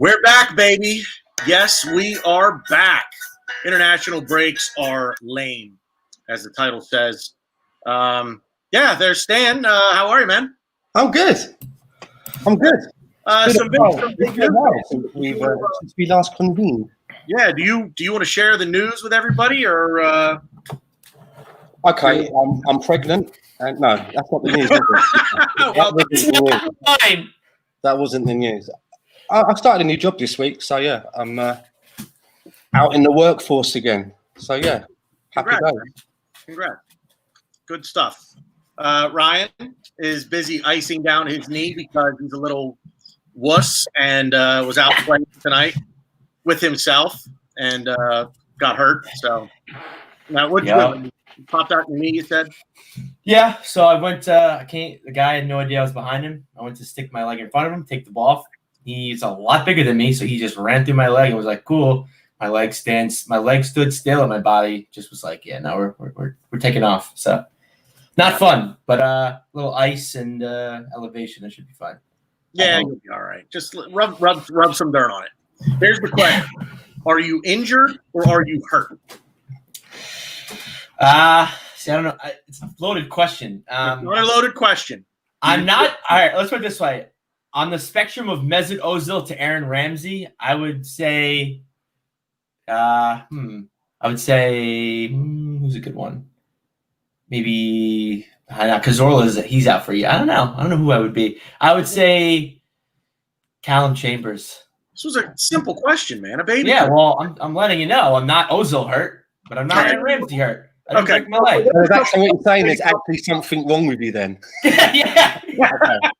We're back, baby. Yes, we are back. International breaks are lame, as the title says. There's Stan. How are you, man? I'm good. Some big news since we last convened. Yeah. Do you want to share the news with everybody, or? Okay, I'm pregnant. No, that's not the news. That wasn't the news. I started a new job this week, so yeah, I'm out in the workforce again. So yeah, happy days. Congrats. Good stuff. Ryan is busy icing down his knee because he's a little wuss and was out playing tonight with himself and got hurt. So now what you popped out your knee, you said? Yeah, so I went the guy had no idea I was behind him. I went to stick my leg in front of him, take the ball off. He's a lot bigger than me, so he just ran through my leg and was like, cool. My leg stood still and my body just was like, yeah, now we're taking off. So not fun, but a little ice and elevation, that should be fine. Yeah, you'll be all right. Just rub some dirt on it. Here's the question. Are you injured or are you hurt? See, I don't know. It's a loaded question. It's not a loaded question. I'm not. All right, let's put it this way. On the spectrum of Mesut Ozil to Aaron Ramsey, I would say, who's a good one? Maybe Cazorla he's out for you. I don't know who I would be. I would say Callum Chambers. This was a simple question, man. A baby. Yeah, well, I'm letting you know. I'm not Ozil hurt, but I'm not Aaron Ramsey hurt. Okay. My leg. That's what you're saying. There's actually something wrong with you then. yeah. Okay.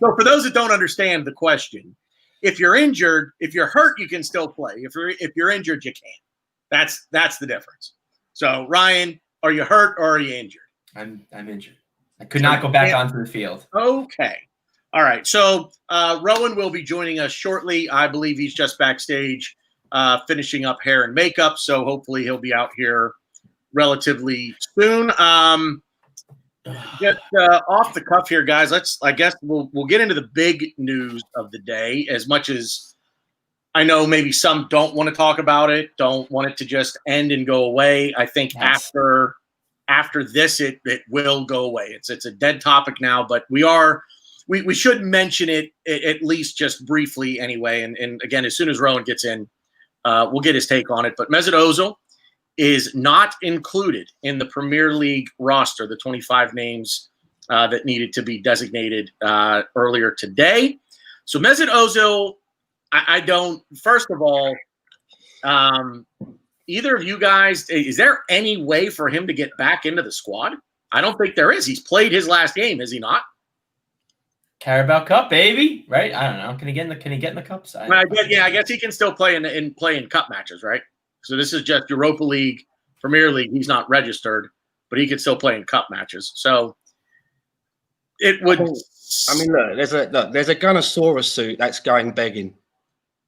So for those that don't understand the question, if you're injured, if you're hurt, you can still play. If you're injured, you can't. That's the difference. So Ryan, are you hurt or are you injured? I'm injured. I could not go back onto the field. Okay. All right. So Rowan will be joining us shortly. I believe he's just backstage finishing up hair and makeup. So hopefully he'll be out here relatively soon. Just off the cuff here, guys. I guess we'll get into the big news of the day. As much as I know, maybe some don't want to talk about it, don't want it to just end and go away. I think after this, it will go away. It's a dead topic now, but we should mention it at least just briefly anyway. And again, as soon as Rowan gets in, we'll get his take on it. But Mesut Ozil is not included in the Premier League roster, the 25 names that needed to be designated earlier today. So Mesut Ozil, I don't – first of all, either of you guys, is there any way for him to get back into the squad? I don't think there is. He's played his last game, is he not? Carabao Cup, baby, right? I don't know. Can he get in the cups? I guess he can still play in cup matches, right? So this is just Europa League, Premier League. He's not registered, but he can still play in cup matches. So it would. I mean, look, there's a Gunnersaurus suit that's going begging.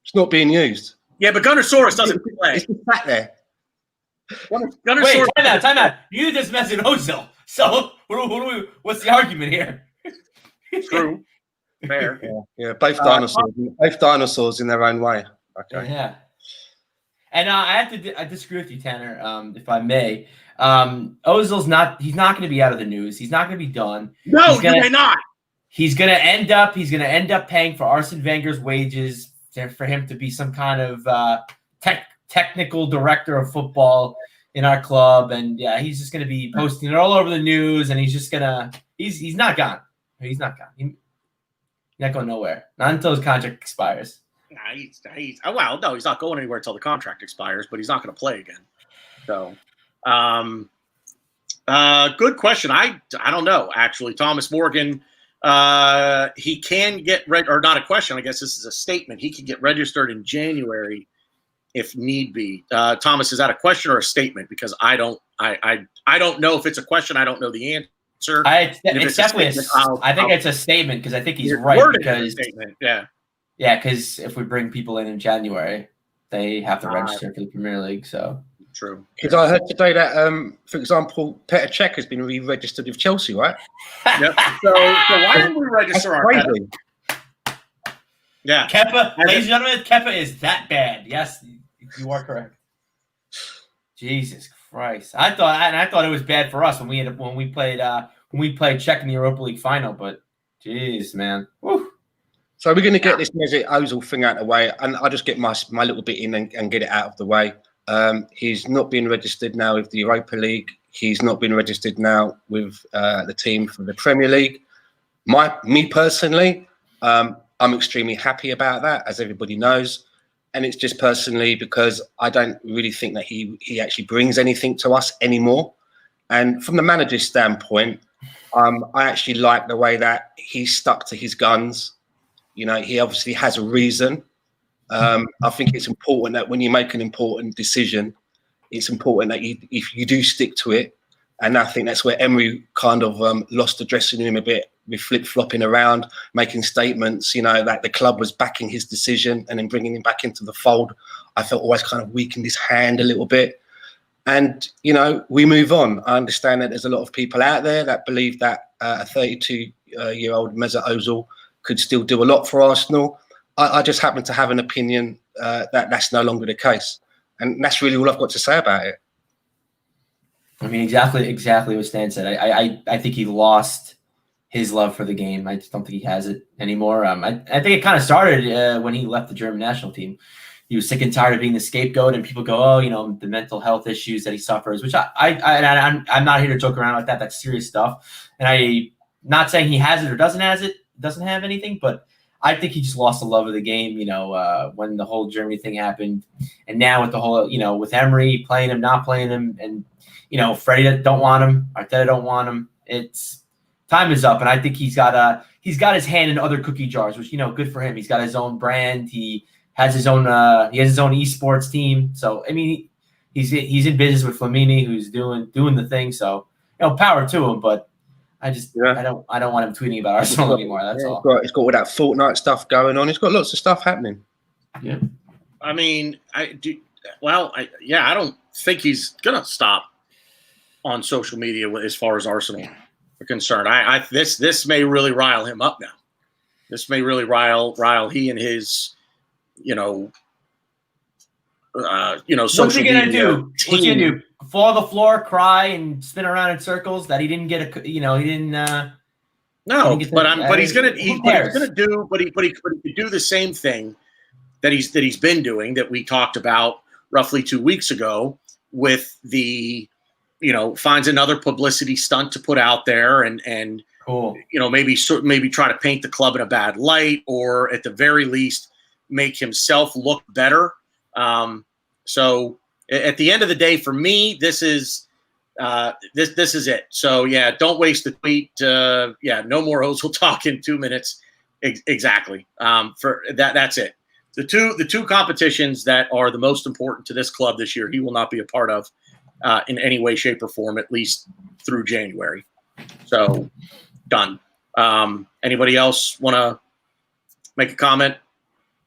It's not being used. Yeah, but Gunnersaurus doesn't play. It's just sat there. Wait, time out. You just mentioned Ozil. So what's the argument here? True. Fair. Yeah. Both dinosaurs in their own way. Okay. Yeah. And I disagree with you, Tanner, if I may. Ozil's he's not going to be out of the news. He's not going to be done. No, he may not. He's going to end up paying for Arsene Wenger's wages for him to be some kind of technical director of football in our club. And yeah, he's just going to be posting it all over the news. And he's not gone. He's not gone. He's not going nowhere. Not until his contract expires. He's not going anywhere until the contract expires, but he's not going to play again. So, good question. I don't know, actually. Thomas Morgan, he can get or not a question. I guess this is a statement. He can get registered in January if need be. Thomas, is that a question or a statement? Because I don't know if it's a question. I don't know the answer. It's definitely. I think it's a statement because I think he's right. Because yeah, because if we bring people in January, they have to register for the Premier League. So true. Because I heard today that, for example, Petr Cech has been re-registered with Chelsea, right? Yep. So why didn't we register our Petr? Yeah. Kepa, ladies and gentlemen, Kepa is that bad. Yes, you are correct. Jesus Christ. I thought it was bad for us when we played Czech in the Europa League final, but jeez, man. Woo. So we're going to get this Mesut Ozil thing out of the way, and I'll just get my little bit in and get it out of the way. He's not been registered now with the Europa League. He's not been registered now with the team for the Premier League. Me personally, I'm extremely happy about that, as everybody knows. And it's just personally because I don't really think that he actually brings anything to us anymore. And from the manager's standpoint, I actually like the way that he's stuck to his guns. You know, he obviously has a reason. I think it's important that when you make an important decision, it's important that if you do stick to it. And I think that's where Emery kind of lost the dressing room a bit with flip-flopping around, making statements, you know, that the club was backing his decision and then bringing him back into the fold. I felt always kind of weakened his hand a little bit. And, you know, we move on. I understand that there's a lot of people out there that believe that a 32-year-old Mesut Ozil could still do a lot for Arsenal. I just happen to have an opinion that that's no longer the case. And that's really all I've got to say about it. I mean, exactly what Stan said. I think he lost his love for the game. I just don't think he has it anymore. I think it kind of started when he left the German national team. He was sick and tired of being the scapegoat, and people go, "Oh, you know, the mental health issues that he suffers," which I'm not here to joke around like that. That's serious stuff. And I'm not saying he has it or doesn't have anything, but I think he just lost the love of the game. You know, when the whole Germany thing happened, and now with the whole, you know, with Emery playing him, not playing him, and you know, Freddie don't want him, Arteta don't want him. It's time is up, and I think he's got his hand in other cookie jars, which, you know, good for him. He's got his own brand. He has his own esports team. So I mean, he's in business with Flamini, who's doing the thing. So, you know, power to him. But I don't want him tweeting about Arsenal anymore. That's all. He's got all that Fortnite stuff going on. He's got lots of stuff happening. Yeah. I mean, I don't think he's gonna stop on social media as far as Arsenal are concerned. This may really rile him up now. This may really rile he and his, social What's he gonna media do? team. What's he gonna do? Fall on the floor, cry, and spin around in circles that he didn't get he didn't. No, but he's gonna do the same thing that he's been doing, that we talked about roughly 2 weeks ago, with the, finds another publicity stunt to put out there and cool. Maybe try to paint the club in a bad light, or at the very least make himself look better. So at the end of the day, for me, this is it. So yeah, don't waste the tweet. No more Ozil talk in 2 minutes. Exactly. For that's it. The two competitions that are the most important to this club this year, he will not be a part of in any way, shape, or form, at least through January. So done. Anybody else want to make a comment?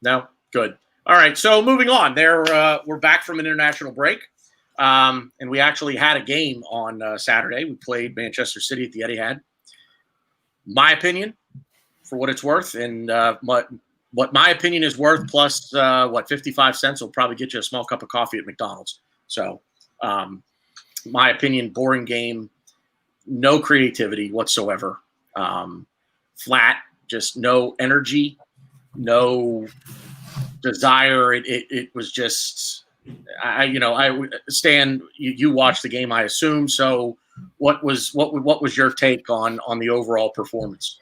No? Good. All right. So moving on. We're back from an international break. And we actually had a game on Saturday. We played Manchester City at the Etihad. My opinion, for what it's worth, and what my opinion is worth, plus 55 cents will probably get you a small cup of coffee at McDonald's. So my opinion, boring game, no creativity whatsoever. Flat, just no energy, no desire. It was just, Stan, you watched the game, I assume. So what was your take on the overall performance?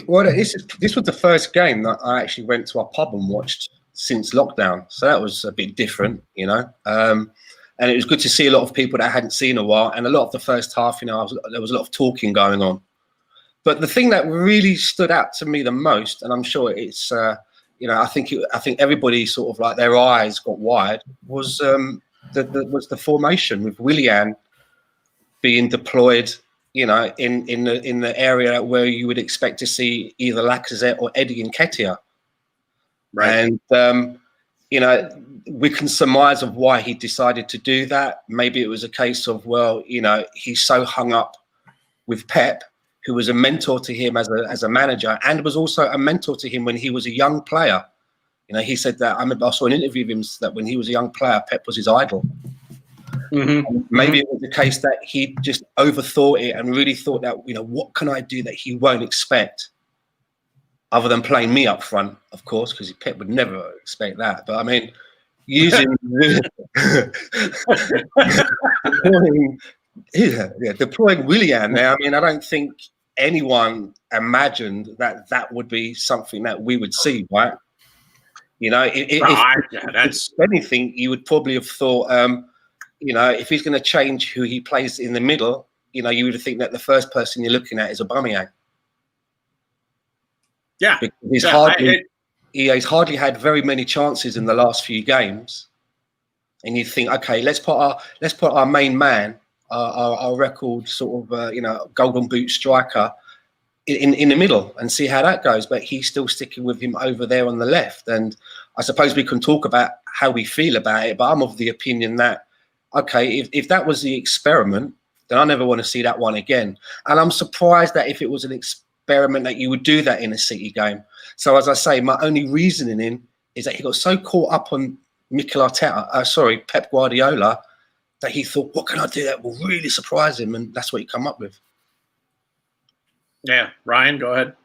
Well, this was the first game that I actually went to a pub and watched since lockdown. So that was a bit different, and it was good to see a lot of people that I hadn't seen in a while. And a lot of the first half, there was a lot of talking going on. But the thing that really stood out to me the most, and I'm sure it's, I think everybody sort of like their eyes got wide, was the formation with Willian being deployed, in the area where you would expect to see either Lacazette or Eddie Nketiah. Right. And, we can surmise of why he decided to do that. Maybe it was a case of, he's so hung up with Pep, who was a mentor to him as a manager, and was also a mentor to him when he was a young player. You know, he said that I saw an interview of him that when he was a young player, Pep was his idol. Maybe it was the case that he just overthought it and really thought that, you know, what can I do that he won't expect, other than playing me up front, of course, because Pep would never expect that. But I mean, using deploying Willian now. I mean, I don't think anyone imagined that that would be something that we would see, right? You know, if anything, you would probably have thought, you know, if he's going to change who he plays in the middle, you know, you would think that the first person you're looking at is Aubameyang. Yeah, because he's hardly had very many chances in the last few games, and you think, okay, let's put our main man, our record sort of you know, golden boot striker in the middle and see how that goes. But he's still sticking with him over there on the left, and I suppose we can talk about how we feel about it. But I'm of the opinion that, okay, if that was the experiment, then I never want to see that one again. And I'm surprised that if it was an experiment that you would do that in a City game. So as I say, my only reasoning in is that he got so caught up on Pep Guardiola, that he thought, what can I do that will really surprise him? And that's what he come up with. Yeah, Ryan, go ahead.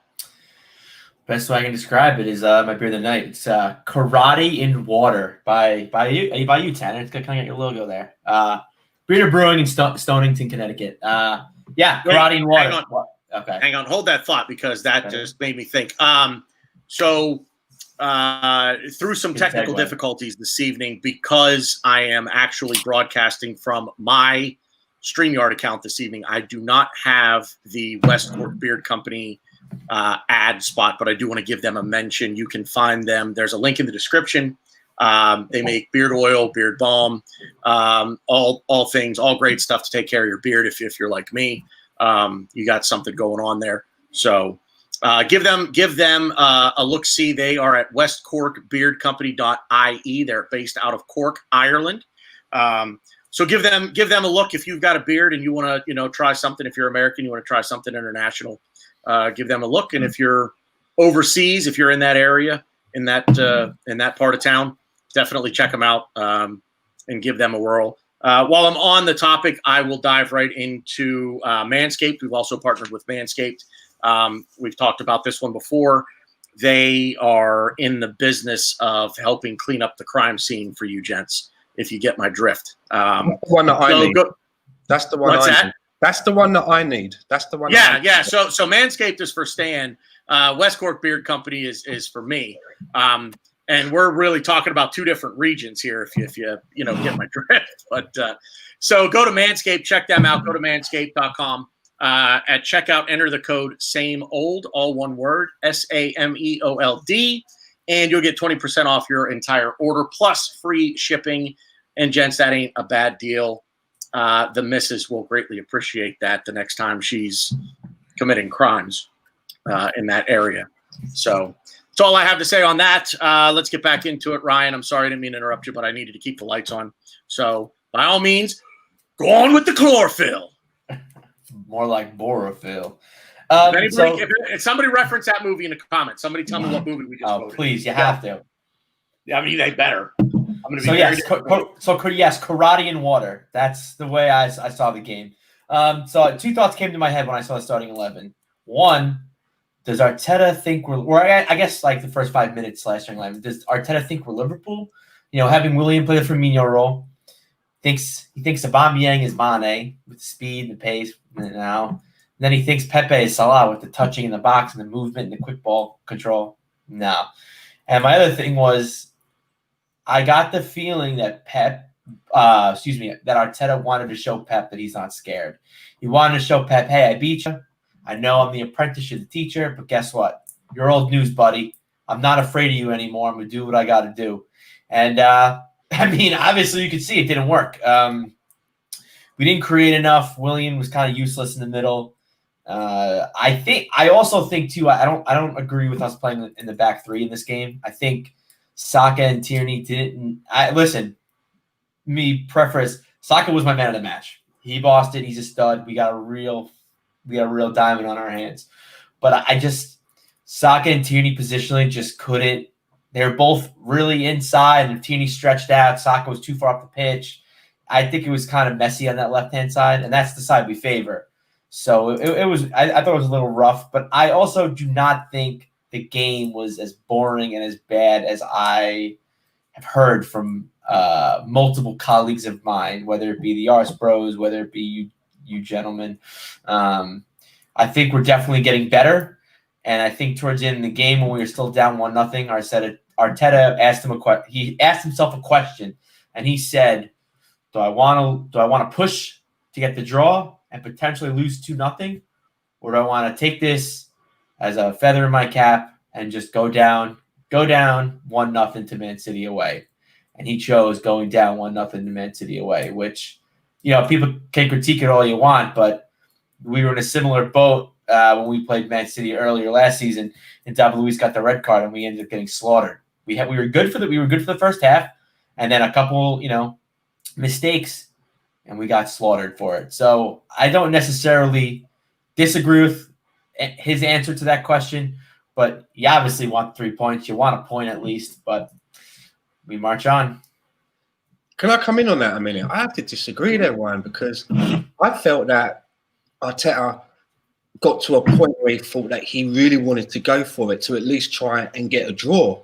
Best way I can describe it is my beer of the night. It's Karate in Water by you, Tanner. It's got kind of your logo there. Bearded Brewing in Stonington, Connecticut. Yeah, Karate in Water. Hang on. Okay. Hang on, hold that thought, because that just made me think. So through some technical difficulties this evening, because I am actually broadcasting from my StreamYard account this evening, I do not have the West Cork Beard Company ad spot, but I do want to give them a mention. You can find them. There's a link in the description. They make beard oil, beard balm, all things, all great stuff to take care of your beard if you're like me. You got something going on there. So give them a look-see. They are at westcorkbeardcompany.ie. They're based out of Cork, Ireland. So give them a look if you've got a beard and you want to, you know, try something. If you're American, you want to try something international, give them a look. And if you're overseas, if you're in that area, in that part of town, definitely check them out and give them a whirl. While I'm on the topic, I will dive right into Manscaped. We've also partnered with Manscaped. We've talked about this one before. They are in the business of helping clean up the crime scene for you gents, if you get my drift. That's the one that I need. That's the one I need. That's the one that I need. That's the one. Yeah. So Manscaped is for Stan. West Cork Beard Company is for me. And we're really talking about two different regions here, if you get my drift. But so go to Manscaped, check them out. Go to manscaped.com. At checkout, enter the code SAMEOLD, all one word, SAMEOLD, and you'll get 20% off your entire order plus free shipping. And gents, that ain't a bad deal. The missus will greatly appreciate that the next time she's committing crimes in that area. So that's all I have to say on that. Let's get back into it. Ryan, I'm sorry, I didn't mean to interrupt you, but I needed to keep the lights on. So by all means, go on with the chlorophyll. More like Borophil. If somebody reference that movie in the comments, somebody tell me what movie we just voted. Please, you have to. I mean, they better. I'm going to be yes, Karate in Water. That's the way I saw the game. So two thoughts came to my head when I saw the starting 11. One, does Arteta think I guess like the first 5 minutes last starting 11, does Arteta think we're Liverpool? You know, having William play the Firmino role. He thinks Aubameyang is Mane with the speed and the pace now. And then he thinks Pepe is Salah with the touching in the box and the movement and the quick ball control. No. And my other thing was, I got the feeling that that Arteta wanted to show Pep that he's not scared. He wanted to show Pep, hey, I beat you. I know I'm the apprentice, you're the teacher, but guess what? You're old news, buddy. I'm not afraid of you anymore. I'm going to do what I got to do. And, I mean, obviously you could see it didn't work. We didn't create enough. William was kind of useless in the middle. I also think too, I don't agree with us playing in the back three in this game. I think Saka and Tierney didn't. Saka was my man of the match. He bossed it. He's a stud. We got a real we got a real diamond on our hands. But I just Xhaka and Tierney positionally just couldn't. They were both really inside, and Tierney stretched out. Xhaka was too far off the pitch. I think it was kind of messy on that left-hand side, and that's the side we favor. So it was. I thought it was a little rough, but I also do not think the game was as boring and as bad as I have heard from multiple colleagues of mine, whether it be the Arse Bros, whether it be you gentlemen. I think we're definitely getting better, and I think towards the end of the game when we were still down 1-0, Arteta asked him he asked himself a question, and he said, "Do I want to push to get the draw and potentially lose 2-0, or do I want to take this as a feather in my cap and just go down 1-0 to Man City away?" And he chose going down 1-0 to Man City away, which, people can critique it all you want, but we were in a similar boat when we played Man City earlier last season, and David Luiz got the red card, and we ended up getting slaughtered. We were good for the first half, and then a couple, mistakes, and we got slaughtered for it. So I don't necessarily disagree with his answer to that question, but you obviously want 3 points. You want a point at least, but we march on. Can I come in on that a minute? I have to disagree there, Ryan, because I felt that Arteta got to a point where he thought that he really wanted to go for it to at least try and get a draw.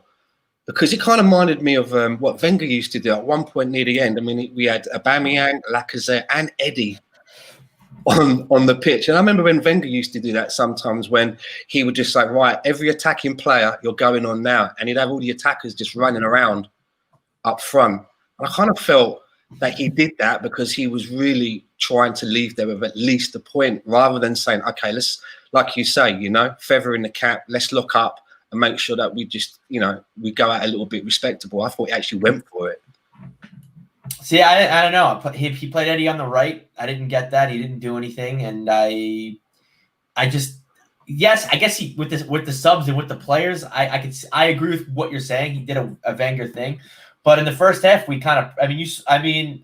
Because it kind of reminded me of what Wenger used to do at one point near the end. I mean, we had Aubameyang, Lacazette, and Eddie on the pitch. And I remember when Wenger used to do that sometimes when he would just say, right, every attacking player, you're going on now. And he'd have all the attackers just running around up front. And I kind of felt that he did that because he was really trying to leave there with at least a point rather than saying, okay, let's, like you say, feather in the cap, let's look up and make sure that we just, we go out a little bit respectable. I thought he actually went for it. See, I don't know. He played Eddie on the right. I didn't get that. He didn't do anything, and I guess he with the subs and with the players, I agree with what you're saying. He did a Wenger thing, but in the first half, we kind of.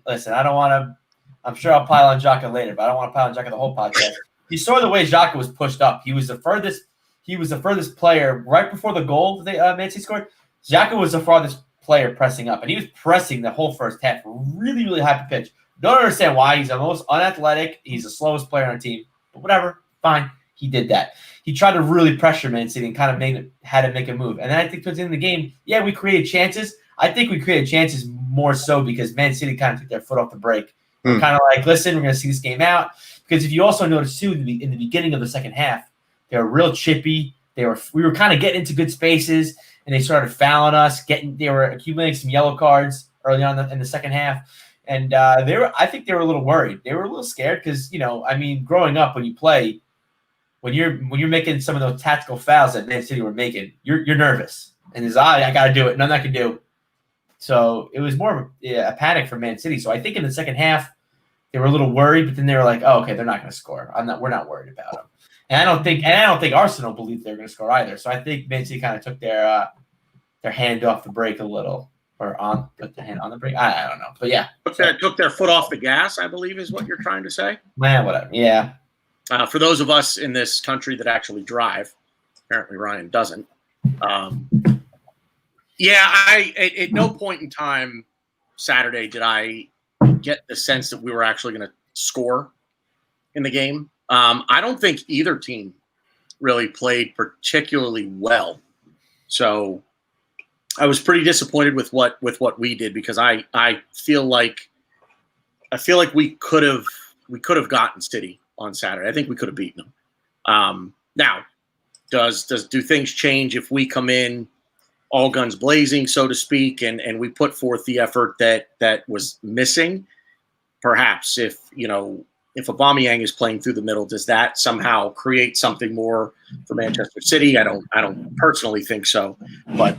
Listen, I don't want to. I'm sure I'll pile on Xhaka later, but I don't want to pile on Xhaka the whole podcast. You saw the way Xhaka was pushed up. He was the furthest player right before the goal that Man City scored. Xhaka was the farthest player pressing up, and he was pressing the whole first half really, really high pitch. Don't understand why. He's the most unathletic. He's the slowest player on the team, but whatever. Fine. He did that. He tried to really pressure Man City and kind of had to make a move. And then I think towards the end of the game, yeah, we created chances. I think we created chances more so because Man City kind of took their foot off the brake. We're kind of like, listen, we're going to see this game out. Because if you also notice, too, in the beginning of the second half, they were real chippy. We were kind of getting into good spaces, and they started fouling us. They were accumulating some yellow cards early on in the second half. And I think they were a little worried. They were a little scared because, growing up when you play, when you're making some of those tactical fouls that Man City were making, you're nervous. And there's, I got to do it. Nothing I can do. So it was more of a panic for Man City. So I think in the second half, they were a little worried, but then they were like, "Oh, okay, they're not going to score. We're not worried about them." And I don't think Arsenal believed they were going to score either. So I think Man City kind of took their hand off the brake a little, or put the hand on the brake. I don't know, but yeah, took their foot off the gas, I believe, is what you're trying to say. Man, whatever. Yeah. For those of us in this country that actually drive, apparently Ryan doesn't. At no point in time Saturday did I get the sense that we were actually going to score in the game. I don't think either team really played particularly well. So I was pretty disappointed with what we did because I feel like we could have gotten City on Saturday. I think we could have beaten them. Now, do things change if we come in all guns blazing, so to speak, and we put forth the effort that was missing? Perhaps if Aubameyang is playing through the middle, does that somehow create something more for Manchester City? I don't personally think so, but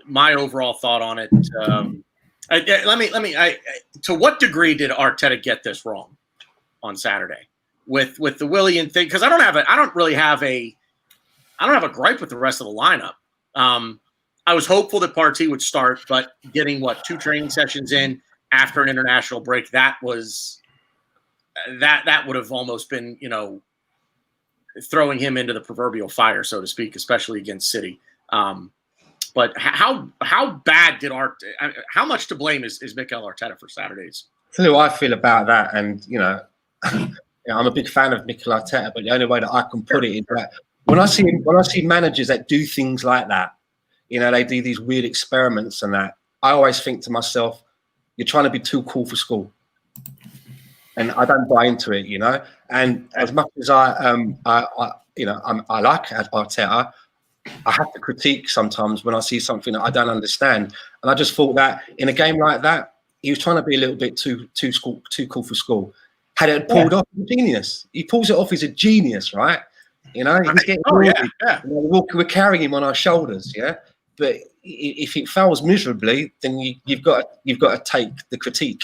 my overall thought on it. To what degree did Arteta get this wrong on Saturday with the Willian thing? Because I don't have a gripe with the rest of the lineup. I was hopeful that Partey would start, but getting 2 training sessions in after an international break, that was that would have almost been, throwing him into the proverbial fire, so to speak, especially against City. But how bad did how much to blame is Mikel Arteta for Saturdays? Tell you what I feel about that, and I'm a big fan of Mikel Arteta, but the only way that I can put it is that when I see managers that do things like that, they do these weird experiments and that, I always think to myself, you're trying to be too cool for school. And I don't buy into it, And as much as I like Arteta, I have to critique sometimes when I see something that I don't understand. And I just thought that in a game like that, he was trying to be a little bit too cool for school. Had it pulled off, he's a genius. He pulls it off, he's a genius, right? He's getting we're carrying him on our shoulders, yeah. But if it fails miserably, then you've got to take the critique.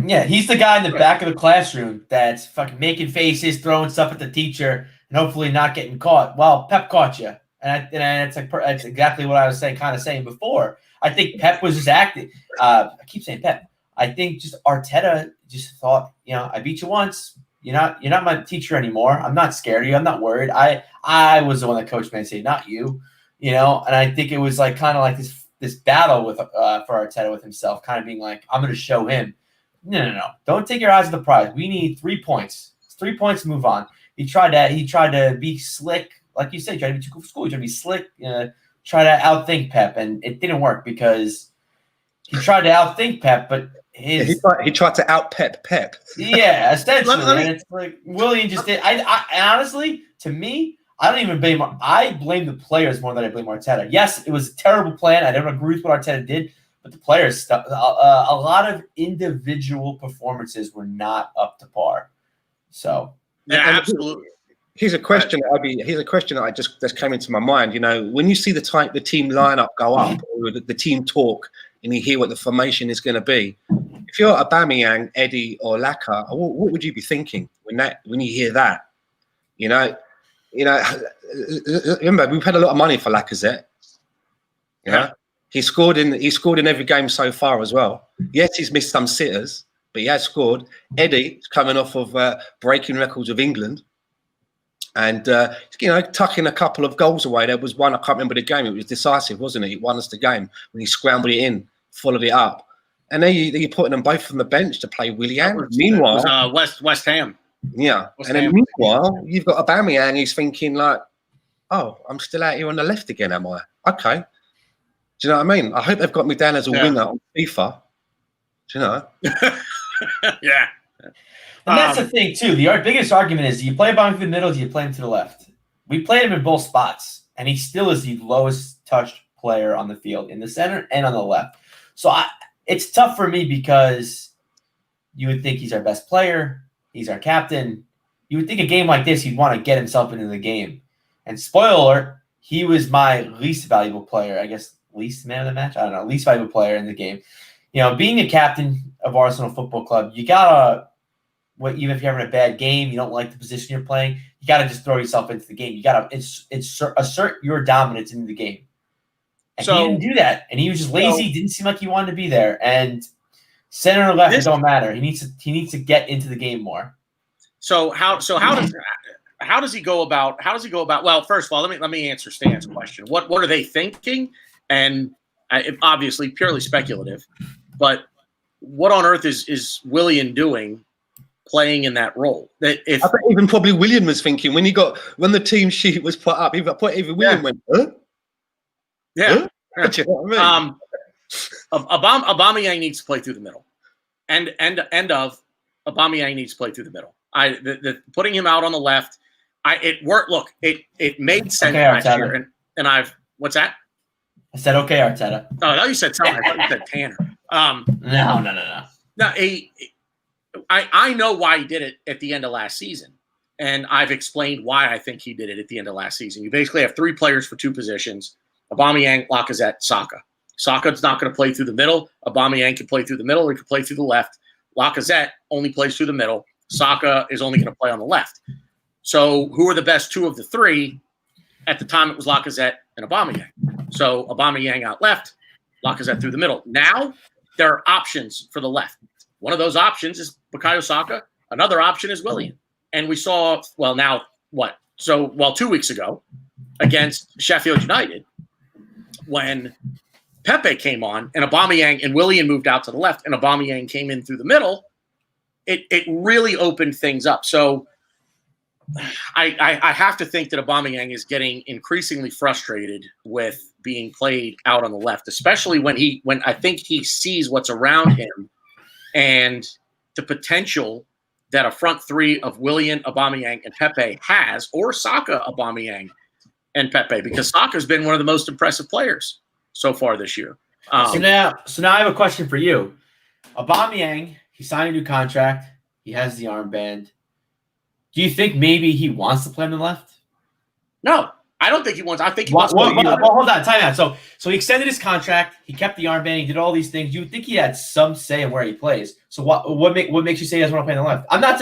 Yeah, he's the guy in the back of the classroom that's fucking making faces, throwing stuff at the teacher, and hopefully not getting caught. Well, Pep caught you, and that's exactly what I was saying before. I think Pep was just acting. I keep saying Pep. I think just Arteta just thought, I beat you once. You're not my teacher anymore. I'm not scared of you. I'm not worried. I was the one that coached Man City, not you. And I think it was like kind of like this battle with for Arteta with himself, kind of being like, I'm going to show him. No. Don't take your eyes off the prize. We need 3 points. It's 3 points to move on. He tried to be slick, like you said. He tried to be too cool for school. He tried to be slick. Try to outthink Pep, and it didn't work because he tried to outthink Pep, but he tried to out-Pep. Yeah, essentially. And it's like Willian just did. I honestly, to me, I don't even blame. I blame the players more than I blame Arteta. Yes, it was a terrible plan. I don't agree with what Arteta did. But the players, a lot of individual performances were not up to par. So yeah, absolutely. Here's a question that just came into my mind. When you see the team lineup go up, or the team talk, and you hear what the formation is going to be, if you're Aubameyang, Eddie, or Laka, what would you be thinking when you hear that? Remember, we've had a lot of money for Lacazette. Yeah. He scored in every game so far as well. Yes, he's missed some sitters, but he has scored. Eddie's coming off of breaking records of England, and tucking a couple of goals away. There was one, I can't remember the game. It was decisive, wasn't it? It won us the game when he scrambled it in, followed it up, and then you're putting them both on the bench to play Willian. Meanwhile, West Ham. Yeah, and then meanwhile, you've got Aubameyang. He's thinking like, "Oh, I'm still out here on the left again, am I? Okay." Do you know what I mean? I hope they've got me down as a winner on FIFA. Do you know? Yeah. And that's the thing, too. The biggest argument is, do you play Aubameyang to the middle, do you play him to the left? We played him in both spots, and he still is the lowest touched player on the field, in the center and on the left. So it's tough for me because you would think he's our best player. He's our captain. You would think a game like this, he'd want to get himself into the game. And spoiler alert, he was my least valuable player, I guess. Least man of the match? I don't know. Least valuable player in the game. Being a captain of Arsenal Football Club, you gotta, even if you're having a bad game, you don't like the position you're playing, you gotta just throw yourself into the game. You gotta assert your dominance into the game. And he didn't do that. And he was just lazy. Didn't seem like he wanted to be there. And center or left, it don't matter. He needs to get into the game more. So how does he go about? Well, first of all, let me answer Stan's question. What are they thinking? And obviously purely speculative, but what on earth is Willian doing playing in that role? I think even probably Willian was thinking when the team sheet was put up, even Willian went, huh? Yeah. Huh? Do you know what I mean? Aubameyang needs to play through the middle. End of Aubameyang needs to play through the middle. The putting him out on the left, it worked. Look, it made sense last year. And what's that? I said, okay, Arteta. Oh, I thought you said something. I thought you said Tanner. No. No, I know why he did it at the end of last season. And I've explained why I think he did it at the end of last season. You basically have 3 players for 2 positions. Aubameyang, Lacazette, Xhaka. Xhaka's not going to play through the middle. Aubameyang can play through the middle or he can play through the left. Lacazette only plays through the middle. Xhaka is only going to play on the left. So who are the best 2 of the 3? At the time, it was Lacazette and Aubameyang. So Aubameyang out left, Lacazette through the middle. Now there are options for the left. One of those options is Bukayo Saka. Another option is Willian. And we saw, 2 weeks ago against Sheffield United when Pepe came on and Aubameyang and Willian moved out to the left and Aubameyang came in through the middle, it really opened things up. So I have to think that Aubameyang is getting increasingly frustrated with being played out on the left, especially when I think he sees what's around him and the potential that a front three of Willian, Aubameyang, and Pepe has, or Saka, Aubameyang, and Pepe, because Saka's been one of the most impressive players so far this year. So now I have a question for you. Aubameyang, he signed a new contract. He has the armband. Do you think maybe he wants to play on the left? No, I don't think he wants. I think he wants. Hold on, time out. So he extended his contract. He kept the armband. He did all these things. You would think he had some say in where he plays. So what makes you say he doesn't want to play on the left? I'm not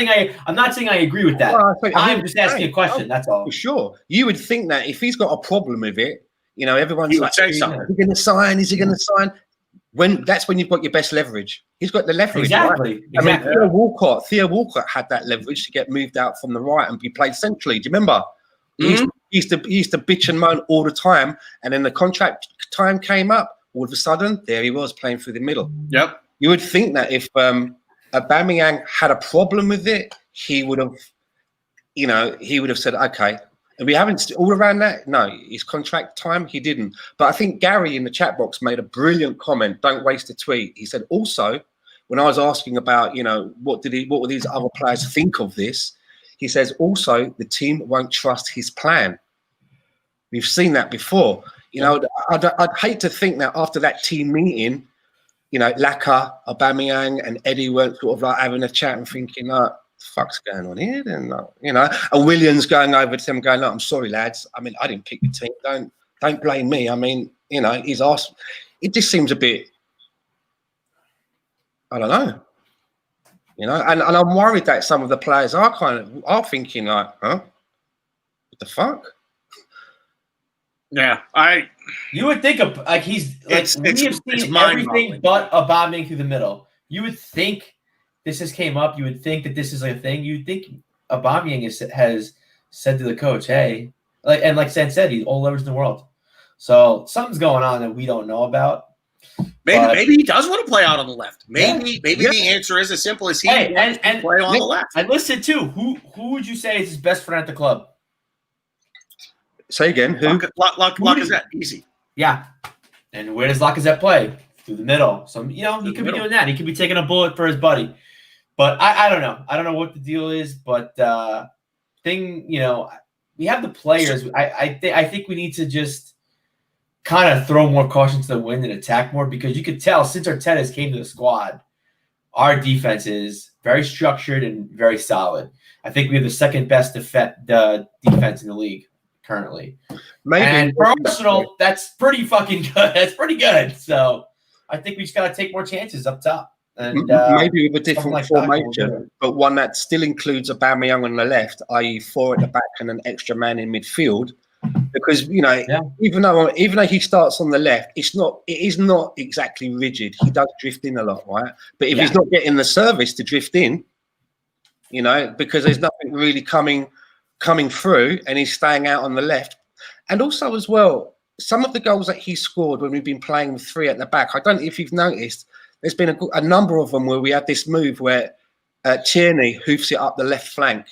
saying I agree with that. Well, I'm just asking a question. That's all. For sure, you would think that if he's got a problem with it, everyone's like, say something. Is he going to sign? Is he going to sign? That's when you've got your best leverage. He's got the leverage. Exactly. Right? I mean, Theo Walcott had that leverage to get moved out from the right and be played centrally. Do you remember? Mm-hmm. He used to bitch and moan all the time, and then the contract time came up. All of a sudden, there he was playing through the middle. Yep. You would think that if Aubameyang had a problem with it, he would have said, okay. And we haven't all around that. No, his contract time, he didn't. But I think Gary in the chat box made a brilliant comment. Don't waste a tweet. He said also, when I was asking about, what were these other players think of this? He says also the team won't trust his plan. We've seen that before. I'd hate to think that after that team meeting, Laka, Aubameyang, and Eddie weren't sort of like having a chat and thinking, fuck's going on here then, and Williams going over to them going, look, I'm sorry lads, I mean I didn't pick the team, don't blame me. I mean, he's asked. It just seems a bit, I don't know, and I'm worried that some of the players are thinking like, what the fuck? Yeah, you would think of like we have seen everything but Aubameyang through the middle. You would think this has came up. You would think that this is a thing. You'd think Aubameyang has said to the coach, "Hey," like Sam said, he's all levers in the world. So something's going on that we don't know about. Maybe he does want to play out on the left. Maybe the answer is as simple as he wants to play on the left. And listen too. Who would you say is his best friend at the club? Say again. Who? Lacazette. Easy. Yeah. And where does Lacazette play? Through the middle. So he could be doing that. He could be taking a bullet for his buddy. But I don't know. I don't know what the deal is. But we have the players. I think we need to just kind of throw more caution to the wind and attack more, because you could tell since Arteta's came to the squad, our defense is very structured and very solid. I think we have the second best defense in the league currently. And for Arsenal, that's pretty fucking good. That's pretty good. So I think we just got to take more chances up top. And maybe with a different formation, but one that still includes Aubameyang on the left, i.e. 4 at the back and an extra man in midfield. Because even though he starts on the left, it is not exactly rigid. He does drift in a lot, right? But if he's not getting the service to drift in, because there's nothing really coming through, and he's staying out on the left. And also as well, some of the goals that he scored when we've been playing with 3 at the back, I don't know if you've noticed, there's been a number of them where we had this move where Tierney hoofs it up the left flank.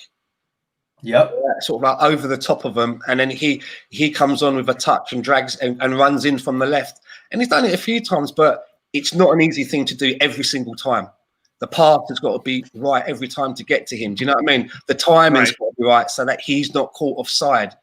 Yep. Sort of like over the top of them. And then he comes on with a touch and drags and runs in from the left. And he's done it a few times, but it's not an easy thing to do every single time. The path has got to be right every time to get to him. Do you know what I mean? The timing's got to be right so that he's not caught offside.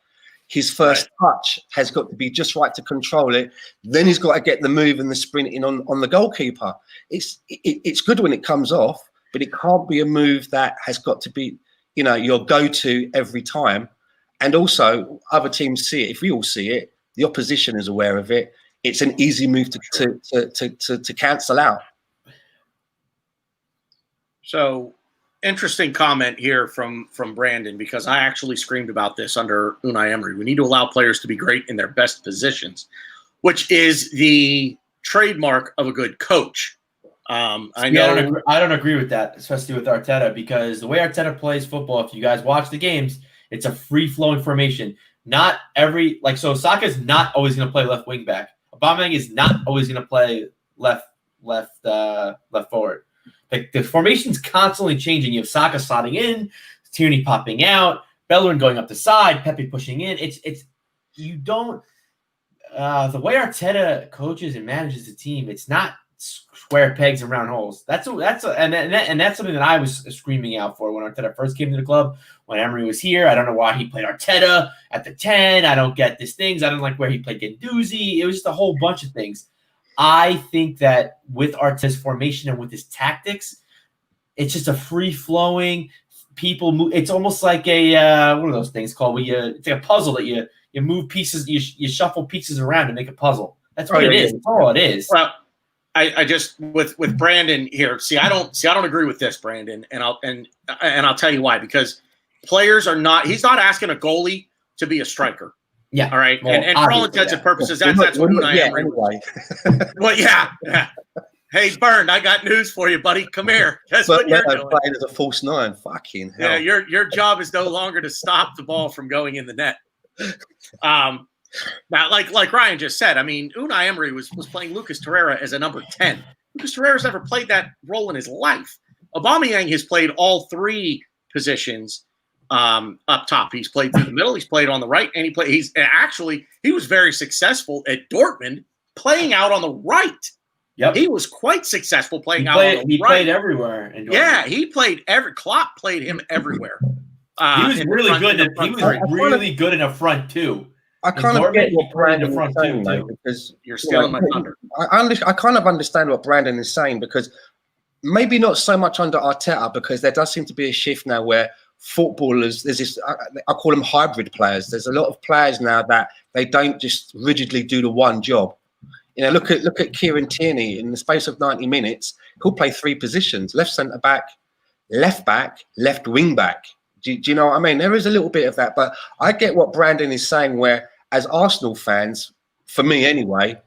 His first touch has got to be just right to control it. Then he's got to get the move and the sprint in on the goalkeeper. It's good when it comes off, but it can't be a move that has got to be, your go-to every time. And also, other teams see it. If we all see it, the opposition is aware of it. It's an easy move to cancel out. So, interesting comment here from Brandon, because I actually screamed about this under Unai Emery. We need to allow players to be great in their best positions, which is the trademark of a good coach. I know. I don't agree with that, especially with Arteta, because the way Arteta plays football, if you guys watch the games, it's a free-flowing formation. Not every so Saka's not always going to play left wing back. Aubameyang is not always going to play left forward. The formation's constantly changing. You have Saka slotting in, Tierney popping out, Bellerin going up the side, Pepe pushing in. You don't the way Arteta coaches and manages the team. It's not square pegs and round holes. That's something that I was screaming out for when Arteta first came to the club. When Emery was here, I don't know why he played Arteta at the 10. I don't get these things. I don't like where he played Guendouzi. It was just a whole bunch of things. I think that with Arteta's formation and with his tactics, it's just a free-flowing people move. It's almost like a what are those things called? Where it's like a puzzle that you move pieces, you shuffle pieces around to make a puzzle. That's what it is. That's all it is. Well, I just with Brandon here. See, I don't agree with this, Brandon, and I'll tell you why. Because players are not. He's not asking a goalie to be a striker. Yeah. All right. Well, and for all intents and purposes, that's what Unai Emery was. Well, yeah. Hey, Burn, I got news for you, buddy. Come here. That's what you're doing. Playing as a false nine. Fucking hell. Yeah, your job is no longer to stop the ball from going in the net. Now, like Ryan just said, I mean, Unai Emery was playing Lucas Torreira as a number 10. Lucas Torreira's never played that role in his life. Aubameyang has played all three positions up top. He's played through the middle, he's played on the right, and he was very successful at Dortmund playing out on the right. Yep. He was quite successful playing out on the right. He played everywhere. Yeah, he played Klopp played him everywhere. He was really good. He was really good in the front too. I kind of get what Brandon is saying, though, because you're stealing my thunder. I kind of understand what Brandon is saying, because maybe not so much under Arteta, because there does seem to be a shift now where footballers, there's this, I call them hybrid players. There's a lot of players now that they don't just rigidly do the one job. You know, look at Kieran Tierney. In the space of 90 minutes, he'll play three positions: left centre back, left wing back. Do you know what I mean? There is a little bit of that, but I get what Brandon is saying, where as Arsenal fans, for me anyway,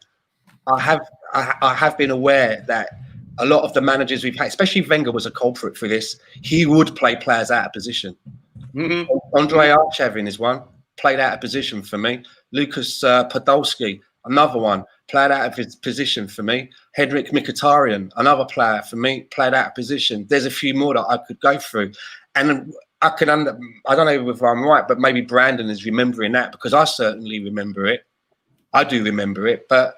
I have been aware that a lot of the managers we've had, especially Wenger was a culprit for this, he would play players out of position. Mm-hmm. Andre Arshavin is one, played out of position for me. Lucas Podolski, another one, played out of his position for me. Henrik Mkhitaryan, another player for me, played out of position. There's a few more that I could go through. And I don't know if I'm right, but maybe Brandon is remembering that, because I certainly remember it. I do remember it. But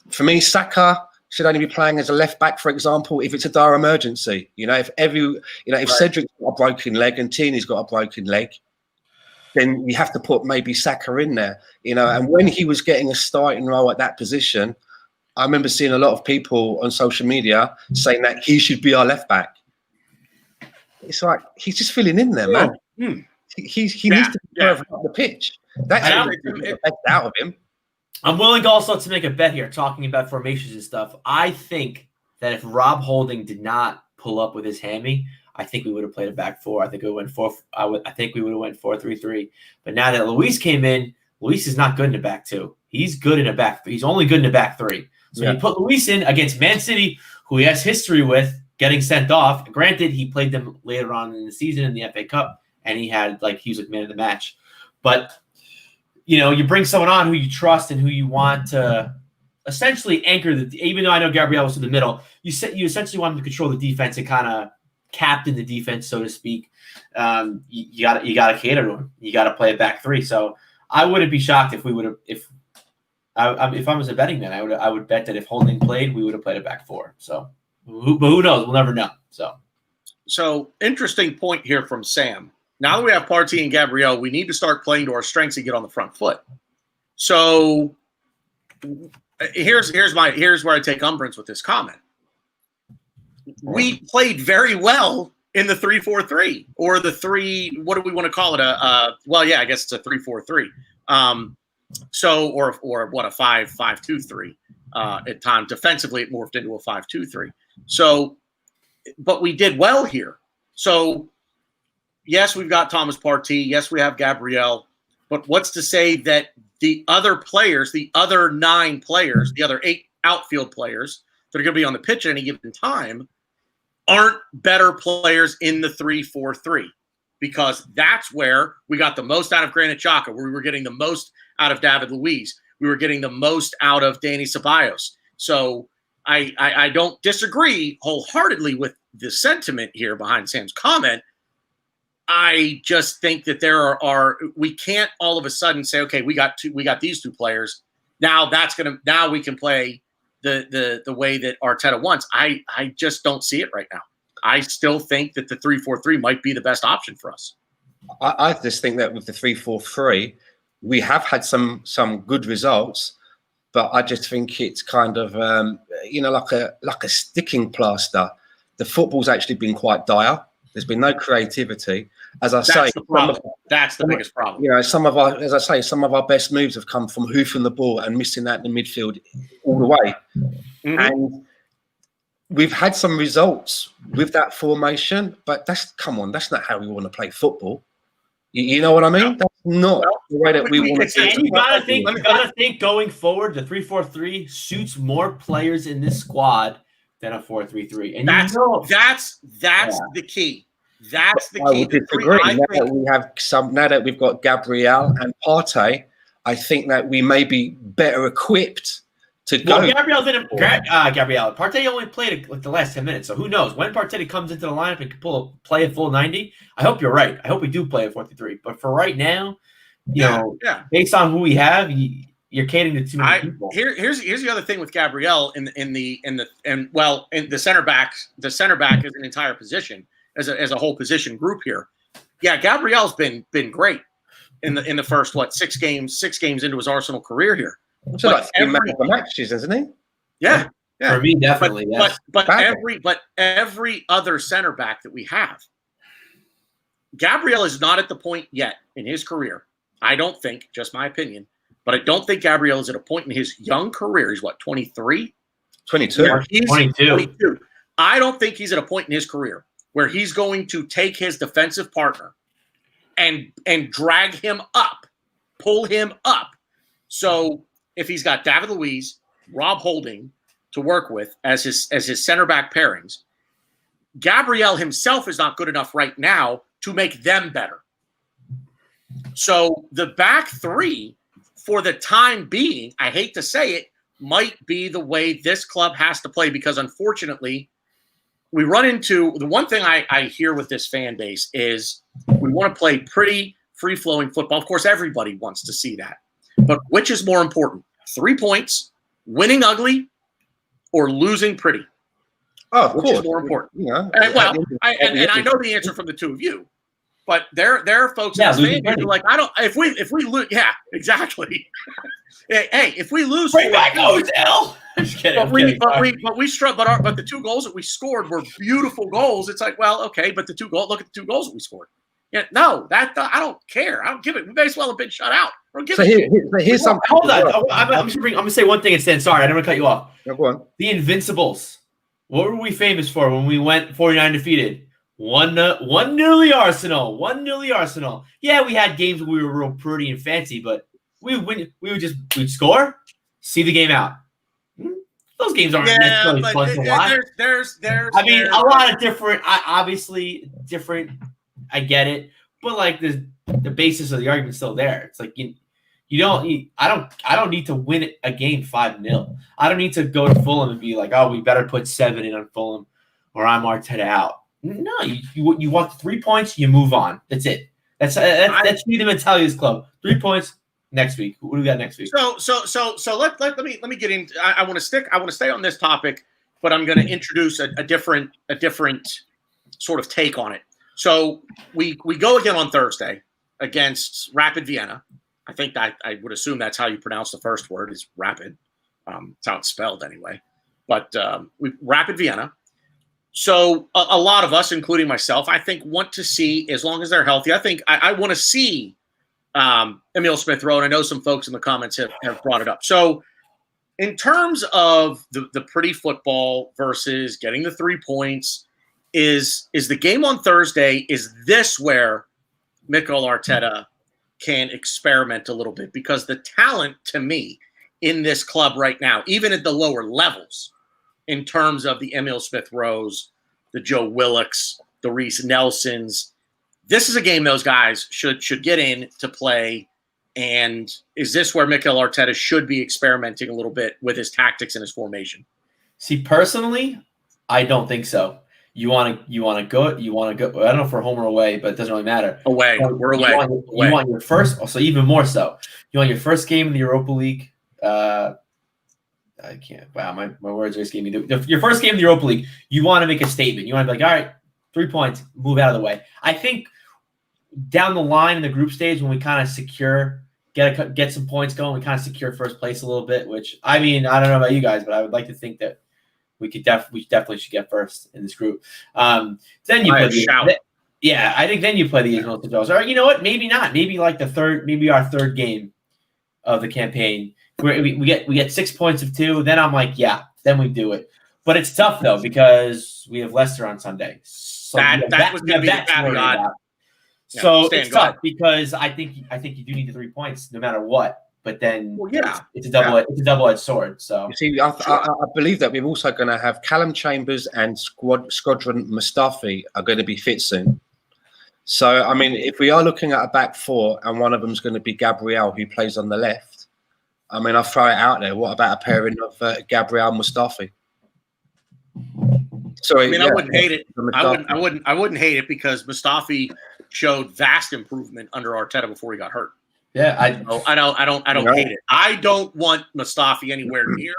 for me, Saka should only be playing as a left back, for example, if it's a dire emergency. You know, if right. Cedric's got a broken leg and Tierney's got a broken leg, then you have to put maybe Saka in there. You know, and when he was getting a starting role at that position, I remember seeing a lot of people on social media saying that he should be our left back. It's like he's just filling in there, man. Mm. He needs to be further up the pitch. That's the best out of him. I'm willing also to make a bet here, talking about formations and stuff. I think that if Rob Holding did not pull up with his hammy, I think we would have played a back four. I think we would have went 4-3-3. But now that Luis came in, Luis is not good in the back two. He's good in the back. He's only good in the back three. So you put Luis in against Man City, who he has history with getting sent off. Granted, he played them later on in the season in the FA Cup, and he was like man of the match. But you bring someone on who you trust and who you want to essentially anchor even though I know Gabriel was in the middle, you essentially want him to control the defense and kind of captain the defense, so to speak. You got to cater to him. You got to play a back three. So I wouldn't be shocked if we would have if I was a betting man, I would bet that if Holding played, we would have played a back four. So. But who knows? We'll never know. So interesting point here from Sam. Now that we have Partey and Gabriel, we need to start playing to our strengths and get on the front foot. So here's where I take umbrance with this comment. We played very well in the 3-4-3 or the 3. What do we want to call it? I guess it's a 3-4-3. Or what, a 5-5-2-3. At times defensively it morphed into a 5-2-3. So, but we did well here. So, yes, we've got Thomas Partey. Yes, we have Gabriel. But what's to say that the other players, the other 9 players, the other 8 outfield players that are going to be on the pitch at any given time aren't better players in the 3-4-3, because that's where we got the most out of Granit Xhaka, where we were getting the most out of David Luiz. We were getting the most out of Dani Ceballos. So I don't disagree wholeheartely with the sentiment here behind Sam's comment. I just think that there are we can't all of a sudden say, okay, we got these two players. Now we can play the way that Arteta wants. I just don't see it right now. I still think that the 3-4-3 might be the best option for us. I just think that with the 3-4-3, we have had some good results, but I just think it's kind of like a sticking plaster. The football's actually been quite dire. There's been no creativity. As I say, that's the biggest problem. You know, some of our best moves have come from hoofing the ball and missing out in the midfield all the way. Mm-hmm. And we've had some results with that formation, but that's not how we want to play football. You know what I mean? That's not the way that we want to. And you gotta think going forward, the 3-4-3 suits more players in this squad than a 4-3-3. And that's the key. That's the key. I would disagree. Now that we've got Gabriel and Partey, I think that we may be better equipped to go. Gabriel Partey only played like the last 10 minutes, so who knows when Partey comes into the lineup and can play a full 90. I hope you're right. I hope we do play a 4-3-3. But for right now, based on who we have, you're catering to too many people. Here's the other thing with Gabriel in the center back. The center back is an entire position as a whole position group here. Yeah, Gabriel's been great in the first 6 games into his Arsenal career here. So like every matches, isn't he? Yeah. For me, definitely. But every other center back that we have, Gabriel is not at the point yet in his career. I don't think, just my opinion, but I don't think Gabriel is at a point in his young career. He's 23? 22. Yeah, he's 22. I don't think he's at a point in his career where he's going to take his defensive partner and drag him up, pull him up. So if he's got David Luiz, Rob Holding to work with as his center back pairings, Gabriel himself is not good enough right now to make them better. So the back three, for the time being, I hate to say it, might be the way this club has to play, because unfortunately, we run into the one thing I hear with this fan base is we want to play pretty free-flowing football. Of course, everybody wants to see that. But which is more important? 3 points, winning ugly, or losing pretty? Oh, of course. Which is more important? Yeah. And I know the answer from the two of you. But there are folks in this fan base who are like, if we lose, yeah, exactly. Hey, if we lose, bring back Ozil. Just kidding. But the 2 goals that we scored were beautiful goals. It's like, well, okay, but look at the 2 goals that we scored. Yeah, no, I don't care. I don't give it. We may as well have been shut out. I don't give here's something. Hold on. I'm gonna say one thing and stand. Sorry, I didn't want to cut you off. No, go on. The Invincibles. What were we famous for when we went 49 defeated? 1-0 Arsenal. 1-0 Arsenal. Yeah, we had games where we were real pretty and fancy, but we'd score, see the game out. Those games aren't necessarily fun to watch. A lot of different, obviously different. I get it, but like the basis of the argument is still there. It's like I don't need to win a game 5-0. I don't need to go to Fulham and be like, oh, we better put 7 in on Fulham, or I'm Arteta out. No, you want the 3 points, you move on. That's it. That's the mentality of this club. 3 points next week. What do we got next week? So let me get into. I want to stay on this topic, but I'm going to introduce a different sort of take on it. So we go again on Thursday against Rapid Vienna. I think I would assume that's how you pronounce the first word is Rapid. It's how it's spelled anyway. But Rapid Vienna. So a lot of us, including myself, I think want to see, as long as they're healthy, I think I want to see Emile Smith-Rowe, and I know some folks in the comments have brought it up. So in terms of the pretty football versus getting the 3 points, is the game on Thursday, is this where Mikel Arteta can experiment a little bit? Because the talent, to me, in this club right now, even at the lower levels, in terms of the Emil Smith-Rowes, the Joe Willocks, the Reece Nelsons. This is a game those guys should get in to play. And is this where Mikel Arteta should be experimenting a little bit with his tactics and his formation? See, personally, I don't think so. You want to go. I don't know if we're home or away, but it doesn't really matter. Away, we're away. You want your first, so even more so. You want your first game in the Europa League. I can't. Wow, my words are escaping me. Your first game in the Europa League, you want to make a statement. You want to be like, all right, 3 points, move out of the way. I think down the line in the group stage, when we kind of secure, get some points going, we kind of secure first place a little bit. Which I mean, I don't know about you guys, but I would like to think that we definitely should get first in this group. Then you play I think then you play the Israel All right, you know what? Maybe not. Maybe like our third game of the campaign. We get 6 points of 2. Then I'm like, yeah, then we do it. But it's tough though because we have Leicester on Sunday. So that was going to be the caveat. So it's tough because I think you do need the 3 points no matter what. But then it's a double-edged sword. So you see, I believe that we're also going to have Callum Chambers and Squadron Mustafi are going to be fit soon. So I mean, if we are looking at a back 4 and one of them is going to be Gabriel, who plays on the left. I mean, I'll throw it out there. What about a pairing of Gabriel Mustafi? Sorry, I mean, I wouldn't hate it. I wouldn't hate it because Mustafi showed vast improvement under Arteta before he got hurt. Yeah, I don't hate it. I don't want Mustafi anywhere near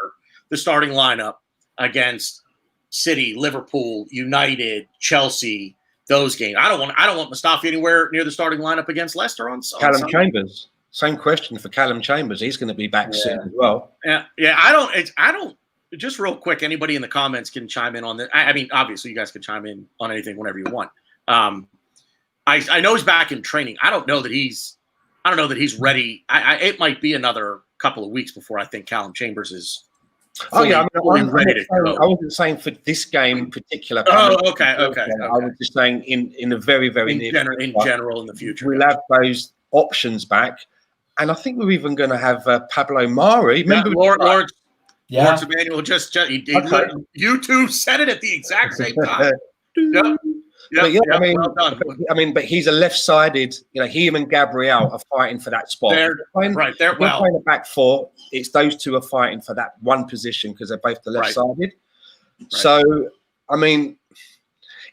the starting lineup against City, Liverpool, United, Chelsea. Those games. I don't want Mustafi anywhere near the starting lineup against Leicester on Sunday. Callum Chambers. Same question for Callum Chambers. He's going to be back soon as well. Yeah. I don't. Just real quick, anybody in the comments can chime in on this. I mean, obviously, you guys can chime in on anything whenever you want. I know he's back in training. I don't know that he's ready. It might be another couple of weeks before I think Callum Chambers is. Ready to go. I wasn't saying for this game in particular. Okay. I was just saying in a very, very near general in the future. We'll have those options back. And I think we're even going to have Pablo Mari. Remember, Lawrence Emmanuel you two said it at the exact same time. But he's a left-sided. You know, him and Gabriel are fighting for that spot. They're playing a back 4. It's those two are fighting for that one position because they're both the left-sided. Right. So, I mean,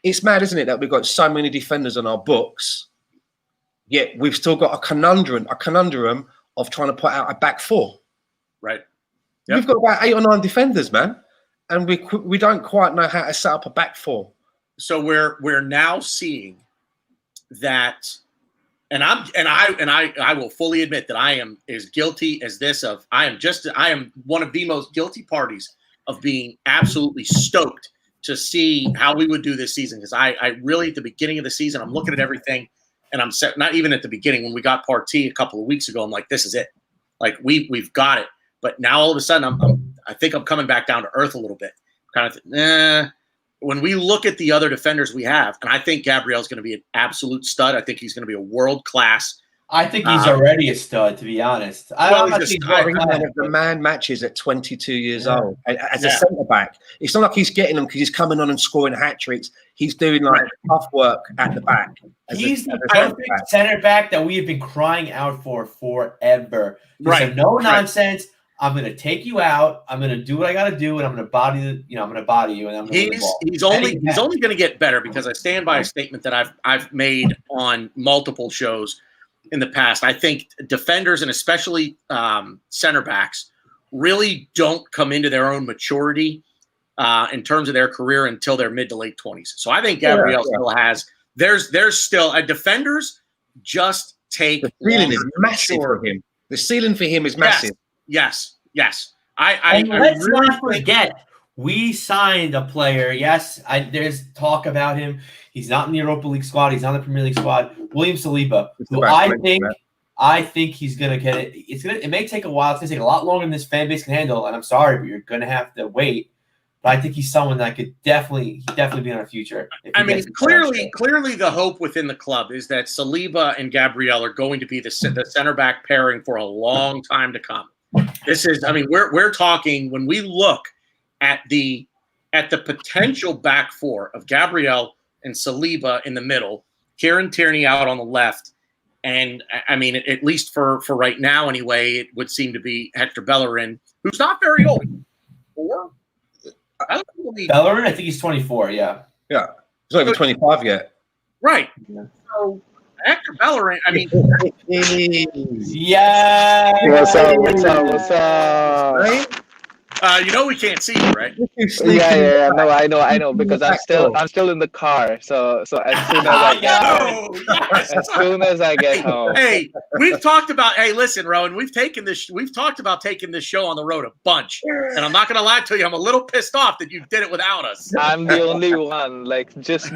it's mad, isn't it, that we've got so many defenders on our books. Yet we've still got a conundrum of trying to put out a back 4. Right. Yep. We've got about 8 or 9 defenders, man, and we don't quite know how to set up a back 4. So we're now seeing that, and I will fully admit that I am as guilty as this of I am one of the most guilty parties of being absolutely stoked to see how we would do this season because I really at the beginning of the season I'm looking at everything. And I'm set, not even at the beginning when we got Partey a couple of weeks ago. I'm like, this is it. Like we've got it. But now all of a sudden, I think I'm coming back down to earth a little bit. Kind of, when we look at the other defenders we have, and I think Gabriel's going to be an absolute stud. I think he's going to be a world class. I think he's already a stud, to be honest. The man matches at 22 years old as a centre back. It's not like he's getting them because he's coming on and scoring hat tricks. He's doing tough work at the back. He's the perfect centre back that we have been crying out for forever. Right. No nonsense. I'm going to take you out. I'm going to do what I got to do, and I'm going to body you. I'm going to body you, and I'm going to he's only going to get better because I stand by a statement that I've made on multiple shows in the past. I think defenders and especially center backs really don't come into their own maturity in terms of their career until they're mid to late 20s. So I think Gabriel still has. There's still defenders just take. The ceiling is massive for him. The ceiling for him is massive. Yes. Let's really not forget, we signed a player. Yes, there's talk about him. He's not in the Europa League squad. He's on the Premier League squad. William Saliba, who I think he's gonna get it. It may take a while. It's gonna take a lot longer than this fan base can handle. And I'm sorry, but you're gonna have to wait. But I think he's someone that could definitely be on our future. I mean, clearly, the hope within the club is that Saliba and Gabriel are going to be the center back pairing for a long time to come. This is, I mean, we're talking when we look at the at the potential back four of Gabriel and Saliba in the middle, Kieran Tierney out on the left, and I mean, at least for right now anyway, it would seem to be Hector Bellerin, who's not very old. 4? I don't believe Bellerin, I think he's 24. Yeah. Yeah. He's not even 25 yet. Right. So Hector Bellerin, I mean, Yeah. What's up? Right? you know we can't see you, right? Yeah. No, I know because I'm still in the car. So as soon as I get home. Hey, we've talked about. Hey, listen, Rowan, we've talked about taking this show on the road a bunch, and I'm not going to lie to you. I'm a little pissed off that you did it without us. I'm the only one. Like just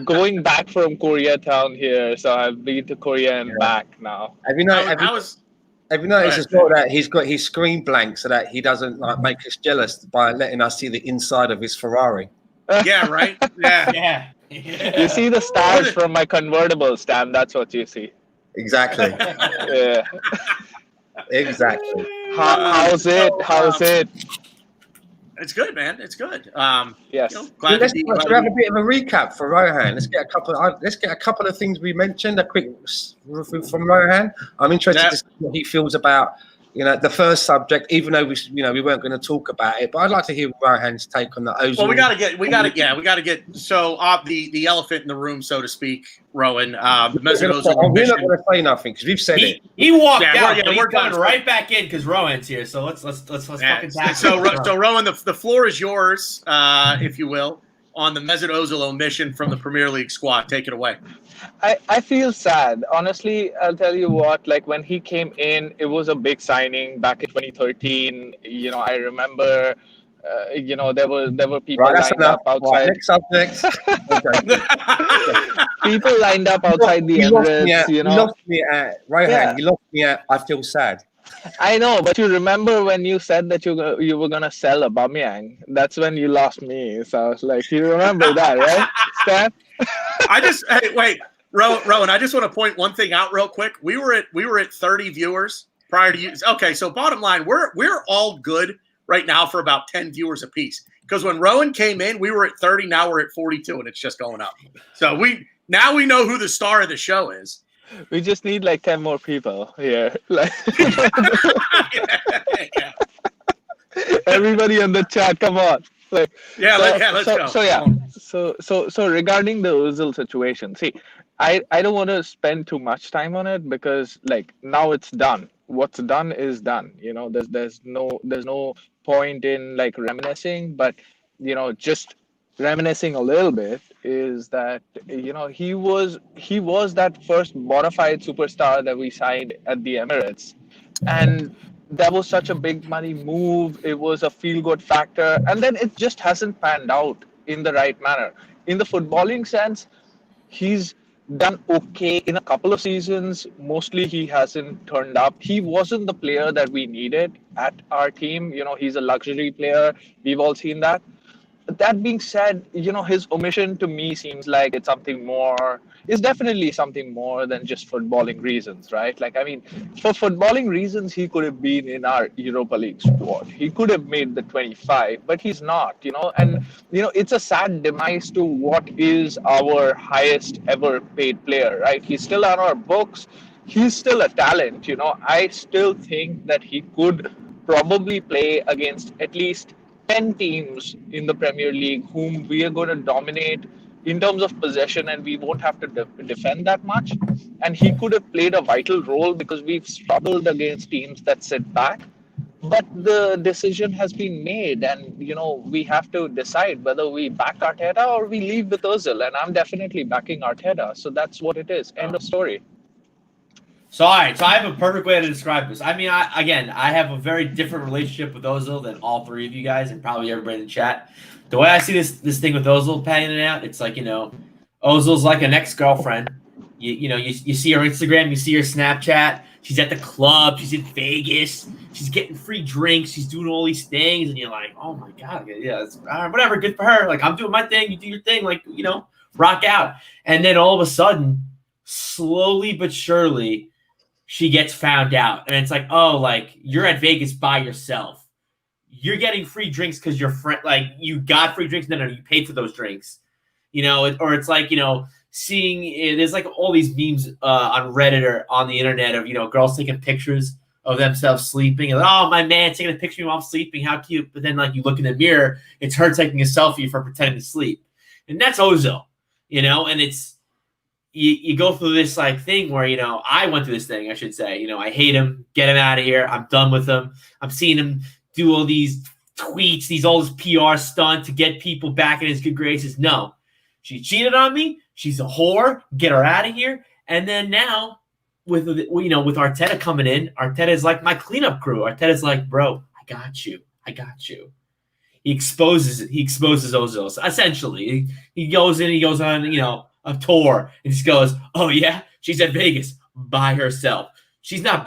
going back from Koreatown here. So I've been to Korea and back now. Have you noticed as well that he's got his screen blank so that he doesn't make us jealous by letting us see the inside of his Ferrari? Yeah, right. Yeah. You see the stars from my convertible, Stan. That's what you see. Exactly. Yeah. Exactly. How's it? It's good, man. It's good. Yes. Glad Let's to be. have a bit of a recap for Rohan. Let's get a couple of things we mentioned. A quick review from Rohan. I'm interested to see what he feels about the first subject, even though we weren't going to talk about it. But I'd like to hear Rohan's take on the Ozil. Well, we got to get so the elephant in the room, so to speak, Rowan. The Mesut Ozil we're not going to say nothing because we've said it. He walked out. We're coming right back in because Rowan's here. So let's fucking tackle. So Rowan, the floor is yours, if you will, on the Mesut Ozil omission from the Premier League squad. Take it away. I feel sad. Honestly, I'll tell you what, like when he came in, it was a big signing back in 2013. I remember, there were people lined up outside. Next subject. People lined up outside the Emirates, You lost me at Rohan. You lost me at I feel sad. I know, but you remember when you said that you were gonna sell Aubameyang? That's when you lost me. So I was like, you remember that, right, Stan? Wait, Rowan. I just want to point one thing out real quick. We were at 30 viewers prior to you. Okay, so bottom line, we're all good right now for about 10 viewers apiece. Because when Rowan came in, we were at 30. Now we're at 42, and it's just going up. So we know who the star of the show is. We just need like 10 more people here. Like everybody in the chat, come on. Let's go. So regarding the Ozil situation, see, I don't want to spend too much time on it because like now it's done. What's done is done. There's no point in like reminiscing, but just reminiscing a little bit is that he was that first bona fide superstar that we signed at the Emirates, and that was such a big money move. It was a feel good factor, and then it just hasn't panned out in the right manner. In the footballing sense, he's done okay in a couple of seasons. Mostly he hasn't turned up. He wasn't the player that we needed at our team. He's a luxury player. We've all seen that. That being said, his omission to me seems like it's something more. It's definitely something more than just footballing reasons, right? Like, I mean, for footballing reasons, he could have been in our Europa League squad. He could have made the 25, but he's not, And, it's a sad demise to what is our highest ever paid player, right? He's still on our books. He's still a talent, I still think that he could probably play against at least 10 teams in the Premier League whom we are going to dominate in terms of possession, and we won't have to defend that much. And he could have played a vital role because we've struggled against teams that sit back. But the decision has been made, and we have to decide whether we back Arteta or we leave with Ozil. And I'm definitely backing Arteta. So that's what it is. End of story. So, all right. So I have a perfect way to describe this. I mean, I have a very different relationship with Ozil than all three of you guys and probably everybody in the chat. The way I see this thing with Ozil panning out, it's like, Ozil's like an ex-girlfriend. You see her Instagram, you see her Snapchat. She's at the club. She's in Vegas. She's getting free drinks. She's doing all these things. And you're like, oh, my God. Yeah, it's, whatever. Good for her. Like, I'm doing my thing. You do your thing. Like, rock out. And then all of a sudden, slowly but surely, she gets found out. And it's like, oh, like, you're at Vegas by yourself. you're getting free drinks because your friend, like, you got free drinks. No, you paid for those drinks. Or it's like, seeing there's like all these memes on Reddit or on the internet of, girls taking pictures of themselves sleeping. And, oh, my man taking a picture of me while I'm sleeping. How cute. But then, like, you look in the mirror, it's her taking a selfie for pretending to sleep. And that's Ozil, and it's, you go through this like thing where, I went through this thing, I should say, I hate him, get him out of here. I'm done with him. I'm seeing him do all these tweets, all this PR stunt to get people back in his good graces. No, she cheated on me. She's a whore. Get her out of here. And then now with Arteta coming in, Arteta is like my cleanup crew. Arteta's like, bro, I got you. He exposes Ozil. So essentially, he goes on, a tour and just goes, oh yeah, she's at Vegas by herself. She's not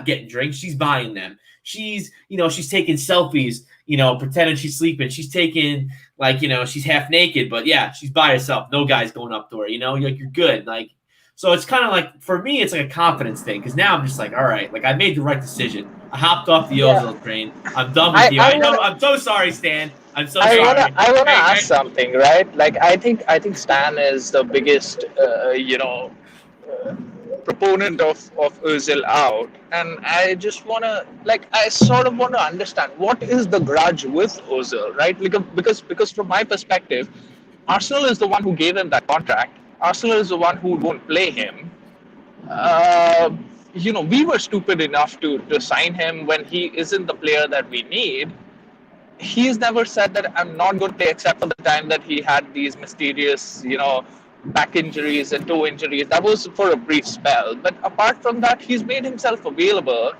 getting drinks. She's buying them. She's taking selfies, pretending she's sleeping. She's taking, like, she's half naked, but yeah, she's by herself. No guy's going up to her, like, you're good. Like, so it's kind of like, for me, it's like a confidence thing. Cause now I'm just like, all right, like, I made the right decision. I hopped off the Ozil train. I'm done with you. I know. I'm so sorry, Stan. I'm so sorry. I want to ask something, right? Like, I think Stan is the biggest, proponent of Ozil out, and I just want to, like, I sort of want to understand what is the grudge with Ozil, right? Because from my perspective, Arsenal is the one who gave him that contract. Arsenal is the one who won't play him. We were stupid enough to sign him when he isn't the player that we need. He's never said that I'm not going to play except for the time that he had these mysterious, back injuries and toe injuries. That was for a brief spell. But apart from that, he's made himself available.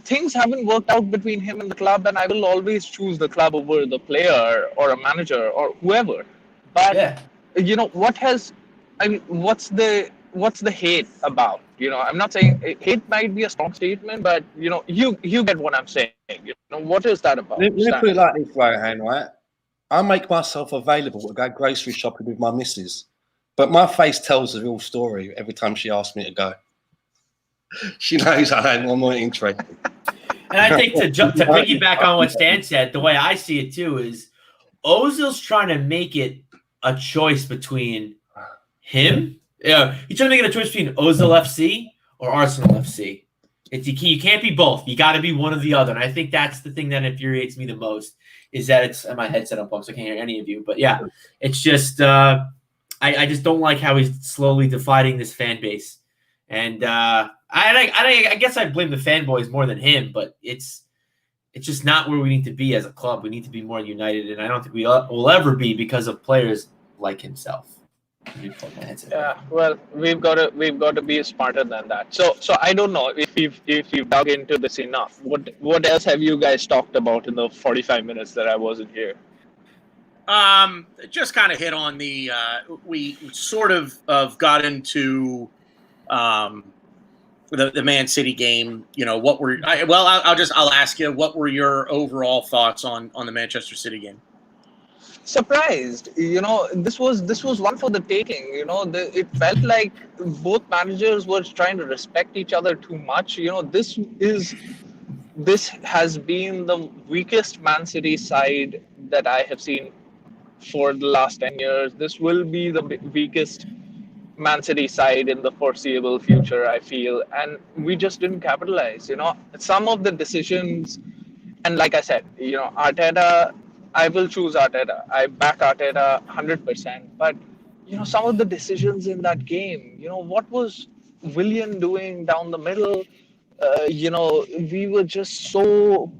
Things haven't worked out between him and the club, and I will always choose the club over the player or a manager or whoever. But what's the hate about? I'm not saying hate might be a strong statement, but you get what I'm saying. What is that about? Let me put it like this, Rohan, right? I make myself available to go grocery shopping with my missus, but my face tells the real story every time she asks me to go. She knows I'm more interested. And I think to piggyback on what Stan said, the way I see it too is Ozil's trying to make it a choice between him. He's trying to make it a choice between Ozil FC or Arsenal FC. You can't be both. You got to be one or the other. And I think that's the thing that infuriates me the most is that it's my headset unplugged, so I can't hear any of you. But yeah, it's just I just don't like how he's slowly dividing this fan base. And I guess I blame the fanboys more than him, but it's just not where we need to be as a club. We need to be more united, and I don't think we will ever be because of players like himself. Yeah, well, we've got to be smarter than that. So I don't know if you've dug into this enough. What else have you guys talked about in the 45 minutes that I wasn't here? Just kind of hit on the we sort of got into the Man City game. I'll ask you, what were your overall thoughts on the Manchester City game? Surprised, this was one for the taking. It felt like both managers were trying to respect each other too much. This has been the weakest Man City side that I have seen for the last 10 years. This will be the weakest Man City side in the foreseeable future, I feel, and we just didn't capitalize. Some of the decisions, and like I said, Arteta. I will choose Arteta. I back Arteta 100%. But, some of the decisions in that game, what was Willian doing down the middle? We were just so,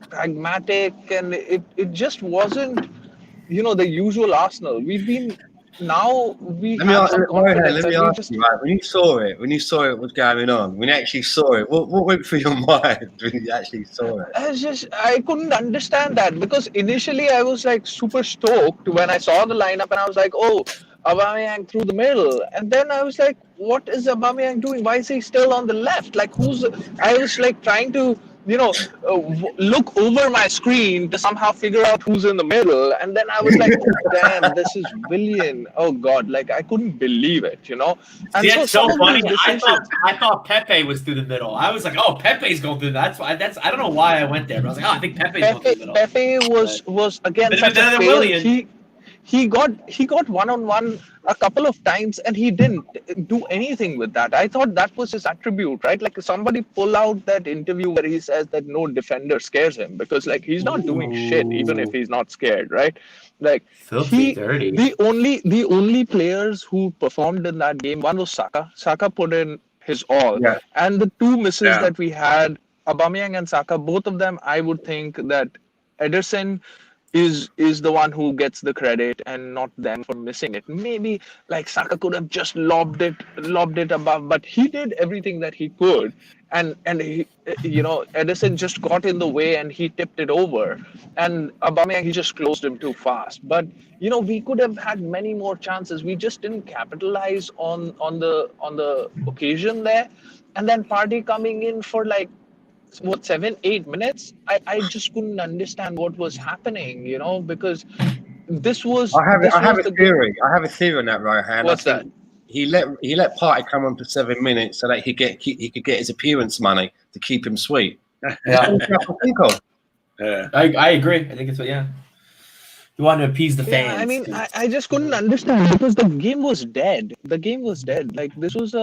pragmatic, and it just wasn't, the usual Arsenal. We've been... Now we let me ask you, right? When you saw it was going on, when you actually saw it, what went through your mind when you actually saw it? I couldn't understand that, because initially I was like super stoked when I saw the lineup, and I was like, oh, Aubameyang through the middle, and then I was like, what is Aubameyang doing? Why is he still on the left? Like, I was like trying to look over my screen to somehow figure out who's in the middle. And then I was like, oh, damn, this is Willian. Oh, God. Like, I couldn't believe it, And it's so funny. I thought Pepe was through the middle. I was like, oh, Pepe's going through that. I don't know why I went there, but I was like, oh, I think Pepe's going through the middle. Pepe was again such a fail. He got one-on-one a couple of times and he didn't do anything with that. I thought that was his attribute, right? Like somebody pull out that interview where he says that no defender scares him because like he's not doing shit even if he's not scared, right? Like the only players who performed in that game, one was Saka. Saka put in his all. Yeah. And the two misses that we had, Aubameyang and Saka, both of them, I would think that Ederson is the one who gets the credit and not them for missing it. Maybe like Saka could have just lobbed it above, but he did everything that he could, and he, Ederson just got in the way and he tipped it over, and Aubameyang, he just closed him too fast. But we could have had many more chances. We just didn't capitalize on the occasion there, and then Partey coming in for like 7-8 minutes. I just couldn't understand what was happening, because this was. I have a theory on that, Rohan. What's that? He let Partey come on for 7 minutes so that he could get his appearance money to keep him sweet. Yeah, I agree. I think it's you want to appease the fans. Yeah, I mean, I just couldn't understand because the game was dead. Like this was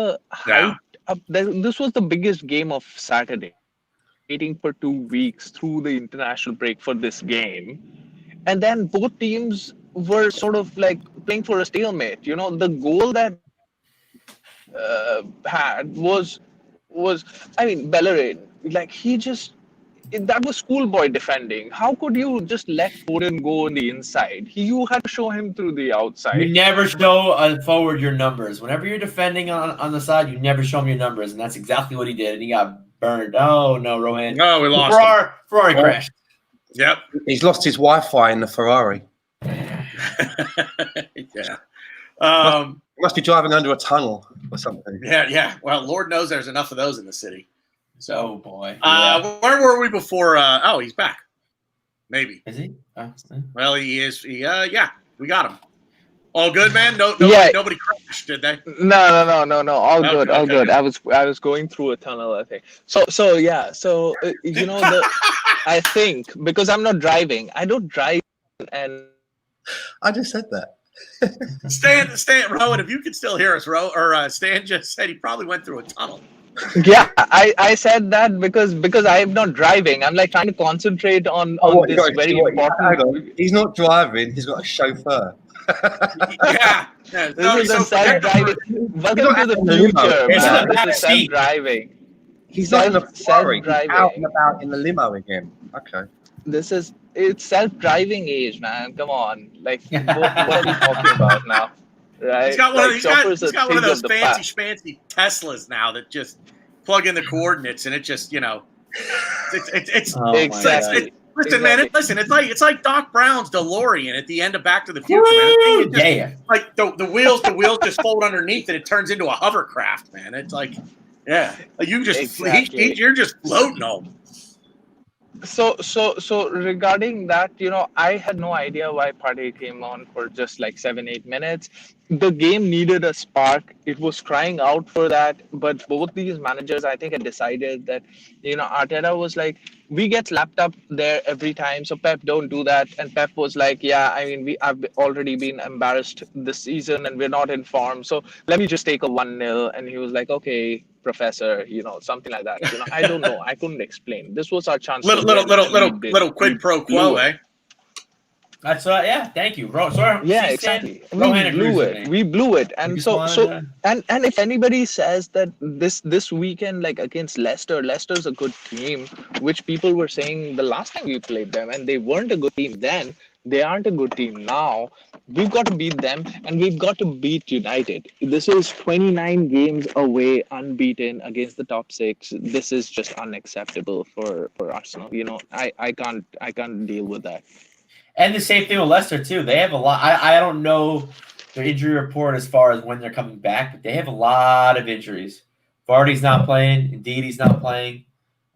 this was the biggest game of Saturday. Waiting for 2 weeks through the international break for this game, and then both teams were sort of like playing for a stalemate. The goal that had was Bellerin. Like that was schoolboy defending. How could you just let Foden go on the inside? You had to show him through the outside. You never show a forward your numbers. Whenever you're defending on the side, you never show him your numbers, and that's exactly what he did. And he got burned. Oh no, Rohan. No, we lost. Ferrari crashed. Yep. He's lost his Wi-Fi in the Ferrari. Yeah. He must be driving under a tunnel or something. Yeah. Well, Lord knows there's enough of those in the city. So, oh boy. Where were we before? He's back. Maybe. Is he? Well, he is. Yeah, we got him. All good, man. Nobody crashed, did they? No. All good, all good. I was going through a tunnel, I think. So yeah. So I think because I'm not driving, I don't drive, and I just said that. Stan, Rowan, if you can still hear us, Stan just said he probably went through a tunnel. Yeah, I said that because I'm not driving. I'm like trying to concentrate on this very important. He's not driving. He's got a chauffeur. Yeah. This is self-driving. Welcome to the future. This is self-driving. He's not in the Ferrari. He's out and about in the limo again. Okay. It's self-driving age, man. Come on. Like, what are we talking about now? Right? He's got one of those fancy Teslas now that just plug in the coordinates and it just, it's exactly. Listen, man. It's like Doc Brown's DeLorean at the end of Back to the Future. Man. Like the wheels just fold underneath and it turns into a hovercraft, man. It's like, yeah, you just you're just floating home. So regarding that, I had no idea why Partey came on for just like 7-8 minutes. The game needed a spark. It was crying out for that. But both these managers, I think, had decided that, Arteta was like, we get slapped up there every time. So Pep, don't do that. And Pep was like, yeah, I mean, I've already been embarrassed this season and we're not in form. So let me just take a 1-0. And he was like, okay, Professor, something like that. I don't know. I couldn't explain. This was our chance. Little quid pro quo, eh? That's thank you, bro. Sorry. Yeah, exactly. We blew it. And and if anybody says that this weekend, like against Leicester's a good team, which people were saying the last time we played them, and they weren't a good team then. They aren't a good team now. We've got to beat them, and we've got to beat United. This is 29 games away, unbeaten against the top 6. This is just unacceptable for Arsenal. I can't deal with that. And the same thing with Leicester too. They have a lot. I don't know their injury report as far as when they're coming back, but they have a lot of injuries. Vardy's not playing. Indeed, he's not playing.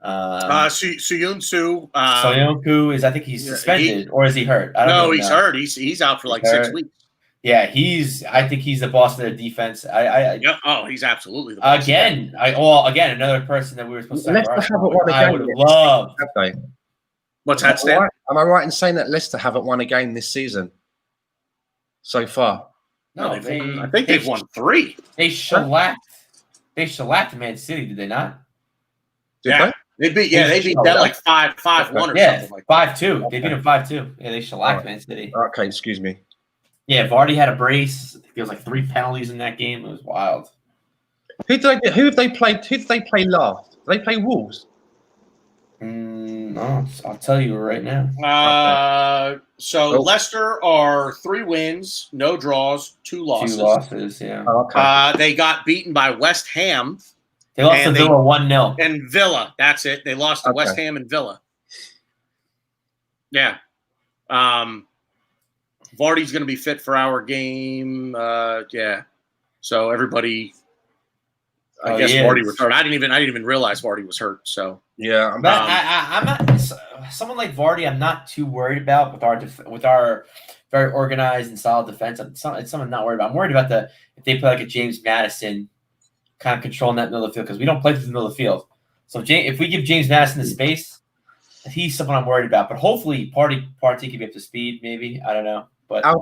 Soyuncu. Soyuncu I think he's suspended, or is he hurt? I don't know. He's hurt. He's out for like 6 weeks. Yeah, I think he's the boss of their defense. He's absolutely the boss. Again, another person that we were supposed to I would love. What's that, Stan? Am I right in saying that Leicester haven't won a game this season so far? No, I think they've won 3. They shellacked Man City, did they not? They beat them like 5-1 or something like that. 5-2. They beat them 5-2. Yeah, they shellacked Man City. Okay, excuse me. Yeah, Vardy had a brace. I think there was like 3 penalties in that game. It was wild. Who have they played? Who did they play last? Did they play Wolves? No, I'll tell you right now. Leicester are 3 wins, no draws, 2 losses. 2 losses, yeah. They got beaten by West Ham. They lost to Villa 1-0. And Villa, that's it. They lost to West Ham and Villa. Yeah. Vardy's going to be fit for our game. So everybody, I guess Vardy was hurt. I didn't even realize Vardy was hurt. So yeah, I'm not someone like Vardy. I'm not too worried about with our very organized and solid defense. It's something I'm not worried about. I'm worried about if they play like a James Maddison, kind of controlling that middle of the field, because we don't play through the middle of the field. So if we give James Maddison the space, he's someone I'm worried about. But hopefully, Partey can be up to speed. Maybe, I don't know. But I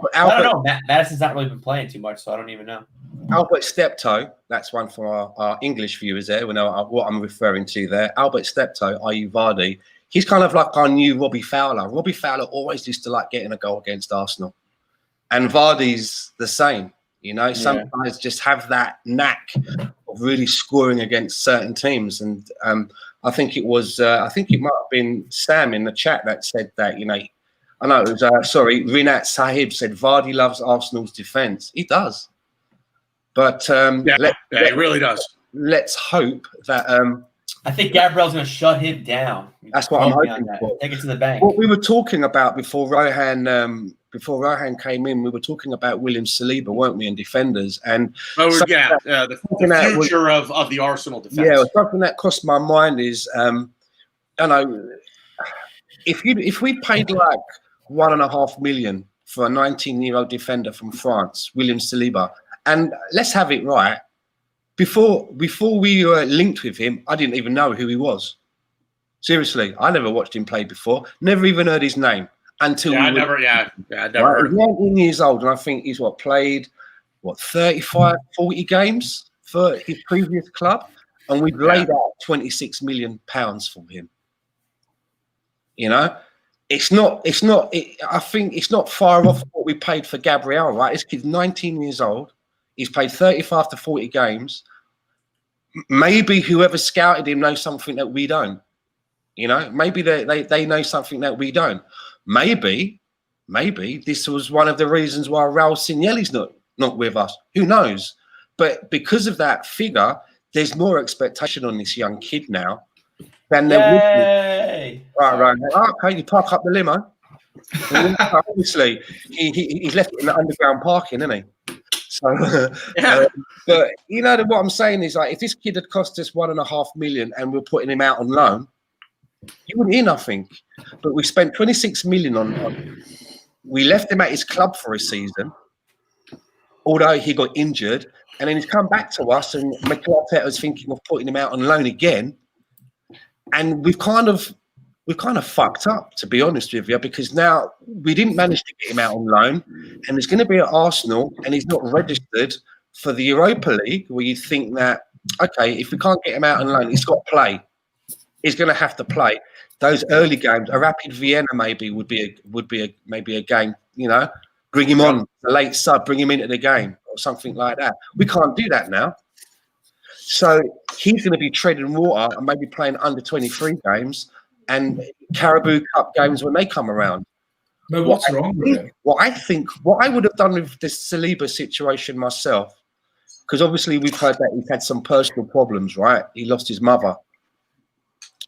don't know. Madison's not really been playing too much, so I don't even know. Albert Steptoe, that's one for our English viewers there. We know what I'm referring to there. Albert Steptoe, i.e. Vardy, he's kind of like our new Robbie Fowler. Robbie Fowler always used to like getting a goal against Arsenal. And Vardy's the same. You know, some guys just have that knack of really scoring against certain teams. And I think it might have been Sam in the chat that said that, you know, I know it was, Rinat Sahib said Vardy loves Arsenal's defence. He does. But he really does. Let's hope that I think Gabriel's going to shut him down. That's what I'm hoping for. Take it to the bank. What we were talking about before Rohan came in, we were talking about William Saliba, weren't we, and defenders? And the future of the Arsenal defence. Yeah, something that crossed my mind is, I know, if we paid like 1.5 million for a 19-year-old defender from France, William Saliba, and let's have it right, before we were linked with him, I didn't even know who he was. Seriously, I never watched him play before, never even heard his name until I never heard him. 19 years old, and I think he's played 35, 40 games for his previous club, and we've laid out £26 million for him. You know, I think it's not far off what we paid for Gabriel, right? This kid's 19 years old. He's played 35 to 40 games. Maybe whoever scouted him knows something that we don't. You know, maybe they know something that we don't. Maybe this was one of the reasons why Raul Signelli's not with us. Who knows? But because of that figure, there's more expectation on this young kid now than there would be. Right. Okay, you park up the limo. Obviously, he's left it in the underground parking, isn't he? So, but you know what I'm saying is, like, if this kid had cost us 1.5 million and we're putting him out on loan, you wouldn't hear nothing. But we spent 26 million on him. We left him at his club for a season, although he got injured, and then he's come back to us, and Mikel Arteta was thinking of putting him out on loan again. And we've kind of fucked up, to be honest with you, because now we didn't manage to get him out on loan, and he's going to be at Arsenal, and he's not registered for the Europa League, where you think that, okay, if we can't get him out on loan, he's got to play. He's going to have to play those early games. A Rapid Vienna maybe would be a game. You know, bring him on the late sub, bring him into the game or something like that. We can't do that now. So he's going to be treading water and maybe playing under 23 games and Carabao Cup games when they come around. No, what's wrong with him? What I would have done with this Saliba situation myself, because obviously we've heard that he's had some personal problems, right? He lost his mother.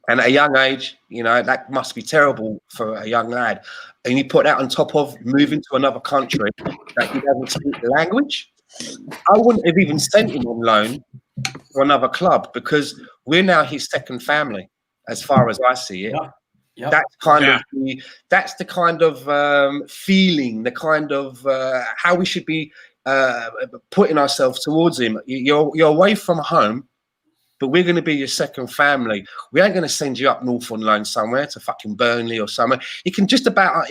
And at a young age, you know, that must be terrible for a young lad. And you put that on top of moving to another country that he doesn't speak the language. I wouldn't have even sent him on loan to another club because we're now his second family. as far as I see it. Yep. That's the kind of feeling, the kind of how we should be putting ourselves towards him. You're away from home, but we're going to be your second family. We ain't going to send you up north on loan somewhere to fucking Burnley or somewhere. You can just about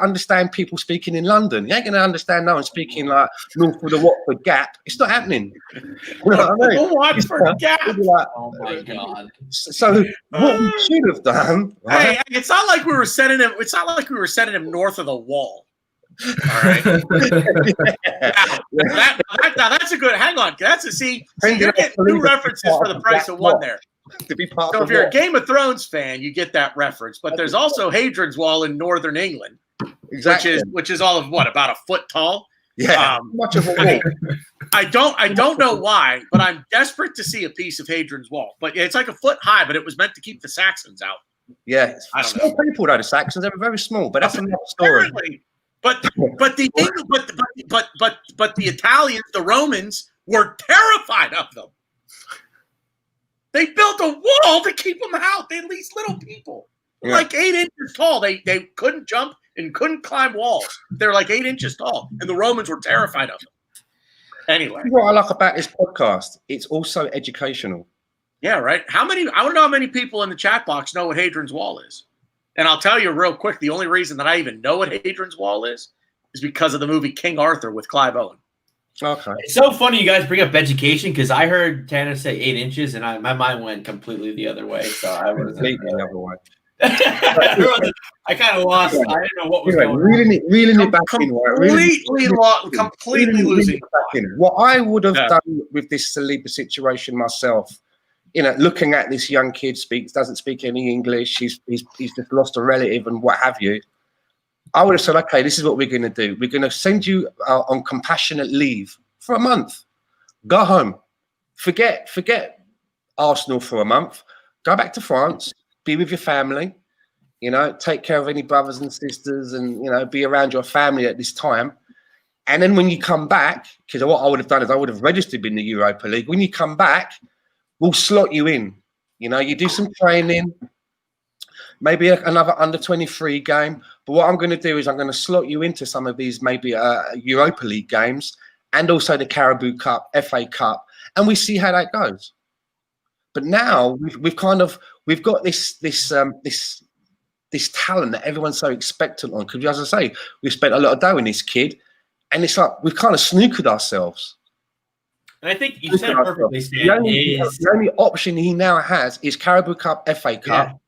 understand people speaking in London. You ain't going to understand no one speaking like north of the Watford Gap. It's not happening. You know what I mean? Watford Gap. Like, Oh my God. So what we should have done? Right? Hey, it's not like we were sending him. It's not like we were sending him north of the wall. All right. Now that's a good. Hang on. You're getting two references for the price of one there. To be part So of if you're a what? Game of Thrones fan, you get that reference. But there's also Hadrian's Wall in northern England, Exactly. which is all of what, about a foot tall. Yeah, much of a wall. I don't know why, but I'm desperate to see a piece of Hadrian's Wall. But it's like a foot high, but it was meant to keep the Saxons out. Yeah, I don't small people though. The Saxons, they were very small, but that's another story. Apparently. But the Italians, the Romans, were terrified of them. They built a wall to keep them out. These little people, like 8 inches tall. They couldn't jump and couldn't climb walls. They're like 8 inches tall, and the Romans were terrified of them. Anyway, What I like about this podcast, it's also educational. yeah, right. I want to know how many people in the chat box know what Hadrian's Wall is. And I'll tell you real quick, the only reason that I even know what Hadrian's Wall is because of the movie King Arthur with Clive Owen. Okay. It's so funny you guys bring up education because I heard Tanner say 8 inches and my mind went completely the other way. So I was Completely the other way. I kind of lost. I didn't know what was going on. Reeling it back in. Right? Completely losing. Back in. What I would have done with this Saliba situation myself, looking at this young kid doesn't speak any English. He's just lost a relative and what have you. I would have said, okay, this is what we're going to do. We're going to send you on compassionate leave for a month. Go home. Forget Arsenal for a month. Go back to France. Be with your family. Take care of any brothers and sisters, and be around your family at this time. And then when you come back, because what I would have done is I would have registered in the Europa League. When you come back, we'll slot you in. You do some training, maybe another under-23 game. But what I'm going to do is I'm going to slot you into some of these maybe Europa League games and also the Carabao Cup, FA Cup, and we see how that goes. But now we've got this talent that everyone's so expectant on. Because as I say, we've spent a lot of dough in this kid, and it's like we've kind of snookered ourselves. And I think you said it perfectly, Stan. The only option he now has is Carabao Cup, FA Cup,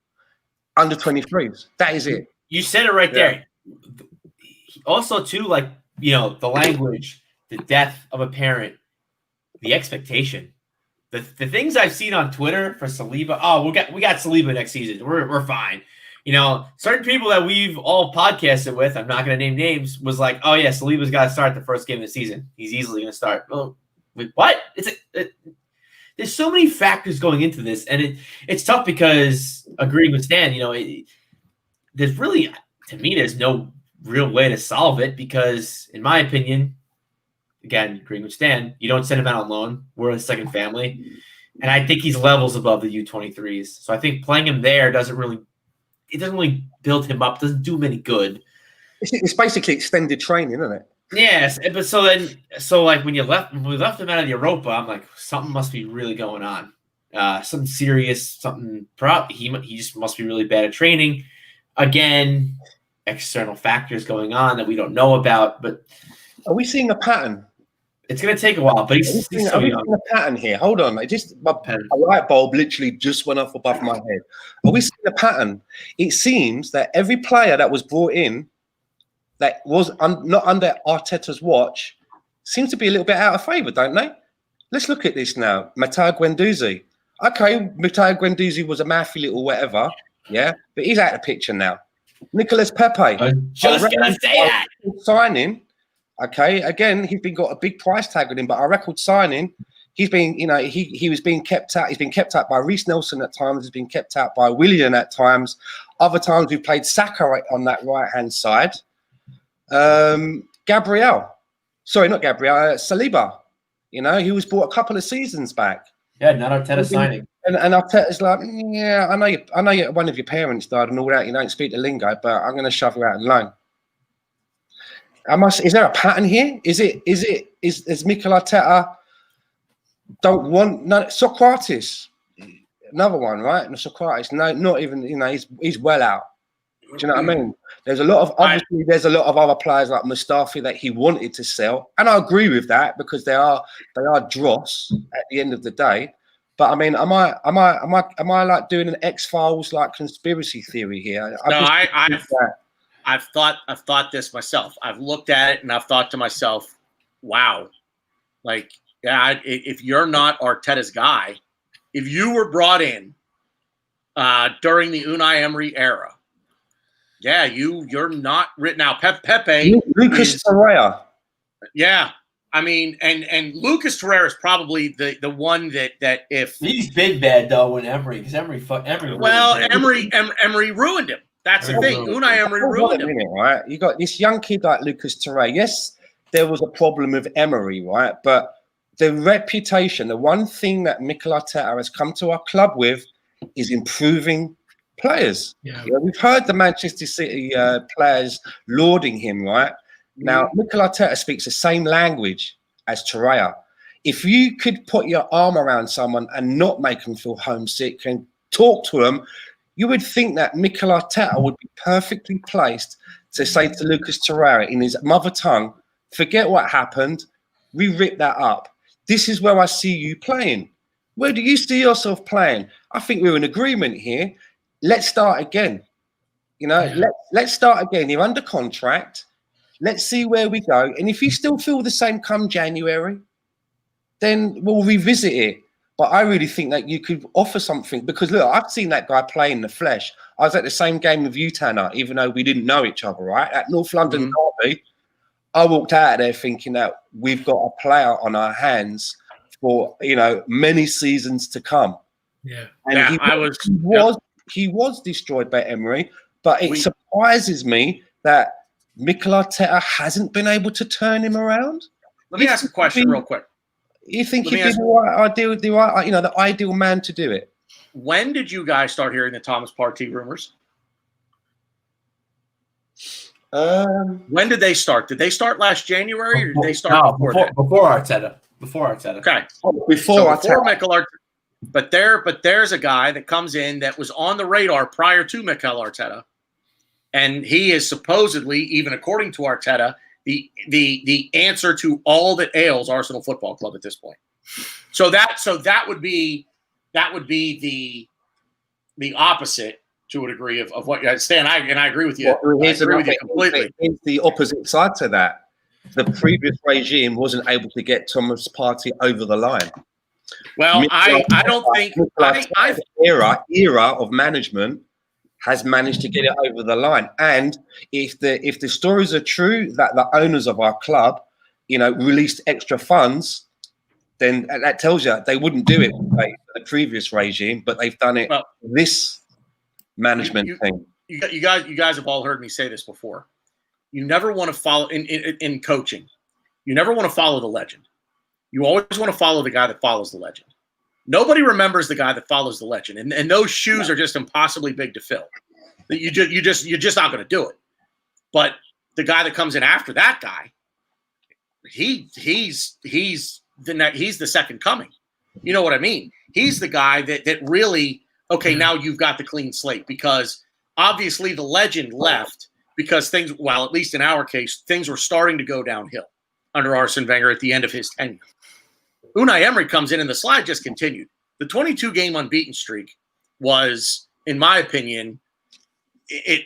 under 23s. That is it. You said it right there. Also, too, the language, the death of a parent, the expectation, the things I've seen on Twitter for Saliba. Oh, we got Saliba next season. We're fine. Certain people that we've all podcasted with, I'm not going to name names, was like, oh yeah, Saliba's got to start the first game of the season. He's easily going to start. Oh, what? There's so many factors going into this, and it's tough because agreeing with Stan, there's really, to me, there's no real way to solve it because, in my opinion, again, agreeing with Stan, you don't send him out on loan. We're a second family, and I think he's levels above the U23s. So I think playing him there doesn't really build him up, doesn't do him any good. It's basically extended training, isn't it? Yes, but so when we left him out of the Europa, I'm like, something must be really going on. Something serious, something he just must be really bad at training. Again, external factors going on that we don't know about, but are we seeing a pattern? It's going to take a while, but he's so young. Seeing a pattern here? Hold on, a light bulb literally just went off above my head. Are we seeing a pattern? It seems that every player that was brought in that was not under Arteta's watch seems to be a little bit out of favour, don't they? Let's look at this now. Matteo Guendouzi. Okay, Matteo Guendouzi was a mouthy little whatever, but he's out of the picture now. Nicolas Pepe. I'm just going to say that. Signing. Okay, again, he's got a big price tag on him, but our record signing, he's been, he was being kept out. He's been kept out by Reece Nelson at times. He's been kept out by Willian at times. Other times we've played Saka on that right-hand side. Saliba. He was bought a couple of seasons back. Yeah, not Arteta signing. And Arteta's like, yeah, I know one of your parents died and all that. You don't speak the lingo, but I'm going to shove you out on loan. Is there a pattern here? Is Mikel Arteta don't want Socrates? Another one, right? No, Socrates, no, not even. He's well out. Do you know what I mean? There's a lot of other players like Mustafi that he wanted to sell, and I agree with that because they are dross at the end of the day. But I mean, am I like doing an X-Files like conspiracy theory here? I've thought this myself. I've looked at it and I've thought to myself, wow, like, yeah, if you're not Arteta's guy, if you were brought in during the Unai Emery era, yeah, you're not written out. Pepe, Lucas Torreira. Yeah, I mean, and Lucas Torreira is probably the one that if he's big bad though when Emery, because Emery ruined him. That's the thing. Unai Emery ruined him. Right? You got this young kid like Lucas Torreira. Yes, there was a problem with Emery, right? But the reputation, the one thing that Mikel Arteta has come to our club with is improving players. Yeah. We've heard the Manchester City players lauding him, right? Now, Mikel Arteta speaks the same language as Torreira. If you could put your arm around someone and not make them feel homesick and talk to them, you would think that Mikel Arteta would be perfectly placed to say to Lucas Torreira in his mother tongue, forget what happened, we ripped that up. This is where I see you playing. Where do you see yourself playing? I think we're in agreement here. Let's start again. Let's start again. You're under contract. Let's see where we go. And if you still feel the same come January, then we'll revisit it. But I really think that you could offer something because, look, I've seen that guy play in the flesh. I was at the same game with you, Tanner, even though we didn't know each other, right? At North London Derby, I walked out of there thinking that we've got a player on our hands for, many seasons to come. Yeah. And he was destroyed by Emery, but it surprises me that Mikel Arteta hasn't been able to turn him around. Let me ask a question real quick. You think he'd be the ideal man to do it? When did you guys start hearing the Thomas Partey rumors? When did they start? Did they start last January, or did they start before Arteta? Before Arteta. Okay. Before Mikel Arteta. But there's a guy that comes in that was on the radar prior to Mikel Arteta, and he is supposedly, even according to Arteta, the answer to all that ails Arsenal Football Club at this point. So that would be the opposite to a degree of what Stan. I agree with you. I agree with you completely. It's the opposite side to that. The previous regime wasn't able to get Thomas Partey over the line. Well, I don't think era of management has managed to get it over the line. And if the stories are true that the owners of our club, released extra funds, then that tells you they wouldn't do it with the previous regime, but they've done it this management thing. You guys have all heard me say this before. You never want to follow in coaching. You never want to follow the legend. You always want to follow the guy that follows the legend. Nobody remembers the guy that follows the legend, and those shoes are just impossibly big to fill. You're just not going to do it. But the guy that comes in after that guy, he's the second coming. You know what I mean? He's the guy that really, okay, now you've got the clean slate, because obviously the legend left because things, well, at least in our case, things were starting to go downhill under Arsene Wenger at the end of his tenure. Unai Emery comes in and the slide just continued. The 22-game unbeaten streak was, in my opinion, I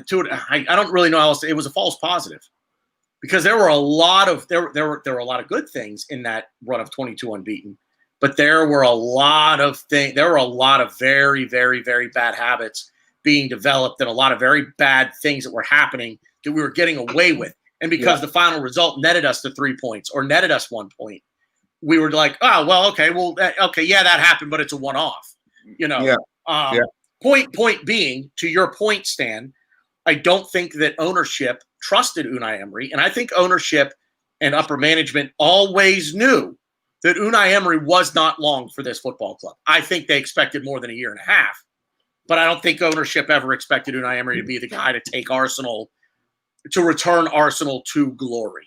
don't really know how else to, it was a false positive, because there were a lot of good things in that run of 22 unbeaten, but there were a lot of very, very, very bad habits being developed and a lot of very bad things that were happening that we were getting away with. And because the final result netted us the 3 points or netted us 1 point, we were like, oh, well, okay, that happened, but it's a one-off, Point being, to your point, Stan, I don't think that ownership trusted Unai Emery, and I think ownership and upper management always knew that Unai Emery was not long for this football club. I think they expected more than a year and a half, but I don't think ownership ever expected Unai Emery to be the guy to take Arsenal, to return Arsenal to glory.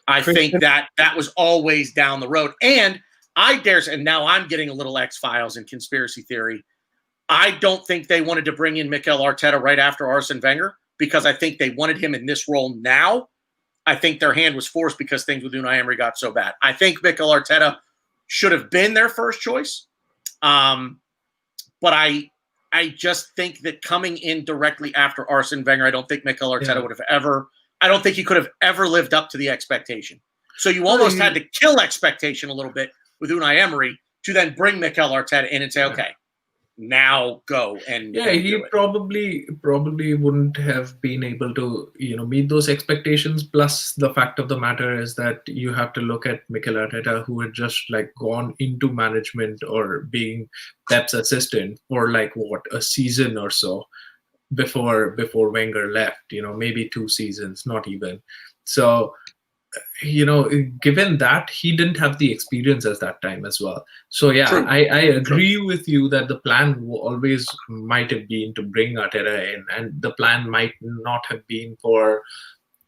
I think that was always down the road. And I dare say, and now I'm getting a little X-Files and conspiracy theory, I don't think they wanted to bring in Mikel Arteta right after Arsene Wenger because I think they wanted him in this role now. I think their hand was forced because things with Unai Emery got so bad. I think Mikel Arteta should have been their first choice. But I just think that coming in directly after Arsene Wenger, I don't think Mikel Arteta would have ever – I don't think he could have ever lived up to the expectation. So you almost had to kill expectation a little bit with Unai Emery to then bring Mikel Arteta in and say, okay, now go. And he probably wouldn't have been able to, meet those expectations. Plus, the fact of the matter is that you have to look at Mikel Arteta, who had just gone into management or being Pep's assistant for a season or so before Wenger left. Maybe 2 seasons, not even. So, given that, he didn't have the experience at that time as well. So I agree with you that the plan always might have been to bring Arteta in, and the plan might not have been for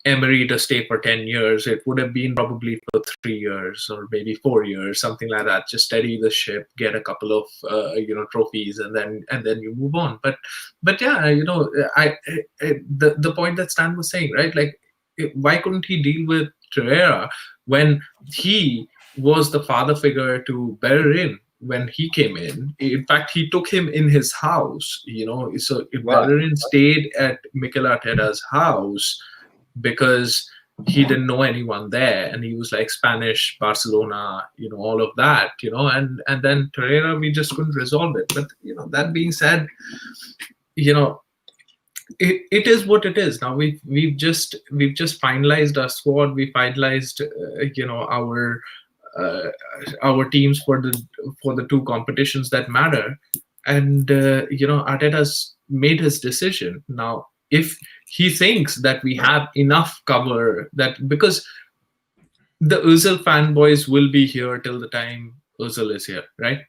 Emery to stay for 10 years. It would have been probably for 3 years or maybe 4 years, something like that. Just steady the ship, get a couple of trophies, and then you move on. But the point that Stan was saying, right? Why couldn't he deal with Torreira when he was the father figure to Bellerin when he came in? In fact, he took him in his house, so Bellerin stayed at Mikel Arteta's house because he didn't know anyone there, and he was Spanish, Barcelona, all of that, and then Torreira, we just couldn't resolve it. But that being said, It is what it is. Now we've just finalized our squad. We finalized our teams for the 2 competitions that matter, and Arteta's made his decision. Now if he thinks that we have enough cover, that because the Ozil fanboys will be here till the time Ozil is here, right?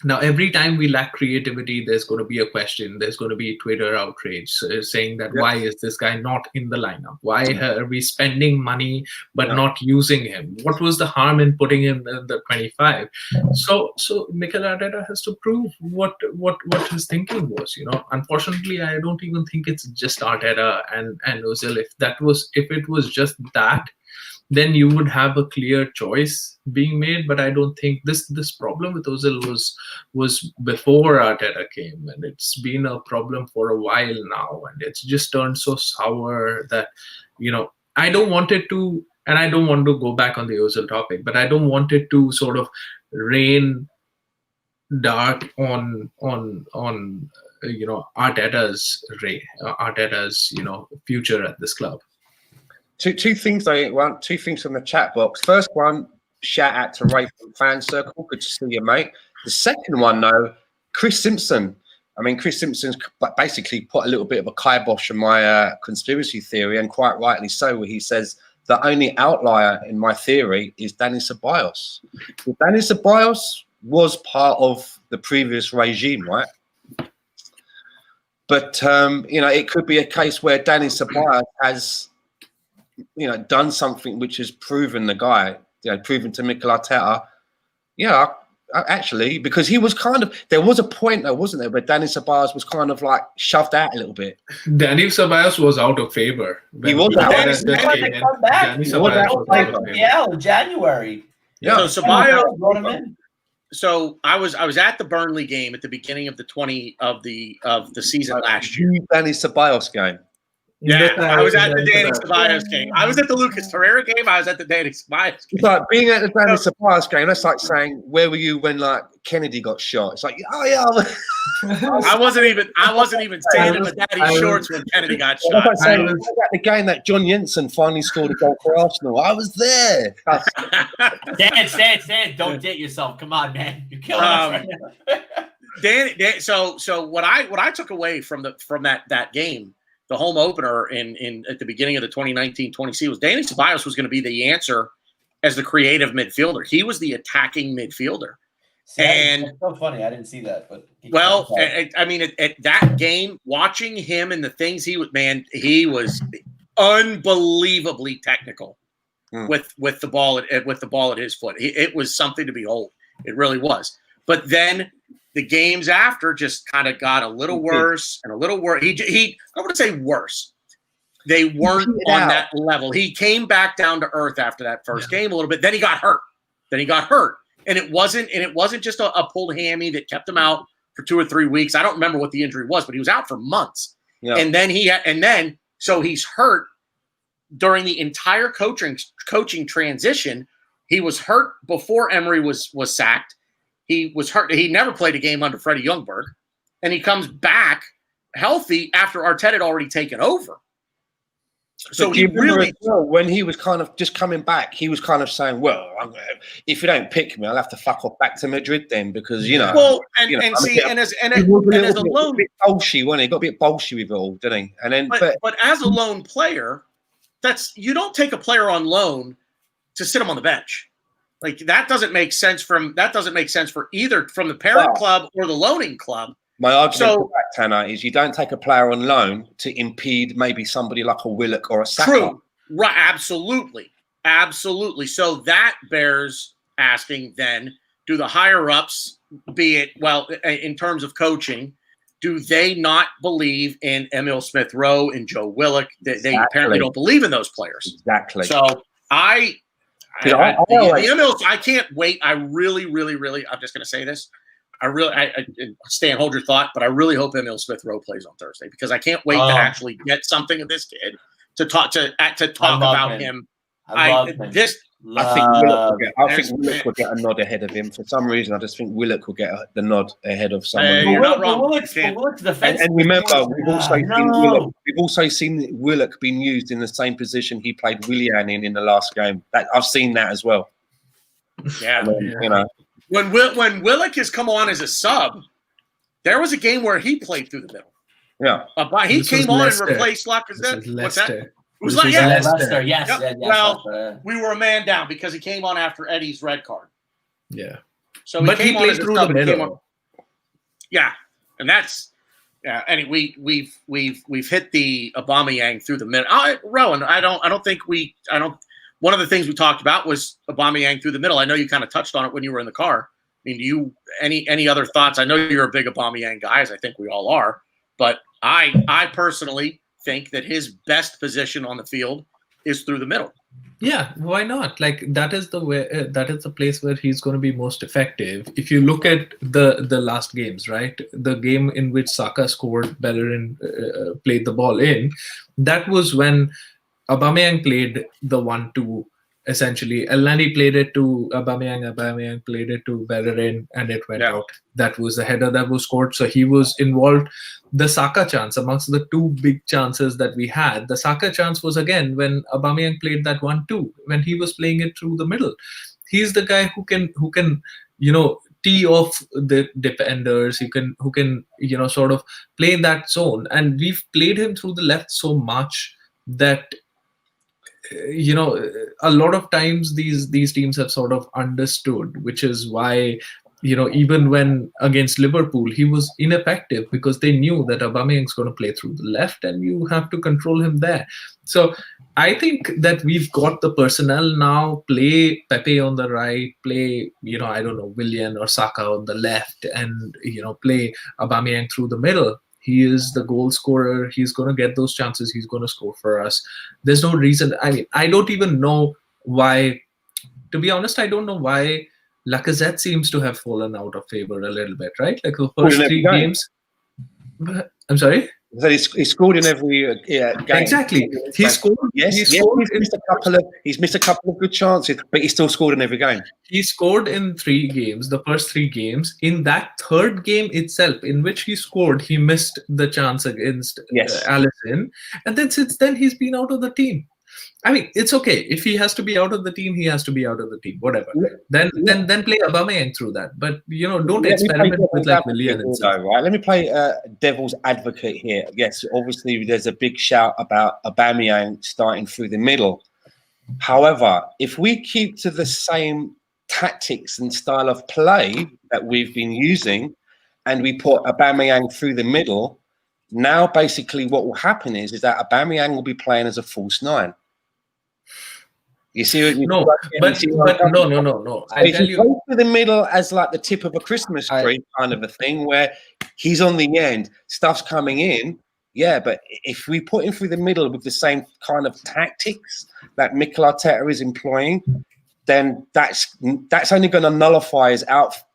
Now, every time we lack creativity, there's going to be a question. There's going to be Twitter outrage saying that why is this guy not in the lineup? Why are we spending money but not using him? What was the harm in putting him in the 25? So Mikel Arteta has to prove what his thinking was. Unfortunately, I don't even think it's just Arteta and Ozil. If it was just that, then you would have a clear choice being made. But I don't think this problem with Ozil was before Arteta came, and it's been a problem for a while now, and it's just turned so sour that I don't want it to, and I don't want to go back on the Ozil topic, but I don't want it to sort of rain dark on Arteta's future at this club. Two things from the chat box. First one, shout out to Ray from Fan Circle. Good to see you, mate. The second one, though, Chris Simpson. I mean, Chris Simpson's basically put a little bit of a kibosh on my conspiracy theory, and quite rightly so, where he says the only outlier in my theory is Dani Ceballos. Well, Dani Ceballos was part of the previous regime, right? But, it could be a case where Dani Ceballos has done something which has proven the guy, proven to Mikel Arteta. Actually, because he was there was a point though, wasn't there, where Dani Ceballos was kind of shoved out a little bit. Dani Ceballos was out of favor. He was out. In January. Yeah. So Ceballos brought him in. So I was at the Burnley game at the beginning of the season last year. Dani Ceballos game. Yeah, I was at the Dani Ceballos game. I was at the Lucas Torreira game. I was at the Dani Ceballos game. It's like being at the Dani Ceballos game. That's like saying, "Where were you when Kennedy got shot?" It's like, oh yeah. I wasn't even staying in my daddy's shorts when Kennedy got shot. I was at the game that John Jensen finally scored a goal for Arsenal. I was there. Dan, don't date yourself. Come on, man. You're killing us right now. Dan, so what I took away from that game, the home opener at the beginning of the 2019-20 season, was Dani Ceballos was going to be the answer as the creative midfielder. He was the attacking midfielder. See, that's so funny. I didn't see that, but well, I mean, at that game, watching him and the things he was unbelievably technical with the ball at his foot. It was something to behold. It really was. But then the games after just kind of got a little worse and a little worse. I wouldn't say worse. They weren't on that level. He came back down to earth after that first game a little bit. Then he got hurt. And it wasn't just a pulled hammy that kept him out for 2 or 3 weeks. I don't remember what the injury was, but he was out for months. Yeah. And then so he's hurt during the entire coaching transition. He was hurt before Emery was sacked. He was hurt. He never played a game under Freddie Ljungberg, and he comes back healthy after Arteta had already taken over. So he really, when he was kind of just coming back, he was kind of saying, "Well, if you don't pick me, I'll have to fuck off back to Madrid then, because you know." Well, as a lone, bit bolshy, wasn't he? Got a bit bolshy with it all, didn't he? And then, but as a lone player, you don't take a player on loan to sit him on the bench. Like that doesn't make sense for either from the parent club or the loaning club. My argument for that, Tanner, is you don't take a player on loan to impede maybe somebody like a Willock or a Saka. True. Right. Absolutely. So that bears asking then, do the higher-ups, be it, well, in terms of coaching, do they not believe in Emile Smith-Rowe and Joe Willock? They apparently don't believe in those players. Exactly. So I can't wait. I really, I'm just going to say this. Stan, hold your thought, but I really hope Emile Smith-Rowe plays on Thursday, because I can't wait to actually get something of this kid to talk about him. I think Willock will get a nod ahead of him. For some reason, I just think Willock will get the nod ahead of someone. You're not wrong. And remember, we've also seen Willock being used in the same position he played Willian in the last game. I've seen that as well. Yeah, you know. When Willock has come on as a sub, there was a game where he played through the middle. Yeah, he came on and replaced Lacazette. What's that? It was Leicester. Yes. Yep. Well, we were a man down because he came on after Eddie's red card. Yeah. So he played through the middle. Yeah, and that's And we've hit the Aubameyang through the middle. Rowan, I don't think one of the things we talked about was Aubameyang through the middle. I know you kind of touched on it when you were in the car. I mean, do you any other thoughts? I know you're a big Aubameyang guy, as I think we all are. But I personally think that his best position on the field is through the middle. Yeah, why not? Like that is the way. That is the place where he's going to be most effective. If you look at the last games, right? The game in which Saka scored, Bellerin played the ball in. That was when Aubameyang played the 1-2. Essentially, Elneny played it to Aubameyang played it to Bellerin, and it went out. That was the header that was scored. So he was involved. The Saka chance, amongst the two big chances that we had, the Saka chance was again when Aubameyang played that 1-2, when he was playing it through the middle. He's the guy who can tee off the defenders. Who can sort of play in that zone. And we've played him through the left so much that a lot of times these teams have sort of understood, which is why even when against Liverpool he was ineffective, because they knew that Aubameyang's going to play through the left and you have to control him there. So I think that we've got the personnel now. Play Pepe on the right, play Willian or Saka on the left, and play Aubameyang through the middle. He is the goal scorer. He's going to get those chances. He's going to score for us. There's no reason. I mean, I don't even know why. To be honest, I don't know why Lacazette seems to have fallen out of favor a little bit, right? Like the first 3 games. I'm sorry? He scored in every game. Exactly. He scored. He's missed a couple of good chances, but he still scored in every game. He scored in 3 games, the first 3 games. In that 3rd game itself, in which he scored, he missed the chance against Alisson. And then since then, he's been out of the team. I mean, it's okay. If he has to be out of the team, he has to be out of the team. Whatever. Then play Aubameyang through that. But don't experiment with like Willian and stuff. Right. Let me play devil's advocate here. Yes, obviously there's a big shout about Aubameyang starting through the middle, However, if we keep to the same tactics and style of play that we've been using, and we put Aubameyang through the middle, now basically what will happen is that Aubameyang will be playing as a false 9. You see what no, but no. I tell you, go through the middle as like the tip of a Christmas tree kind of a thing, where he's on the end, stuff's coming in. Yeah, but if we put him through the middle with the same kind of tactics that Mikel Arteta is employing, then that's only going to nullify his output,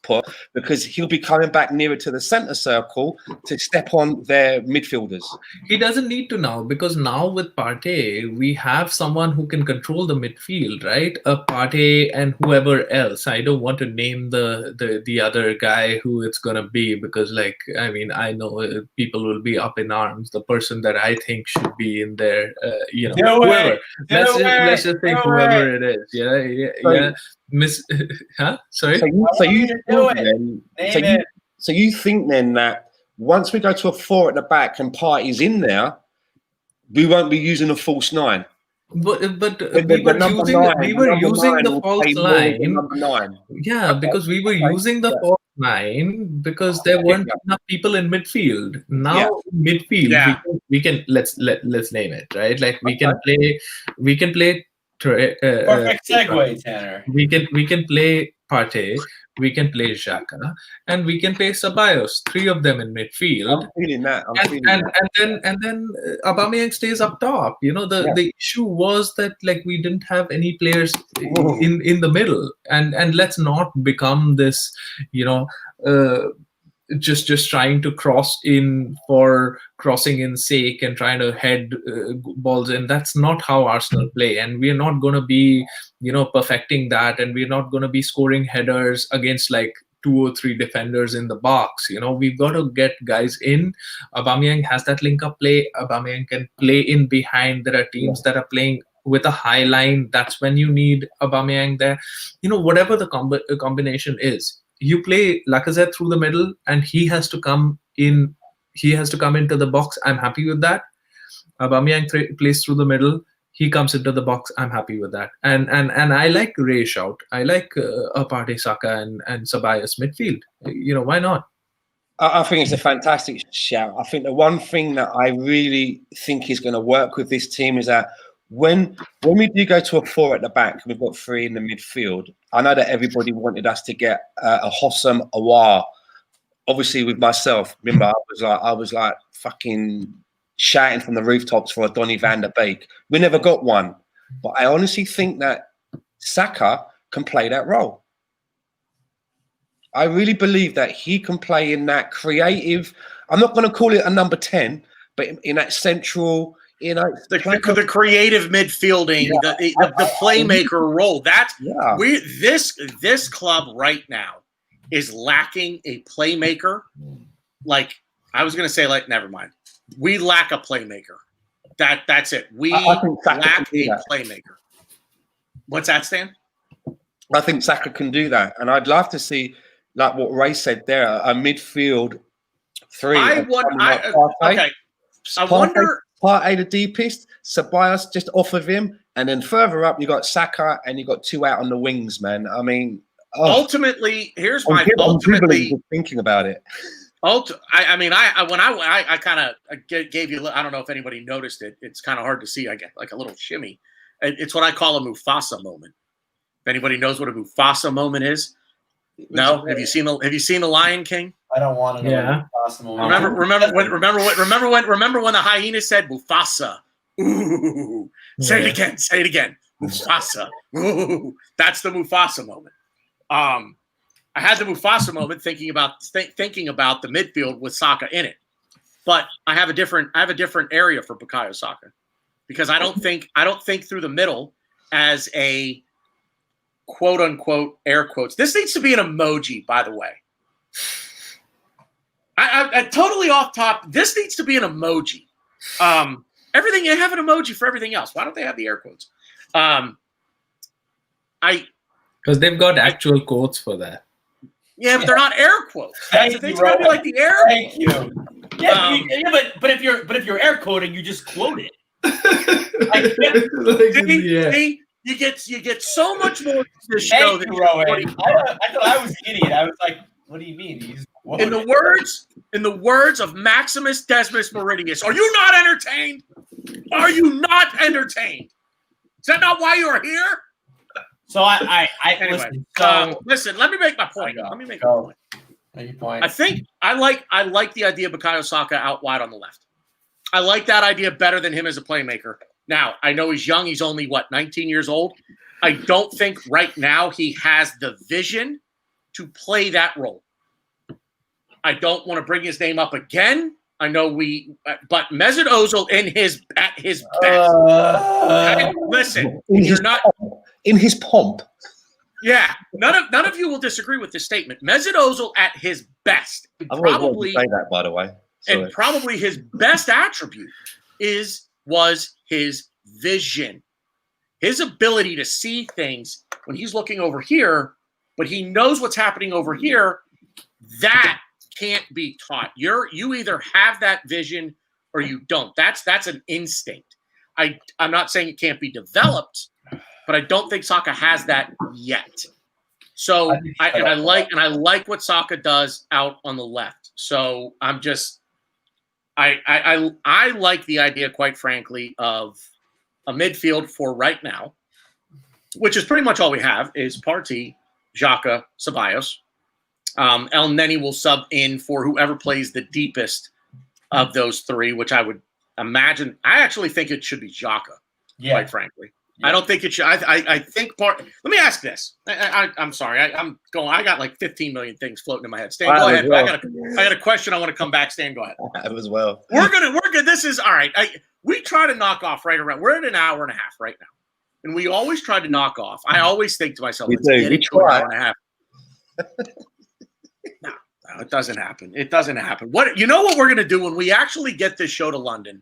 because he'll be coming back nearer to the centre circle to step on their midfielders. He doesn't need to now, because now with Partey, we have someone who can control the midfield, right? A Partey and whoever else. I don't want to name the other guy who it's going to be, because, like, I mean, I know people will be up in arms. The person that I think should be in there, whoever. Let's just think whoever it is. Yeah. Huh? Sorry. So you think then that once we go to a 4 at the back and Partey's in there, we won't be using a false 9. But we were using the false line. Yeah, because we were using the false line because there weren't enough people in midfield. Now midfield, we can let's name it, right? Like we can play. Perfect segue, Tanner. We can play Partey, we can play Xhaka, and we can play Ceballos. 3 of them in midfield. I'm feeling that. And then Aubameyang stays up top. The issue was that, like, we didn't have any players in the middle, and let's not become this, just trying to cross in for crossing in sake and trying to head balls in. That's not how Arsenal play, and we're not going to be perfecting that, and we're not going to be scoring headers against like 2 or 3 defenders in the box. We've got to get guys in. Aubameyang has that link up play. Aubameyang can play in behind. There are teams that are playing with a high line. That's when you need Aubameyang there. Whatever the combination is, you play Lacazette through the middle, and he has to come in. He has to come into the box. I'm happy with that. Aubameyang plays through the middle. He comes into the box. I'm happy with that. And I like Ray's shout. I like Partey, Xhaka, and Ceballos midfield. Why not? I think it's a fantastic shout. I think the one thing that I really think is going to work with this team is that when we do go to a 4 at the back, we've got 3 in the midfield. I know that everybody wanted us to get a Hossam Awar. Obviously, with myself, remember, I was like fucking shouting from the rooftops for a Donny van der Beek. We never got one, but I honestly think that Xhaka can play that role. I really believe that he can play in that creative. I'm not going to call it a number 10, but in that central. The creative midfielding, the playmaker role. This club right now is lacking a playmaker. Like, I was going to say, like, never mind. We lack a playmaker. That's it. We lack a playmaker. What's that, Stan? I think Xhaka can do that, and I'd love to see, like what Ray said there, a midfield 3. I wonder. Partey the deepest, Ceballos just off of him, and then further up you got Xhaka, and you got 2 out on the wings, man. I mean, ultimately, here's my thinking about it. I kind of gave you. I don't know if anybody noticed it. It's kind of hard to see. I get like a little shimmy. It's what I call a Mufasa moment. If anybody knows what a Mufasa moment is, no. Have you seen the Lion King? I don't want to know. Yeah. Remember when the hyena said Mufasa? Ooh. Say it again. Mufasa. Ooh. That's the Mufasa moment. I had the Mufasa moment thinking about the midfield with Xhaka in it. But I have a different area for Bukayo Saka, because I don't think through the middle as a quote unquote air quotes. This needs to be an emoji, by the way. I totally off top. This needs to be an emoji. Everything, you have an emoji for everything else. Why don't they have the air quotes? Because they've got actual quotes for that. Yeah, but they're not air quotes. It's gotta be like the air. Thank you. Yeah, but if you're air quoting, you just quote it. You get so much more to this show than Rowan. I thought I was the idiot. I was like, what do you mean? In the words of Maximus Decimus Meridius, are you not entertained? Are you not entertained? Is that not why you are here? So anyway, listen. Let me make my point. Make your point. I think I like the idea of Bukayo Saka out wide on the left. I like that idea better than him as a playmaker. Now, I know he's young. He's only, 19 years old? I don't think right now he has the vision to play that role. I don't want to bring his name up again. I know but Mesut Ozil at his best. Listen, you're not in his pomp. Yeah, none of you will disagree with this statement. Mesut Ozil at his best, probably say that, by the way. Sorry. And probably his best attribute was his vision, his ability to see things when he's looking over here, but he knows what's happening over here. That can't be taught. You either have that vision or you don't. That's an instinct. I'm not saying it can't be developed, but I don't think Saka has that yet. So I like what Saka does out on the left. So I'm just I like the idea, quite frankly, of a midfield for right now, which is pretty much all we have, is Partey, Xhaka, Ceballos. El Neni will sub in for whoever plays the deepest of those three, which I would imagine. I actually think it should be Xhaka, quite frankly. Yeah. I don't think it should. I think let me ask this. I'm sorry. I'm going. I got like 15 million things floating in my head. Stan, go ahead. Well. I got a question. I want to come back. Stan, go ahead. I have as well. We're good. This is all right. We try to knock off right around. We're at an hour and a half right now, and we always try to knock off. I always think to myself, let's get it to an hour and a half. No, it doesn't happen. It doesn't happen. What we're gonna do when we actually get this show to London,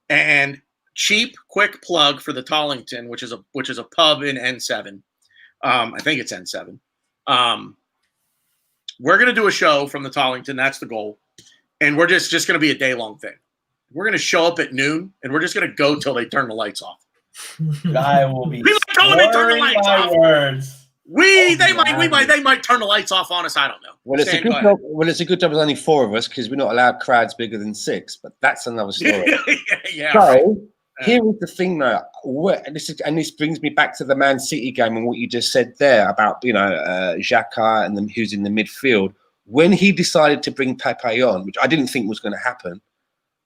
and cheap, quick plug for the Tollington, which is a pub in N7. I think it's N7. We're gonna do a show from the Tollington. That's the goal, and we're just gonna be a day-long thing. We're gonna show up at noon, and we're just gonna go till they turn the lights off. I will be. They turn the lights off. Words. They might turn the lights off on us. I don't know. Well, it's a good job. Well, it's a good job. There's only 4 of us because we're not allowed crowds bigger than 6. But that's another story. Yeah. So here is the thing, though. This brings me back to the Man City game and what you just said there about Xhaka and who's in the midfield. When he decided to bring Pepe on, which I didn't think was going to happen,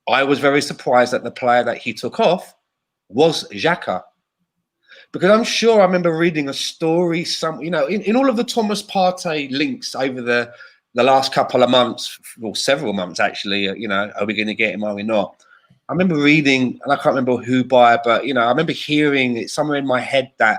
I was very surprised that the player that he took off was Xhaka. Because I'm sure I remember reading a story, in all of the Thomas Partey links over the last couple of months, well, several months actually, are we going to get him, are we not? I remember reading, and I can't remember who by, but, I remember hearing it somewhere in my head that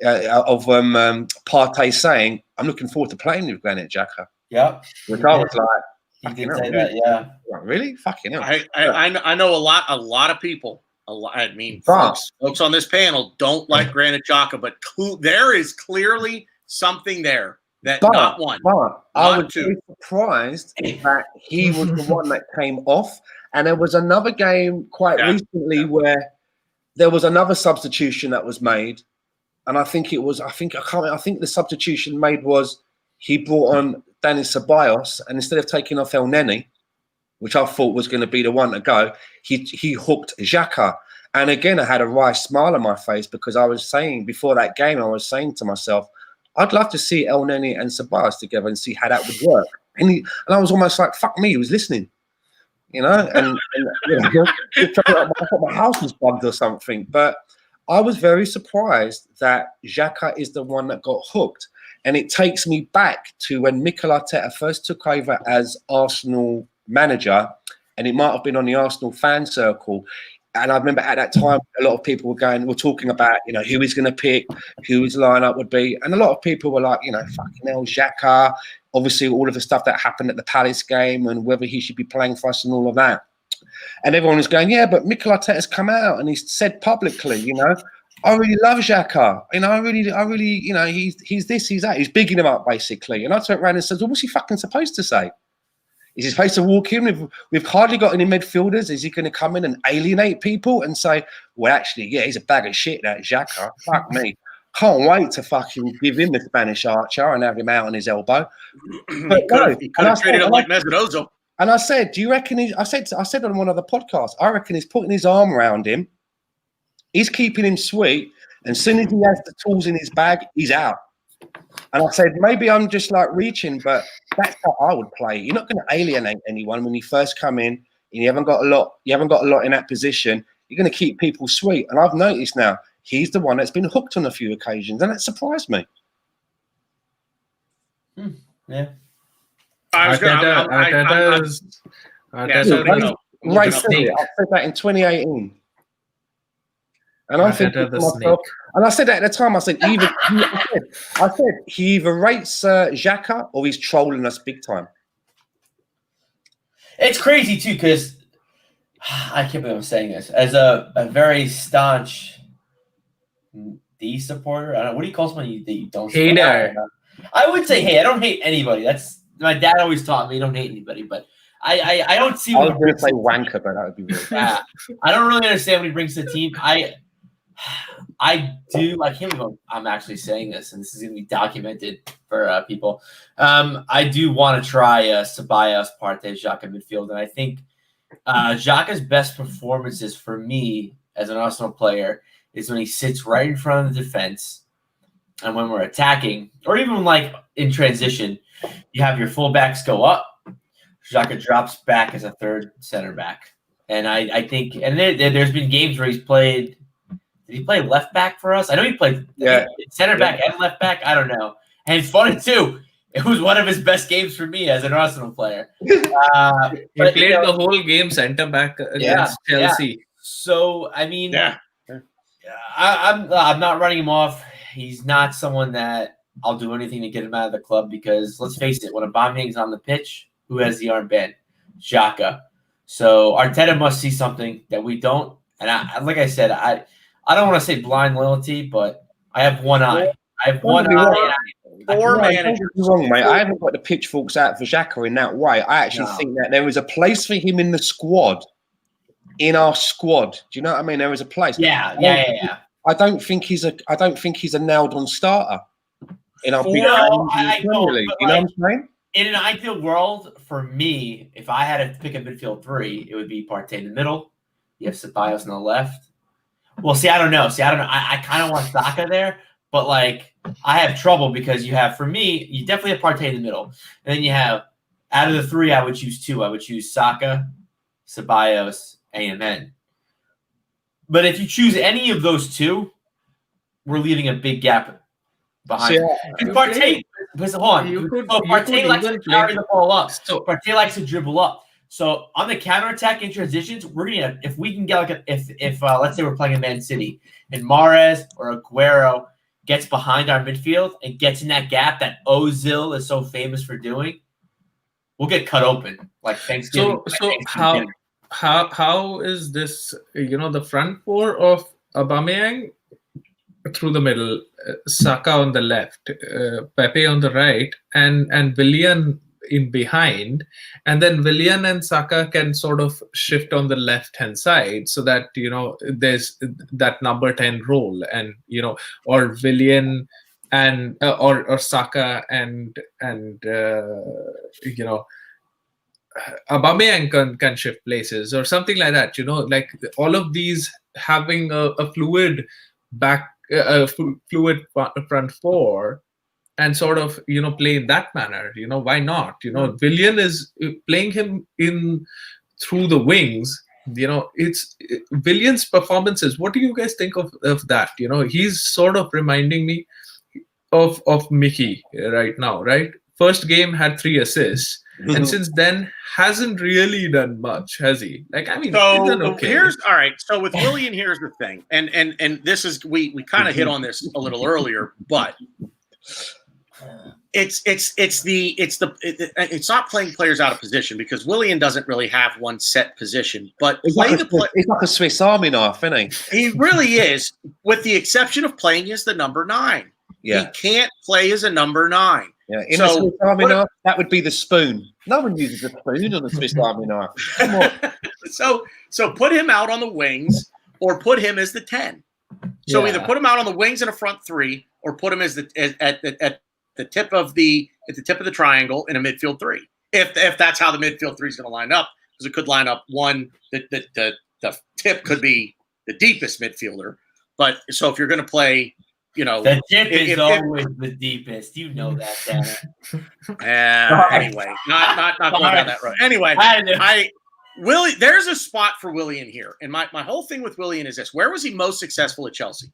of Partey saying, I'm looking forward to playing with Granit Xhaka. Yep. Which I was like, he did say that, yeah. Like, really? Fucking hell. I know a lot of people. I mean, folks on this panel don't like Granit Xhaka, but there is clearly something there that not one. But I was very surprised that he was the one that came off. And there was another game quite recently where there was another substitution that was made. And I think the substitution made was he brought on Dani Ceballos, and instead of taking off El Neni, which I thought was going to be the one to go, he hooked Xhaka. And again, I had a wry smile on my face because I was saying before that game, I was saying to myself, I'd love to see El Neni and Ceballos together and see how that would work. And I was almost like, fuck me, he was listening. And I thought my house was bugged or something. But I was very surprised that Xhaka is the one that got hooked. And it takes me back to when Mikel Arteta first took over as Arsenal manager, and it might have been on the Arsenal fan circle. And I remember at that time, a lot of people were talking about, who he's going to pick, who his lineup would be. And a lot of people were like, fucking hell, Xhaka. Obviously, all of the stuff that happened at the Palace game and whether he should be playing for us and all of that. And everyone was going, yeah, but Mikel Arteta's come out and he's said publicly, I really love Xhaka. I really, he's this, he's that. He's bigging him up, basically. And I turned around and said, well, what's he fucking supposed to say? Is he supposed to walk in? We've hardly got any midfielders. Is he going to come in and alienate people and say, well, actually, yeah, he's a bag of shit, that Xhaka. Fuck me. Can't wait to fucking give him the Spanish Archer and have him out on his elbow. But he could have treated him like Mesut Ozil. And I said, do you reckon I said on one of the podcasts, I reckon he's putting his arm around him. He's keeping him sweet. And as soon as he has the tools in his bag, he's out. And I said, maybe I'm just like reaching, but that's how I would play. You're not going to alienate anyone when you first come in and you haven't got a lot in that position. You're going to keep people sweet. And I've noticed now, he's the one that's been hooked on a few occasions, and that surprised me. Yeah. I said that in 2018. And I'm thinking to myself, and I said that at the time, I said he either rates Xhaka or he's trolling us big time. It's crazy too, because I can't believe I'm saying this. As a very staunch D supporter, I don't know, what do you call someone you don't hater? I would say, hey, I don't hate anybody. That's my dad always taught me, don't hate anybody, but I don't see what I was going to say wanker, but that would be weird. I don't really understand what he brings to the team. I can't believe I'm actually saying this, and this is going to be documented for people. I do want to try Ceballos, Partey, Xhaka midfield, and I think Xhaka's best performances for me as an Arsenal player is when he sits right in front of the defense, and when we're attacking, or even like in transition, you have your fullbacks go up, Xhaka drops back as a third center back, and I think, and there's been games where he's played. Did he play left back for us? I know he played center back and left back. I don't know. And it's funny too. It was one of his best games for me as an Arsenal player. He played the whole game center back against Chelsea. Yeah. So I mean, I'm not running him off. He's not someone that I'll do anything to get him out of the club, because let's face it, when Aubameyang's on the pitch, who has the armband? Xhaka. So Arteta must see something that we don't. And like I said, I don't want to say blind loyalty, but I have one eye. I have one eye. Wrong, mate. I haven't got the pitchforks out for Xhaka in that way. I actually think that there is a place for him in the squad, in our squad. Do you know what I mean? There is a place. Yeah. I don't think he's a nailed-on starter in our big I know, you know what I'm saying? In an ideal world, for me, if I had to pick a midfield three, it would be Partey in the middle. You have Ceballos on the left. Well, I don't know. I kind of want Xhaka there, but like I have trouble because you have, for me, you definitely have Partey in the middle, and then you have, out of the three, I would choose two. I would choose Xhaka, Ceballos, AMN. But if you choose any of those two, we're leaving a big gap behind. And Partey, Partey likes to carry the ball up. So Partey likes to dribble up. So on the counterattack in transitions, we're gonna, if we can get like if let's say we're playing in Man City and Mahrez or Aguero gets behind our midfield and gets in that gap that Ozil is so famous for doing, we'll get cut open like Thanksgiving. So how is this? The front four of Aubameyang through the middle, Saka on the left, Pepe on the right, and Willian in behind, and then Willian and Saka can sort of shift on the left hand side so that there's that number 10 role, and or Willian and or Saka and Aubameyang can shift places or something like that. Like all of these having a fluid fluid front four. And sort of, play in that manner, why not? Willian is playing him in through the wings. It's Willian's performances. What do you guys think of that? He's sort of reminding me of Mickey right now, right? First game had 3 assists, and since then hasn't really done much, has he? Like, I mean, here's all right. So with Willian, here's the thing, and this is we kind of hit on this a little earlier, but. It's not playing players out of position, because Willian doesn't really have one set position, but he's like a Swiss Army knife, isn't he? He really is, with the exception of playing as the number 9. Yeah. He can't play as a number 9. Yeah, in the Swiss Army knife, that would be the spoon. No one uses a spoon on the Swiss Army knife. Come on. So put him out on the wings or put him as the 10. So either put him out on the wings in a front three or put him as at the tip of the triangle in a midfield 3. If that's how the midfield 3 is going to line up, because it could line up one the tip could be the deepest midfielder. But so if you're going to play, the tip is always the deepest. You know that, Dana. Anyway, not going down that road. Anyway, Willie, there's a spot for Willian here, and my whole thing with Willian is this: where was he most successful at Chelsea?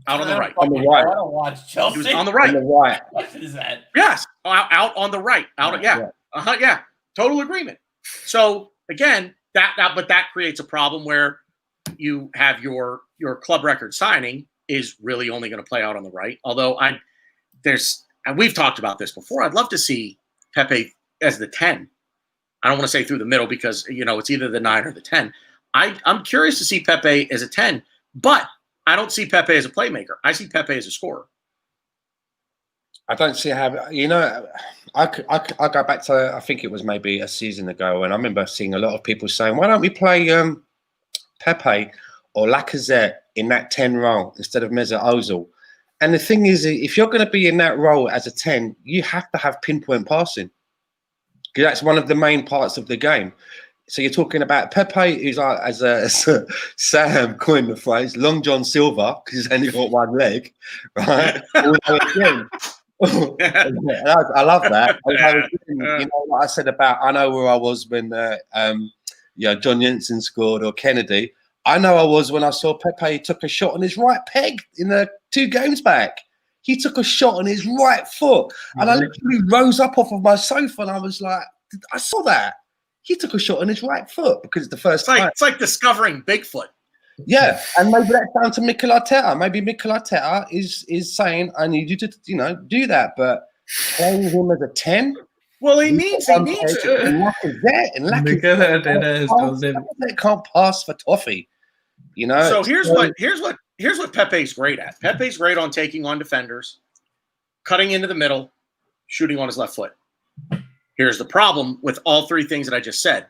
Out on the right. On the right. I don't watch Chelsea. He was on the right. On the right. What is that? Yes, out on the right. Total agreement. So again, but that creates a problem where you have your club record signing is really only going to play out on the right. Although and we've talked about this before. I'd love to see Pepe as the 10. I don't want to say through the middle because it's either the 9 or the 10. I'm curious to see Pepe as a 10, but I don't see Pepe as a playmaker. I see Pepe as a scorer. I don't see how, I go back to, I think it was maybe a season ago, and I remember seeing a lot of people saying, why don't we play Pepe or Lacazette in that 10 role instead of Mesut Ozil? And the thing is, if you're going to be in that role as a 10, you have to have pinpoint passing. Because that's one of the main parts of the game. So you're talking about Pepe, who's like, as Sam coined the phrase, Long John Silver, because he's only got one leg, right? I love that. Like I said about, I know where I was when John Jensen scored or Kennedy. I know I was when I saw Pepe took a shot on his right peg in the 2 games back. He took a shot on his right foot, and I literally rose up off of my sofa, and I was like, I saw that. He took a shot on his right foot because it's the first time. It's like discovering Bigfoot. Yeah, and maybe that's down to Mikel Arteta. Maybe Mikel Arteta is saying, I need you to, do that. But playing him as a 10? Well, he needs to. Mikel Arteta can't pass for toffee. So here's what Pepe's great at. Pepe's great on taking on defenders, cutting into the middle, shooting on his left foot. Here's the problem with all 3 things that I just said.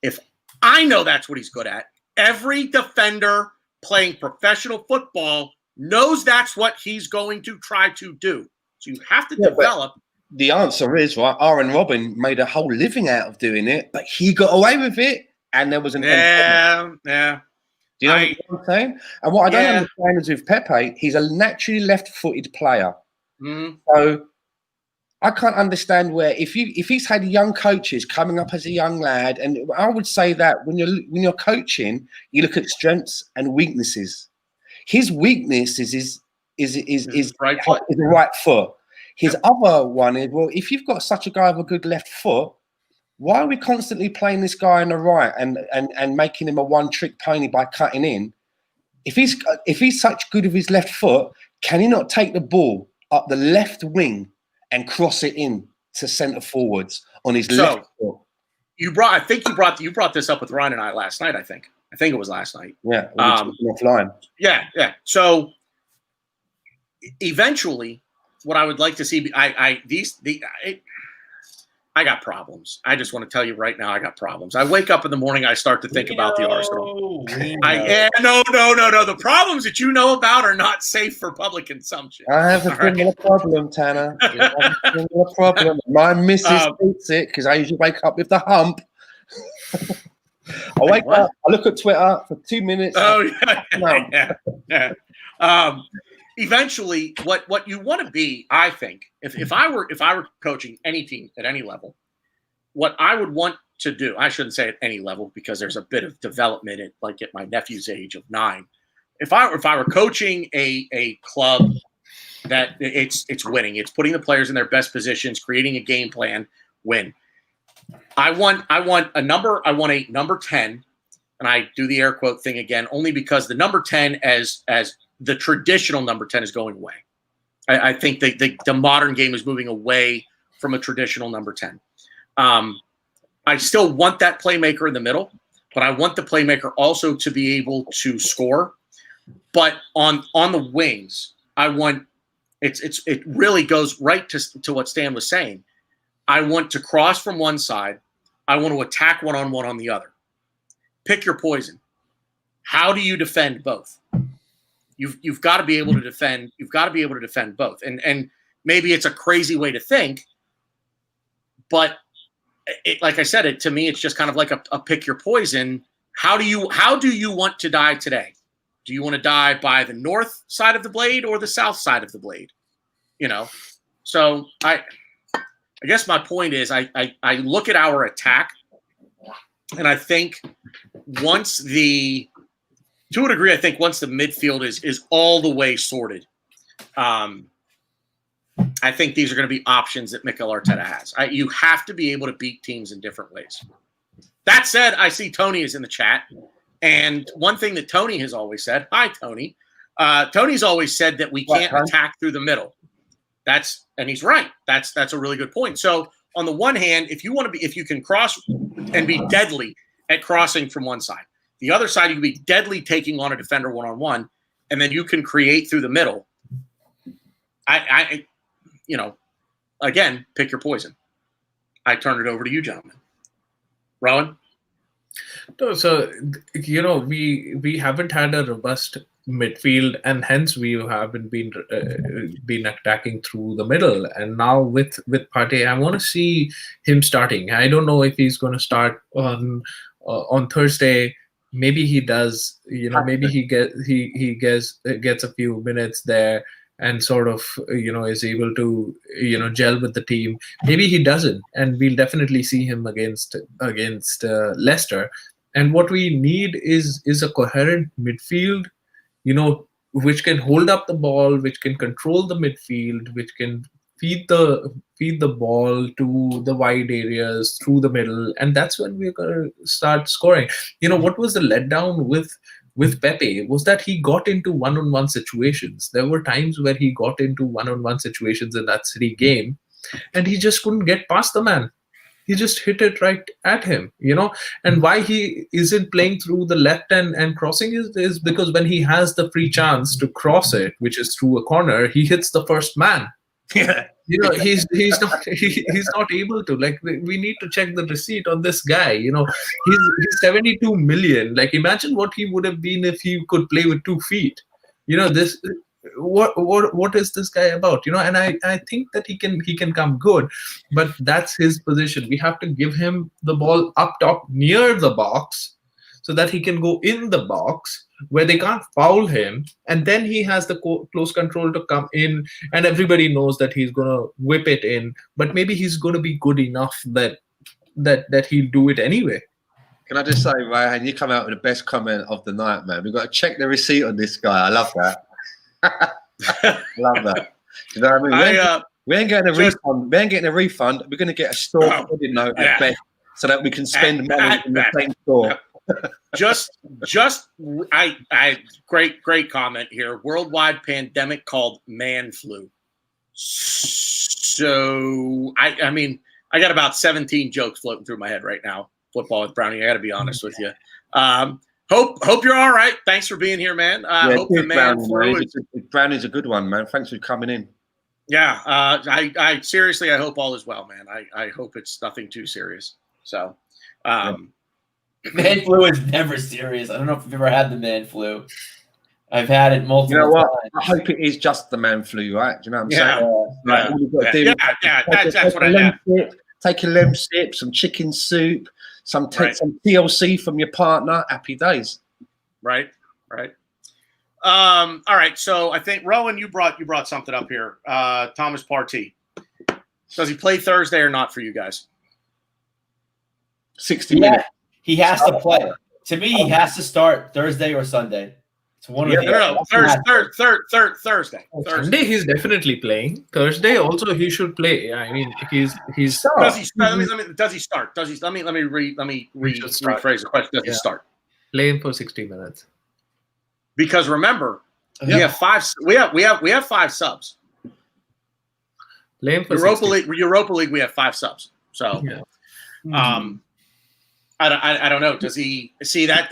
If I know that's what he's good at, every defender playing professional football knows that's what he's going to try to do. So you have to develop. The answer is, right, Aaron Robin made a whole living out of doing it, but he got away with it, and there was an Yeah. Do you know what I'm saying? And what I don't understand is with Pepe, he's a naturally left-footed player. Mm-hmm. So I can't understand where if he's had young coaches coming up as a young lad, and I would say that when you're coaching, you look at strengths and weaknesses. His weakness is right foot. Is the right foot. His other one is, well, if you've got such a guy with a good left foot, why are we constantly playing this guy on the right and making him a one-trick pony by cutting in? If he's such good with his left foot, can he not take the ball up the left wing and cross it in to centre forwards on his left foot? I think you brought this up with Ryan and I last night. I think it was last night. Yeah, offline. Yeah. So eventually, what I would like to see, I got problems. I just want to tell you right now, I got problems. I wake up in the morning, I start to think about the Arsenal. No. The problems that you know about are not safe for public consumption. I have a similar problem, Tanner. I have a similar problem. My missus hates it because I usually wake up with the hump. I wake up, I look at Twitter for 2 minutes. Oh, yeah. Eventually, what you want to be, I think, if I were coaching any team at any level, what I would want to do, I shouldn't say at any level because there's a bit of development at my nephew's age of 9. If I were coaching a club that it's winning, it's putting the players in their best positions, creating a game plan, win. I want a number 10, and I do the air quote thing again, only because the number 10 as the traditional number 10 is going away. I think the modern game is moving away from a traditional number 10. I still want that playmaker in the middle, but I want the playmaker also to be able to score. But on the wings, I want It really goes right to what Stan was saying. I want to cross from one side. I want to attack one-on-one on the other. Pick your poison. How do you defend both? You've got to be able to defend. You've got to be able to defend both. And maybe it's a crazy way to think, but like I said, to me, it's just kind of like a pick your poison. How do you want to die today? Do you want to die by the north side of the blade or the south side of the blade? So I guess my point is I look at our attack, and I think once the midfield is all the way sorted, I think these are going to be options that Mikel Arteta has. You have to be able to beat teams in different ways. That said, I see Tony is in the chat. And one thing that Tony has always said, hi, Tony. Tony's always said that we can't attack through the middle. And he's right. That's a really good point. So on the one hand, if you can cross and be deadly at crossing from one side, the other side, you can be deadly taking on a defender one-on-one, and then you can create through the middle. Again, pick your poison. I turn it over to you, gentlemen. Rowan? No, so, we haven't had a robust midfield, and hence we haven't been attacking through the middle. And now with Partey, I want to see him starting. I don't know if he's going to start on Thursday. Maybe he does. Maybe he gets a few minutes there and sort of is able to gel with the team. Maybe he doesn't, and we'll definitely see him against Leicester. And what we need is a coherent midfield, which can hold up the ball, which can control the midfield, which can feed the ball to the wide areas through the middle, and that's when we're going to start scoring. What was the letdown with Pepe was that he got into one-on-one situations. There were times where he got into one-on-one situations in that City game, and he just couldn't get past the man. He just hit it right at him, And why he isn't playing through the left and crossing is because when he has the free chance to cross it, which is through a corner, he hits the first man. Yeah. He's not able to. Like, we need to check the receipt on this guy. He's 72 million. Like, imagine what he would have been if he could play with 2 feet. This what is this guy about? And I think that he can come good, but that's his position. We have to give him the ball up top near the box so that he can go in the box where they can't foul him, and then he has the close control to come in, and everybody knows that he's going to whip it in, but maybe he's going to be good enough that he'll do it anyway. Can I just say, Ryan, you come out with the best comment of the night, man. We've got to check the receipt on this guy. I love that. Love that. You know what I mean? We ain't getting a refund. We ain't getting a refund. We're going to get a store credit note at best so that we can spend money in the same store. Great comment here. Worldwide pandemic called man flu. So I mean, I got about 17 jokes floating through my head right now. Football with Brownie. I got to be honest with you. Hope you're all right. Thanks for being here, man. Hope the man flu. Brownie's a good one, man. Thanks for coming in. Yeah. I seriously, I hope all is well, man. I hope it's nothing too serious. So. Man flu is never serious. I don't know if you've ever had the man flu. I've had it multiple times. I hope it is just the man flu, right? Do you know what I'm saying? That's what I have. Take a lemon sip, some chicken soup, some TLC from your partner. Happy days. Right. All right. So I think Rowan, you brought something up here. Thomas Partey. Does he play Thursday or not for you guys? 60 minutes. He has to play. To me, he has to start Thursday or Sunday. It's one of the Thursday. Sunday he's definitely playing. Thursday also he should play. I mean, he's. Does he start? Does he start? Let me rephrase the question. Does he start? Play him for 60 minutes. Because remember, we have 5. We have 5 subs. Play him for Europa League. We have 5 subs. So, I don't know. Does he see that?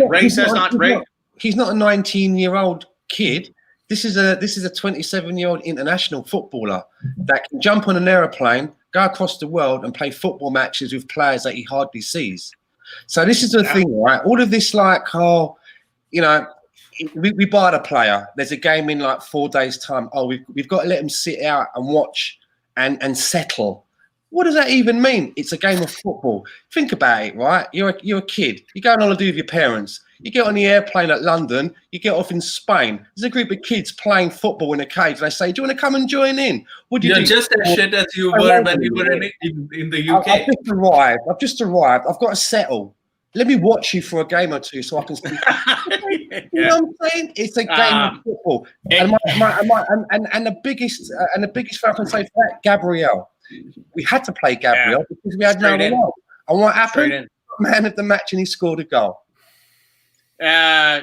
Ray says not Ray. He's not a 19-year-old kid. This is a 27-year-old international footballer that can jump on an aeroplane, go across the world, and play football matches with players that he hardly sees. So this is the thing, right? All of this, like, we buy the player. There's a game in like 4 days' time. Oh, we've got to let him sit out and watch and settle. What does that even mean? It's a game of football. Think about it, right? You're a kid. You go on holiday with your parents. You get on the airplane at London. You get off in Spain. There's a group of kids playing football in a cage. They say, "Do you want to come and join in?" What do you do? Just as shit as you were when you were in the UK. I've just arrived. I've got to settle. Let me watch you for a game or two so I can speak. You know what I'm saying? It's a game of football. And the biggest thing I can say for that, Gabriel. We had to play Gabriel because we had no one else. And what happened? Man of the match, and he scored a goal.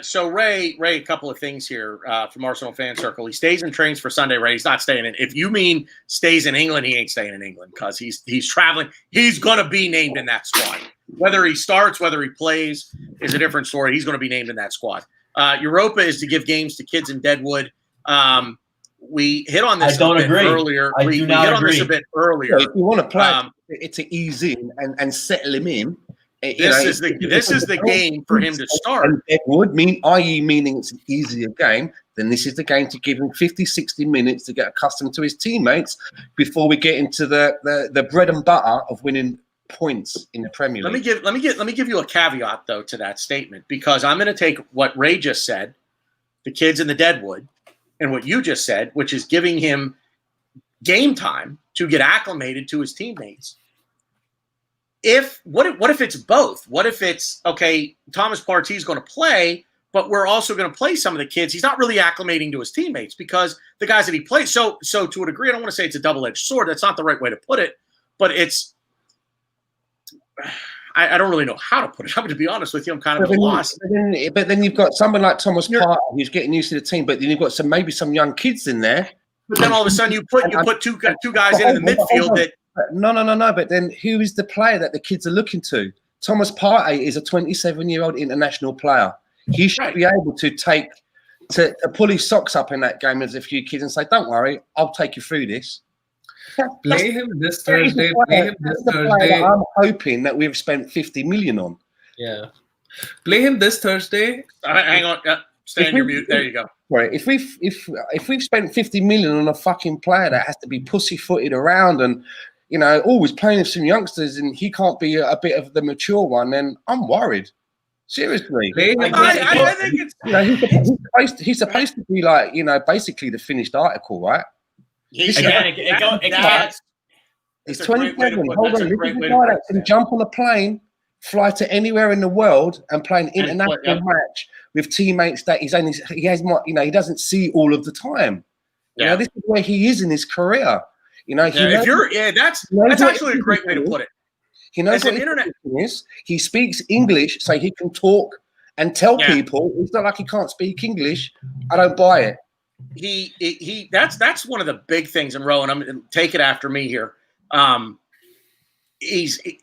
So Ray, a couple of things here from Arsenal Fan Circle. He stays and trains for Sunday. Ray, he's not staying in. If you mean stays in England, he ain't staying in England because he's traveling. He's going to be named in that squad. Whether he starts, whether he plays is a different story. He's going to be named in that squad. Europa is to give games to kids in Deadwood. We hit on this a bit earlier. We hit on this a bit earlier. If you want to play to ease in and settle him in, this is the game for him to start. It would mean, meaning it's an easier game, then this is the game to give him 50, 60 minutes to get accustomed to his teammates before we get into the bread and butter of winning points in the Premier League. Let me give you a caveat though to that statement, because I'm going to take what Ray just said, the kids in the Deadwood, and what you just said, which is giving him game time to get acclimated to his teammates. What if it's both? What if it's, okay, Thomas Partey is going to play, but we're also going to play some of the kids. He's not really acclimating to his teammates because the guys that he plays. So to a degree, I don't want to say it's a double-edged sword. That's not the right way to put it, but it's, I don't really know how to put it. I'm going to be honest with you. I'm kind of lost. But then you've got someone like Thomas Partey who's getting used to the team, but then you've got maybe some young kids in there. But then all of a sudden you put two guys in the midfield that. No. But then who is the player that the kids are looking to? Thomas Partey is a 27-year-old international player. He should be able to pull his socks up in that game as a few kids and say, "Don't worry, I'll take you through this." Play him this Thursday. I'm hoping that we've spent 50 million on. Yeah. Play him this Thursday. Hang on. Stay on your mute. There you go. Right. If we've spent 50 million on a fucking player that has to be pussyfooted around and, always playing with some youngsters and he can't be a bit of the mature one, then I'm worried. Seriously. I think it's. He's supposed to be like, basically the finished article, right? He's 27. Hold on. This is a guy that can jump on a plane, fly to anywhere in the world, and play an international match with teammates that he doesn't see all of the time. Yeah. This is where he is in his career. That's actually a great way to put it. He knows what internet is. He speaks English, so he can talk and tell people. It's not like he can't speak English. I don't buy it. That's one of the big things. And Rowan, I'm going to take it after me here.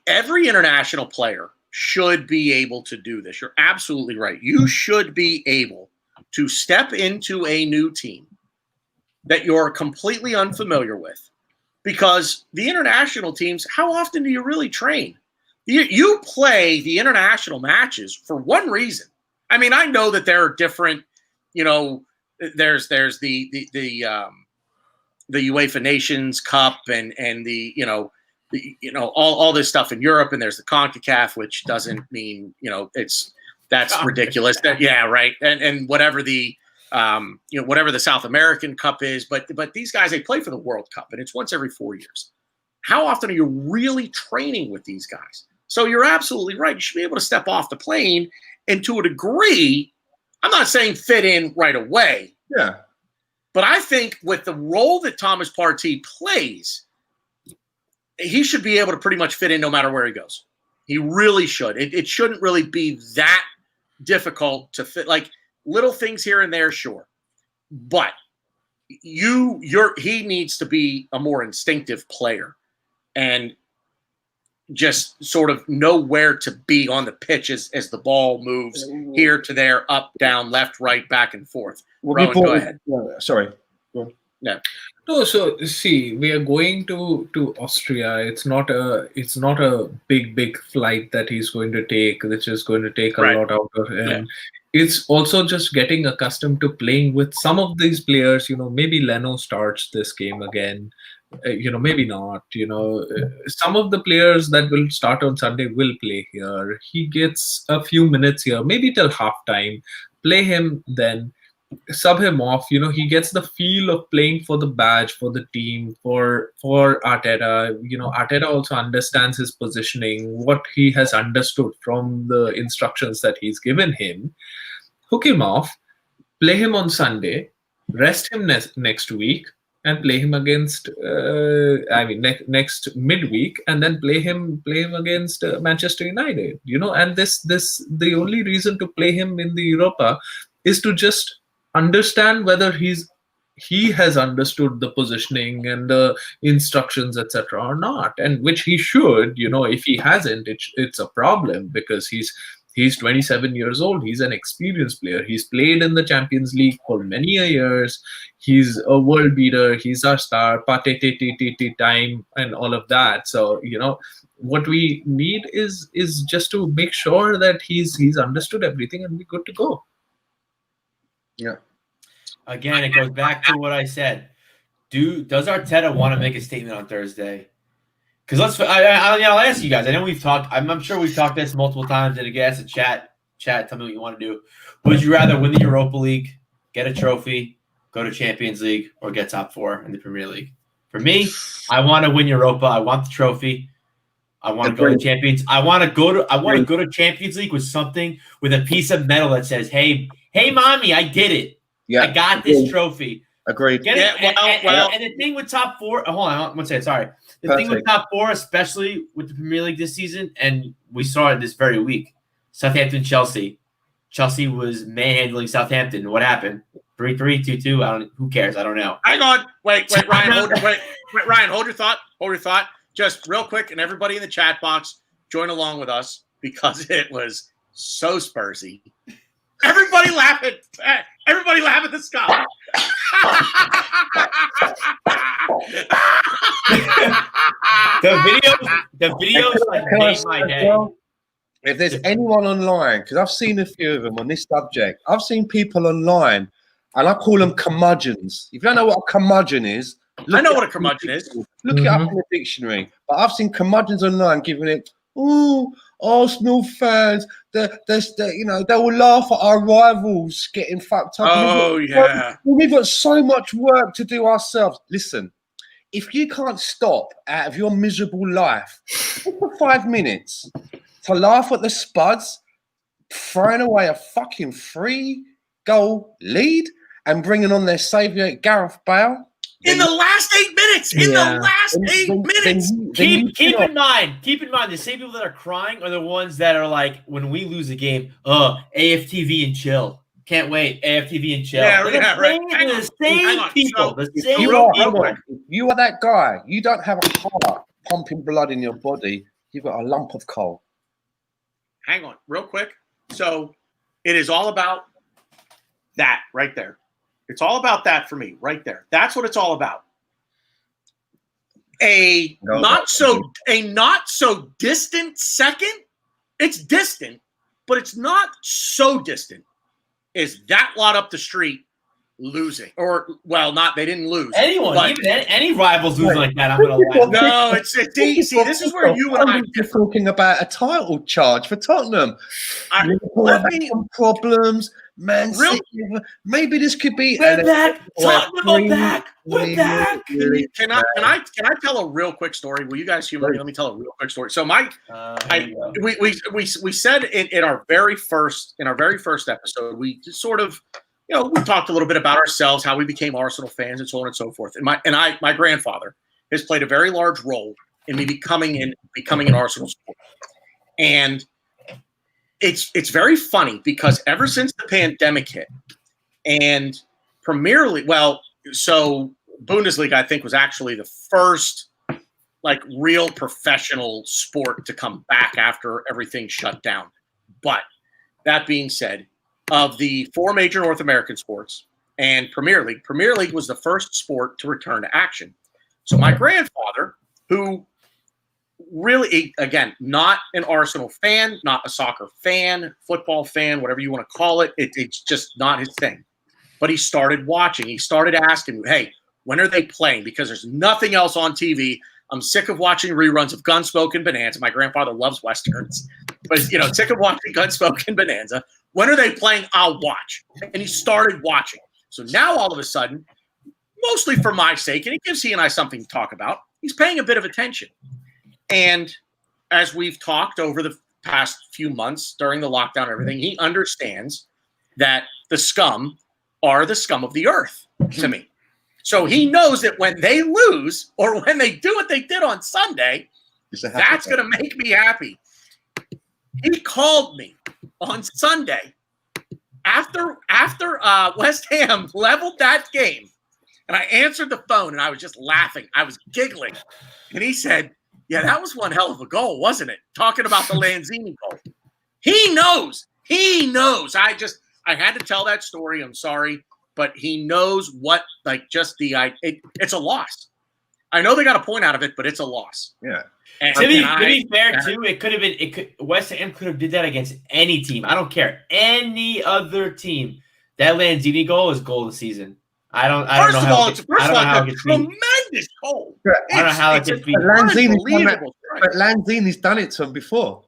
Every international player should be able to do this. You're absolutely right. You should be able to step into a new team that you're completely unfamiliar with, because the international teams, how often do you really train? You play the international matches for one reason. I mean, I know that there are different, there's the UEFA Nations Cup and all this stuff in Europe, and there's the CONCACAF, which doesn't mean that's ridiculous. Right. And whatever the whatever the South American Cup is, but these guys, they play for the World Cup, and it's once every 4 years. How often are you really training with these guys? So you're absolutely right. You should be able to step off the plane, and to a degree, I'm not saying fit in right away. Yeah. But I think with the role that Thomas Partey plays, he should be able to pretty much fit in no matter where he goes. He really should. It shouldn't really be that difficult to fit. Like little things here and there, sure. But he needs to be a more instinctive player. And just sort of know where to be on the pitch as the ball moves here to there, up, down, left, right, back and forth. Rowan, go ahead. Sorry. Yeah. No, so see, we are going to Austria. It's not a big flight that he's going to take, which is going to take a lot out of him. Yeah. It's also just getting accustomed to playing with some of these players. Maybe Leno starts this game again. Maybe not. Some of the players that will start on Sunday will play here. He gets a few minutes here, maybe till halftime. Play him then. Sub him off. He gets the feel of playing for the badge, for the team, for Arteta. Arteta also understands his positioning, what he has understood from the instructions that he's given him. Hook him off, play him on Sunday, rest him next week, and play him against next midweek, and then play him against Manchester United. And this the only reason to play him in the Europa is to just understand whether he has understood the positioning and the instructions, etc., or not, and which he should. If he hasn't, it's a problem, because he's 27 years old. He's an experienced player. He's played in the Champions League for many years. He's a world beater. He's our star. Partey time and all of that. So what we need is just to make sure that he's understood everything and we're good to go. Yeah. Again, it goes back to what I said. Does Arteta want to make a statement on Thursday? Because I'll ask you guys. I know we've talked. I'm sure we've talked this multiple times. And again, it's a chat. Tell me what you want to do. Would you rather win the Europa League, get a trophy, go to Champions League, or get top 4 in the Premier League? For me, I want to win Europa. I want the trophy. I want to go to Champions. I want to go to Champions League with a piece of metal that says, "Hey, mommy, I did it. Yeah, I got this trophy." Agreed. And the thing with top 4, hold on, I'm gonna say it. Sorry. The thing with top 4, especially with the Premier League this season, and we saw it this very week, Southampton, Chelsea. Chelsea was manhandling Southampton. What happened? 3-3, 2-2. Who cares? I don't know. Hang on. Wait, Ryan. Ryan, hold your thought. Just real quick, and everybody in the chat box, join along with us because it was so Spursy. Everybody laugh at the Scott. the videos like made my day. If there's anyone online, because I've seen a few of them on this subject, I've seen people online, and I call them curmudgeons. If you don't know what a curmudgeon is, I know what a curmudgeon is. Look it up in the dictionary. But I've seen curmudgeons online giving it, Arsenal fans, they will laugh at our rivals getting fucked up. We've got so much work to do ourselves. Listen, if you can't stop out of your miserable life for 5 minutes to laugh at the Spuds throwing away a fucking 3-goal lead and bringing on their saviour Gareth Bale, in the last 8 minutes. In the last 8 minutes. Keep in mind, the same people that are crying are the ones that are like, when we lose a game, AFTV and chill. Can't wait. AFTV and chill. Yeah, right. The same people. You are that guy. You don't have a heart pumping blood in your body. You've got a lump of coal. Hang on, real quick. So it is all about that right there. It's all about that for me, right there. That's what it's all about. A not so distant second. It's distant, but it's not so distant. Is that lot up the street losing? Or they didn't lose. Even any rivals lose like that, I'm gonna laugh. No, it's this is where you and I are talking about a title charge for Tottenham. Problems. Man City, maybe this could be. We're back. Tottenham back. We're back. Can I tell a real quick story? Will you guys humor me? Let me tell a real quick story. So we said in our very first episode, we just sort of we talked a little bit about ourselves, how we became Arsenal fans, and so on and so forth. And my grandfather has played a very large role in me becoming an Arsenal supporter. And it's very funny because ever since the pandemic hit and Premier League, so Bundesliga, I think, was actually the first like real professional sport to come back after everything shut down. But that being said, of the 4 major North American sports and Premier League was the first sport to return to action. So my grandfather, who really, again, not an Arsenal fan, not a soccer fan, football fan, whatever you want to call it, it's just not his thing. But he started watching. He started asking, hey, when are they playing? Because there's nothing else on TV. I'm sick of watching reruns of Gunsmoke and Bonanza. My grandfather loves Westerns. But, sick of watching Gunsmoke and Bonanza. When are they playing? I'll watch. And he started watching. So now all of a sudden, mostly for my sake, and it gives he and I something to talk about, he's paying a bit of attention. And as we've talked over the past few months during the lockdown and everything, he understands that the scum are the scum of the earth to me. So he knows that when they lose or when they do what they did on Sunday, that's going to make me happy. He called me on Sunday after West Ham leveled that game, and I answered the phone, and I was just laughing. I was giggling. And he said, yeah, that was one hell of a goal, wasn't it? Talking about the Lanzini goal. He knows. He knows. I had to tell that story. I'm sorry. But he knows what, it's a loss. I know they got a point out of it, but it's a loss. Yeah. And to be fair, too, it could have been. West Ham could have did that against any team. I don't care, any other team. That Lanzini goal is goal of the season. I don't know how it gets beat. Tremendous goal. I don't know how it gets beat. But Lanzini's done it to him before.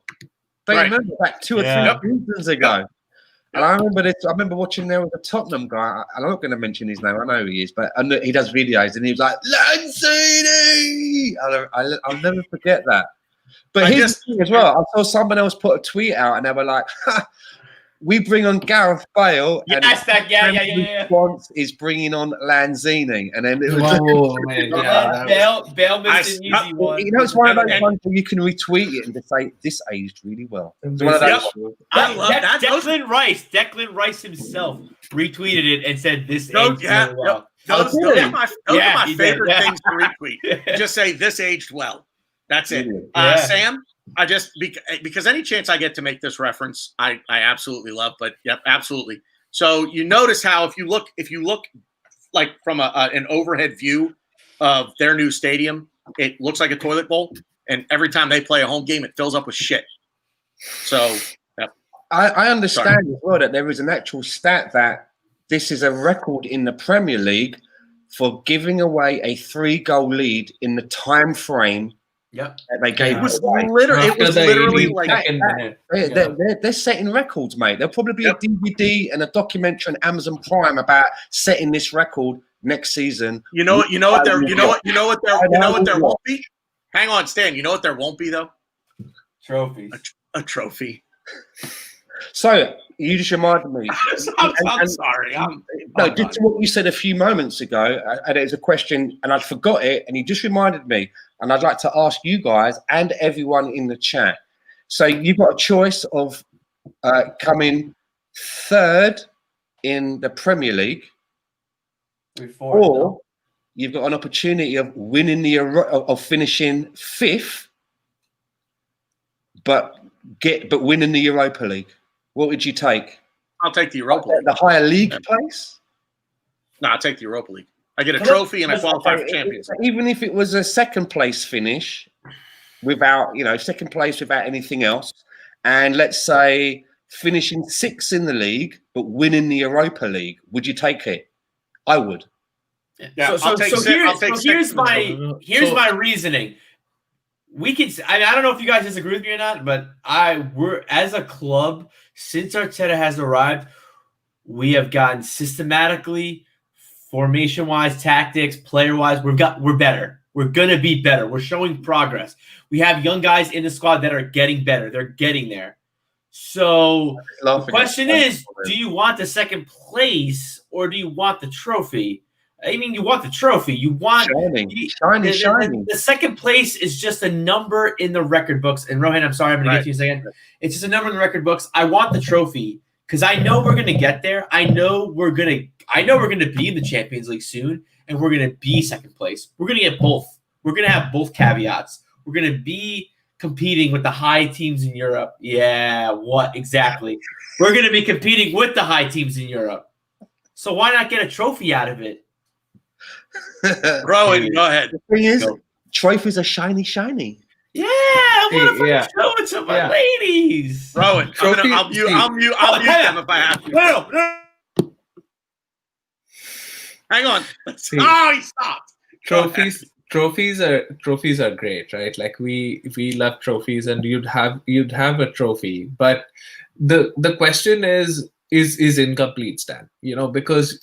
They remember that 2 or 3 seasons ago. And I remember this. I remember watching there with a Tottenham guy. I'm not going to mention his name. I know who he is, but he does videos, and he was like Lanzini. I'll never forget that. But here's the thing as well. I saw someone else put a tweet out, and they were like, "We bring on Gareth Bale." Yes, and response is bringing on Lanzini, and then it was Bale missed an easy one. It's one of those ones where you can retweet it and just say this aged really well. It's one of those. I love that. Declan Rice himself retweeted it and said this aged really well. Those are my favorite things to retweet. Just say this aged well. That's it. Sam, I just because any chance I get to make this reference, I absolutely love. But yep, absolutely. So you notice how if you look like from an overhead view of their new stadium, it looks like a toilet bowl, and every time they play a home game, it fills up with shit. So yep. I understand as well that there is an actual stat that this is a record in the Premier League for giving away a 3-goal lead in the time frame. Yep. They gave it was literally like they're setting records, mate. There'll probably be a DVD and a documentary on Amazon Prime about setting this record next season. You know what there won't be? Hang on, Stan. You know what there won't be though? Trophies. A trophy. So you just reminded me. I'm sorry. Just what you said a few moments ago, and it was a question, and I forgot it, and you just reminded me, and I'd like to ask you guys and everyone in the chat. So you've got a choice of coming 3rd in the Premier League, or you've got an opportunity of winning of finishing 5th, but winning the Europa League. What would you take? I'll take the Europa League. The higher league place? No, I'll take the Europa League. I get a trophy and I qualify for Champions League. Even if it was a 2nd place finish without, 2nd place without anything else, and let's say finishing 6th in the league but winning the Europa League, would you take it? I would. Yeah. Here's my reasoning. We can. I don't know if you guys disagree with me or not, but we're as a club since Arteta has arrived, we have gotten systematically, formation-wise, tactics, player-wise. We're better. We're gonna be better. We're showing progress. We have young guys in the squad that are getting better. They're getting there. So the question is, do you want the 2nd place or do you want the trophy? I mean, you want the trophy. You want shining. The 2nd place is just a number in the record books. And Rohan, I'm sorry, I'm going to get to you in a second. It's just a number in the record books. I want the trophy because I know we're going to get there. I know we're going to be in the Champions League soon, and we're going to be 2nd place. We're going to get both. We're going to have both caveats. We're going to be competing with the high teams in Europe. Yeah, what exactly? We're going to be competing with the high teams in Europe. So why not get a trophy out of it? Rowan, go ahead. The thing is, trophies are shiny. Yeah, I want to show it to my ladies. Rowan, I'll mute them if I have to. No. Hang on. He stopped. Trophies are great, right? Like we love trophies, and you'd have a trophy, but the question is incomplete, Stan. Because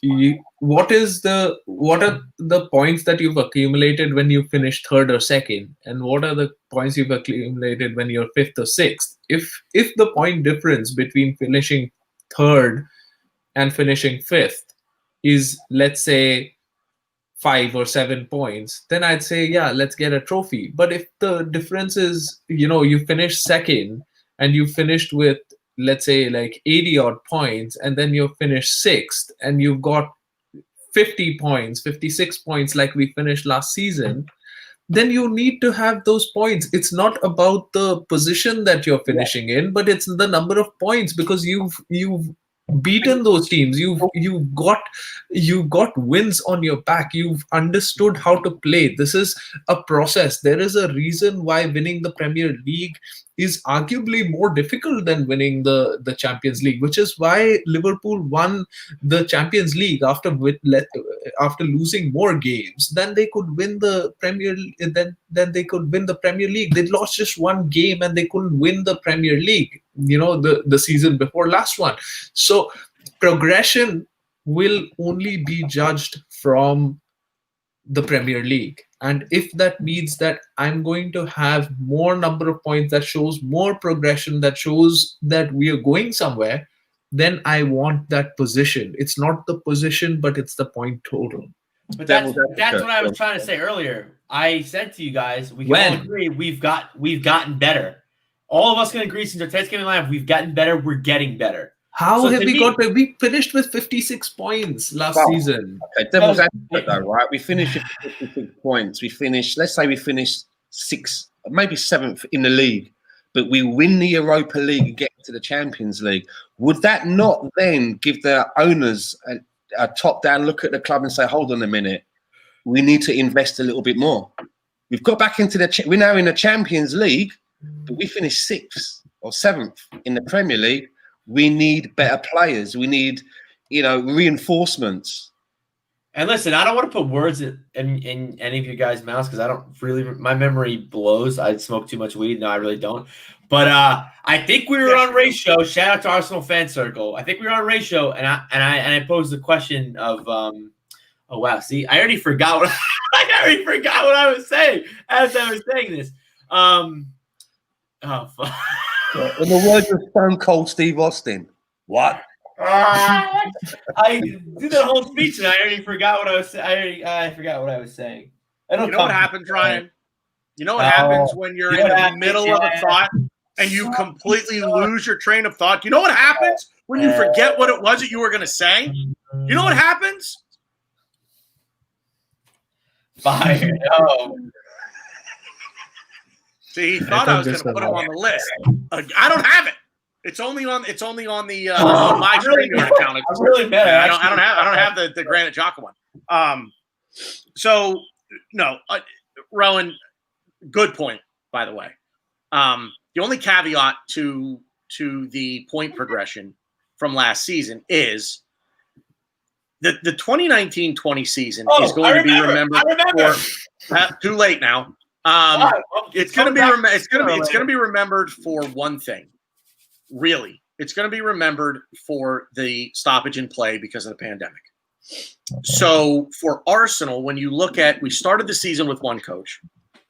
what are the points that you've accumulated when you finish third or second, and what are the points you've accumulated when you're fifth or sixth? If the point difference between finishing third and finishing fifth is, let's say, 5 or 7 points, then I'd say, yeah, let's get a trophy. But if the difference is, you finished second and you finished with, let's say, like 80 odd points, and then you finished sixth and you've got 50 points, 56 points like we finished last season, then you need to have those points. It's not about the position that you're finishing in, but it's the number of points, because you've beaten those teams. You've got wins on your back. You've understood how to play. This is a process. There is a reason why winning the Premier League is arguably more difficult than winning the Champions League, which is why Liverpool won the Champions League after losing more games than they could win the Premier League. They lost just one game and they couldn't win the Premier League, the season before last one. So progression will only be judged from the Premier League. And if that means that I'm going to have more number of points that shows more progression, that shows that we are going somewhere, then I want that position. It's not the position, but it's the point total. But that's what I was trying to say earlier. I said to you guys, we can all agree we've gotten better. All of us can agree since our test game live, we've gotten better. We're getting better. How have we got? We finished with 56 points last season. Okay, devil's advocate though, right? We finished with 56 points. Let's say we finished 6th, maybe 7th in the league, but we win the Europa League and get to the Champions League. Would that not then give the owners a top-down look at the club and say, hold on a minute, we need to invest a little bit more? We've got back into we're now in the Champions League, but we finished 6th or 7th in the Premier League. We need better players. We need, reinforcements. And listen, I don't want to put words in any of you guys' mouths, because I don't really. My memory blows. I smoke too much weed. No, I really don't. But I think we were on Ray's show. Shout out to Arsenal Fan Circle. I think we were on Ray's show, and I posed the question of, oh wow, see, I already forgot what I was saying as I was saying this. Oh fuck. In the words of Stone Cold Steve Austin, what? I did that whole speech and I already forgot what I was saying. I forgot what I was saying. You know what happens, Ryan? You know what happens when you're in the middle of a thought and you completely lose your train of thought? You know what happens when you forget what it was that you were going to say? You know what happens? Fire. No. See, he thought I was going to put him on the list. I don't have it. It's only on the my streaming account. I'm really mad. I don't have the Granit Xhaka one. So no, Rowan, good point, by the way. The only caveat to the point progression from last season is the 2019-20 season is going to be remembered for too late now. It's going to be remembered for one thing. Really, it's going to be remembered for the stoppage in play because of the pandemic. So for Arsenal, when you look at, we started the season with one coach.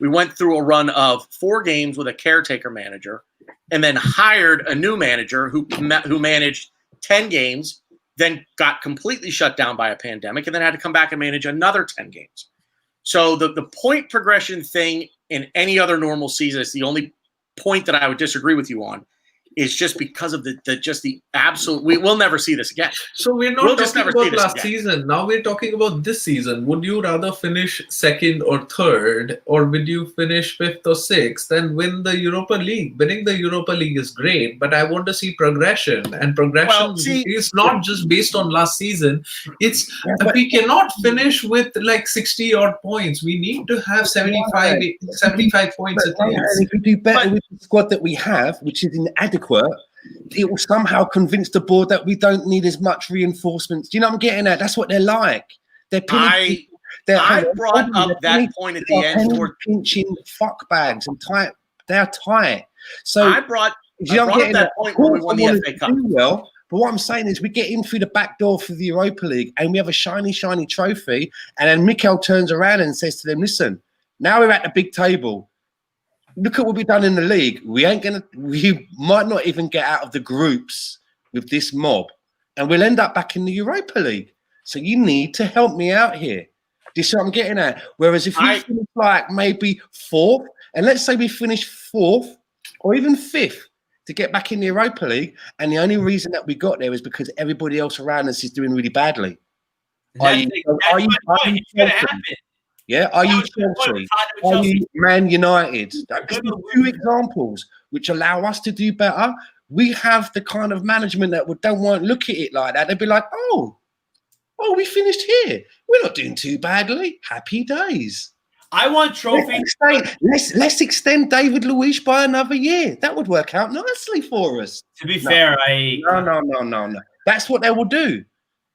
We went through a run of 4 games with a caretaker manager, and then hired a new manager who managed 10 games, then got completely shut down by a pandemic, and then had to come back and manage another 10 games. So the point progression thing in any other normal season is the only point that I would disagree with you on. is just because of the absolute. We'll never see this again. So we're not talking about last season. Now we're talking about this season. Would you rather finish second or third, or would you finish fifth or sixth and win the Europa League? Winning the Europa League is great, but I want to see progression, and progression is not just based on last season. It's we cannot finish with like 60 odd points. We need to have 75 points at least. And if we do better with the squad that we have, which is inadequate, it will somehow convince the board that we don't need as much reinforcements. Do you know what I'm getting at? That's what they're like. I brought up that point at the end for pinching fuck bags and tight. They're tight. So I brought up that point when we won the FA Cup. Well, but what I'm saying is we get in through the back door for the Europa League and we have a shiny trophy, and then Mikel turns around and says to them, listen, now we're at the big table. Look at what we've done in the league. We might not even get out of the groups with this mob, and we'll end up back in the Europa League. So you need to help me out here. Do you see what I'm getting at? Whereas if we finish like maybe fourth, and let's say we finish fourth or even fifth to get back in the Europa League, and the only reason that we got there is because everybody else around us is doing really badly. Are you Yeah, are you Chelsea? Are you Man United? These are two examples which allow us to do better. We have the kind of management that don't want to look at it like that. They'd be like, oh, we finished here. We're not doing too badly. Happy days. I want trophies. Let's extend David Luiz by another year. That would work out nicely for us. To be fair, No. That's what they will do.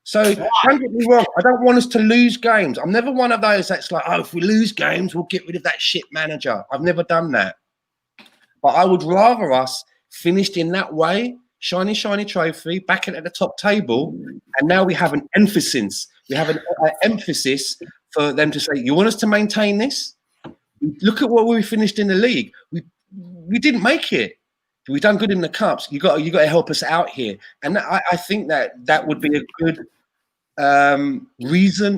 So don't get me wrong, I don't want us to lose games. I'm never one of those that's like, if we lose games, we'll get rid of that shit manager. I've never done that. But I would rather us finished in that way, shiny trophy, back at the top table, and now we have an emphasis. We have an emphasis for them to say, you want us to maintain this? Look at what we finished in the league. We didn't make it. We've done good in the cups. You got to help us out here. And I think that would be a good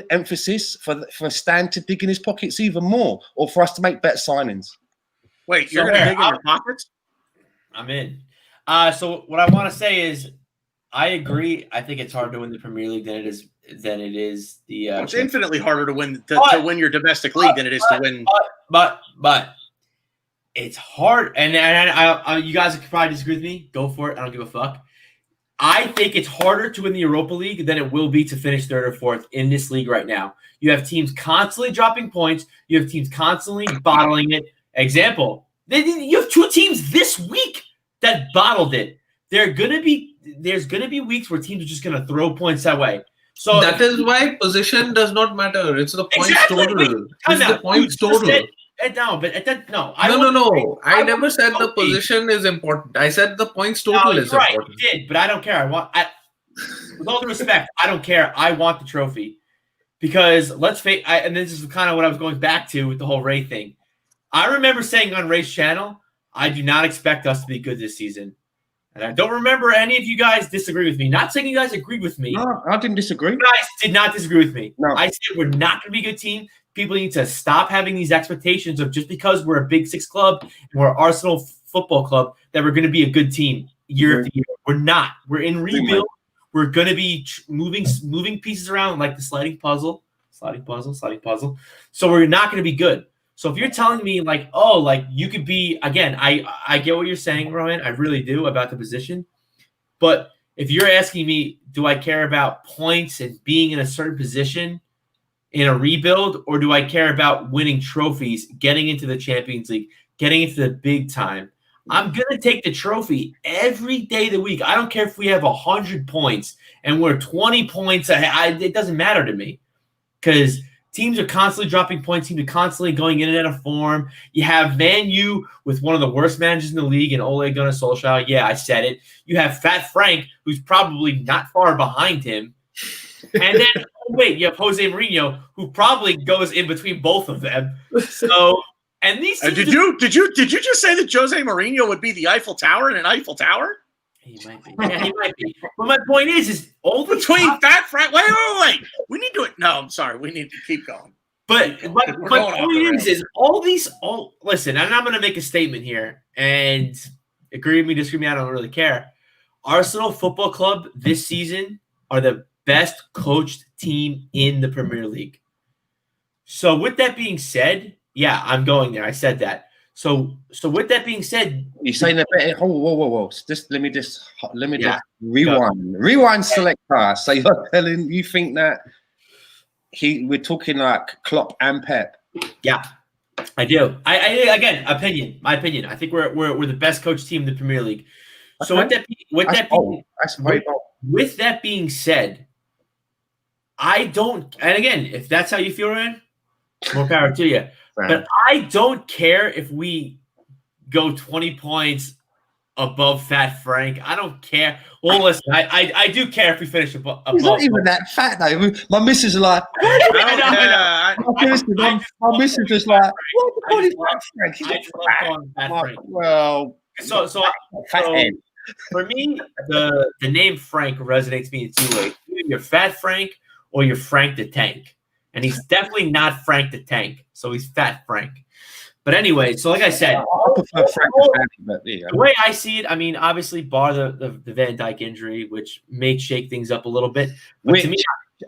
emphasis for Stan to dig in his pockets even more, or for us to make better signings. Wait, you're going to dig in your pockets? I'm in. So what I want to say is, I agree. I think it's harder to win the Premier League than it is the. It's infinitely harder to win to win your domestic league than it is to win. But it's hard, and I you guys could probably disagree with me. Go for it. I don't give a fuck. I think it's harder to win the Europa League than it will be to finish third or fourth in this league right now. You have teams constantly dropping points. You have teams constantly bottling it. Example, you have two teams this week that bottled it. There's gonna be weeks where teams are just gonna throw points that way. So that is why position does not matter. It's the points total. It's the points total. No. I never said the position is important. I said the points total is important. You did, but I don't care. With all due respect, I don't care. I want the trophy because and this is kind of what I was going back to with the whole Ray thing. I remember saying on Ray's channel, I do not expect us to be good this season. And I don't remember any of you guys disagree with me. Not saying you guys agreed with me. No, I didn't disagree. You guys did not disagree with me. No. I said we're not going to be a good team. People need to stop having these expectations of just because we're a Big Six club and we're Arsenal Football Club that we're going to be a good team year after year. We're not. We're in rebuild. We're going to be moving pieces around like the sliding puzzle. So we're not going to be good. So if you're telling me you could be, again, I get what you're saying, Rowan. I really do about the position. But if you're asking me, do I care about points and being in a certain position in a rebuild, or do I care about winning trophies, getting into the Champions League, getting into the big time? I'm going to take the trophy every day of the week. I don't care if we have 100 points and we're 20 points. It doesn't matter to me because teams are constantly dropping points. Teams are constantly going in and out of form. You have Man U with one of the worst managers in the league and Ole Gunnar Solskjaer. Yeah, I said it. You have Fat Frank, who's probably not far behind him. And then, you have Jose Mourinho, who probably goes in between both of them. So, and these did you just say that Jose Mourinho would be the Eiffel Tower in an Eiffel Tower? He might be. Yeah, he might be. But my point is all the between Fat Frank. Wait. We need to. No, I'm sorry. We need to keep going. But my point is listen, and I'm going to make a statement here, and agree with me, disagree with me, I don't really care. Arsenal Football Club this season are the best coached team in the Premier League. So with that being said, yeah, I'm going there. I said that. So with that being said, you're saying that. Whoa. Let me just rewind. Go. Rewind selector. So you're telling you think that we're talking like Klopp and Pep? Yeah, I do. I again, my opinion. I think we're the best coach team in the Premier League. So Okay. with that being said, I don't. And again, if that's how you feel, Ryan, more power to you. But I don't care if we go 20 points above Fat Frank. I don't care. Well, listen, I do care if we finish above. He's not even that fat, though. My missus is like, my missus is like, what do you call him, Fat Frank? He's not fat. Frank. Well, so for me, the name Frank resonates me in two ways. Either you're Fat Frank or you're Frank the Tank. And he's definitely not Frank the Tank. So he's Fat Frank. But anyway, so like I said, the way I see it, I mean, obviously, bar the Van Dijk injury, which may shake things up a little bit. But to me,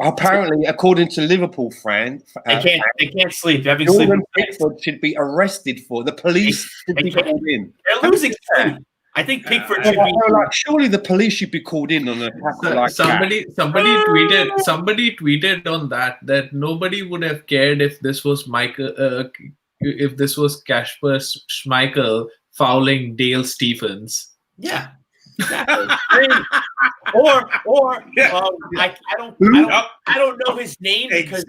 apparently, according to Liverpool fans, they can't sleep. They're Jordan Pickford should be arrested for. The police should be called in. They're losing sleep. I think Pickford should be. Surely the police should be called in on a somebody tweeted on that nobody would have cared if this was if this was Kasper Schmeichel fouling Dale Stephens. Yeah. Exactly. I don't know his name because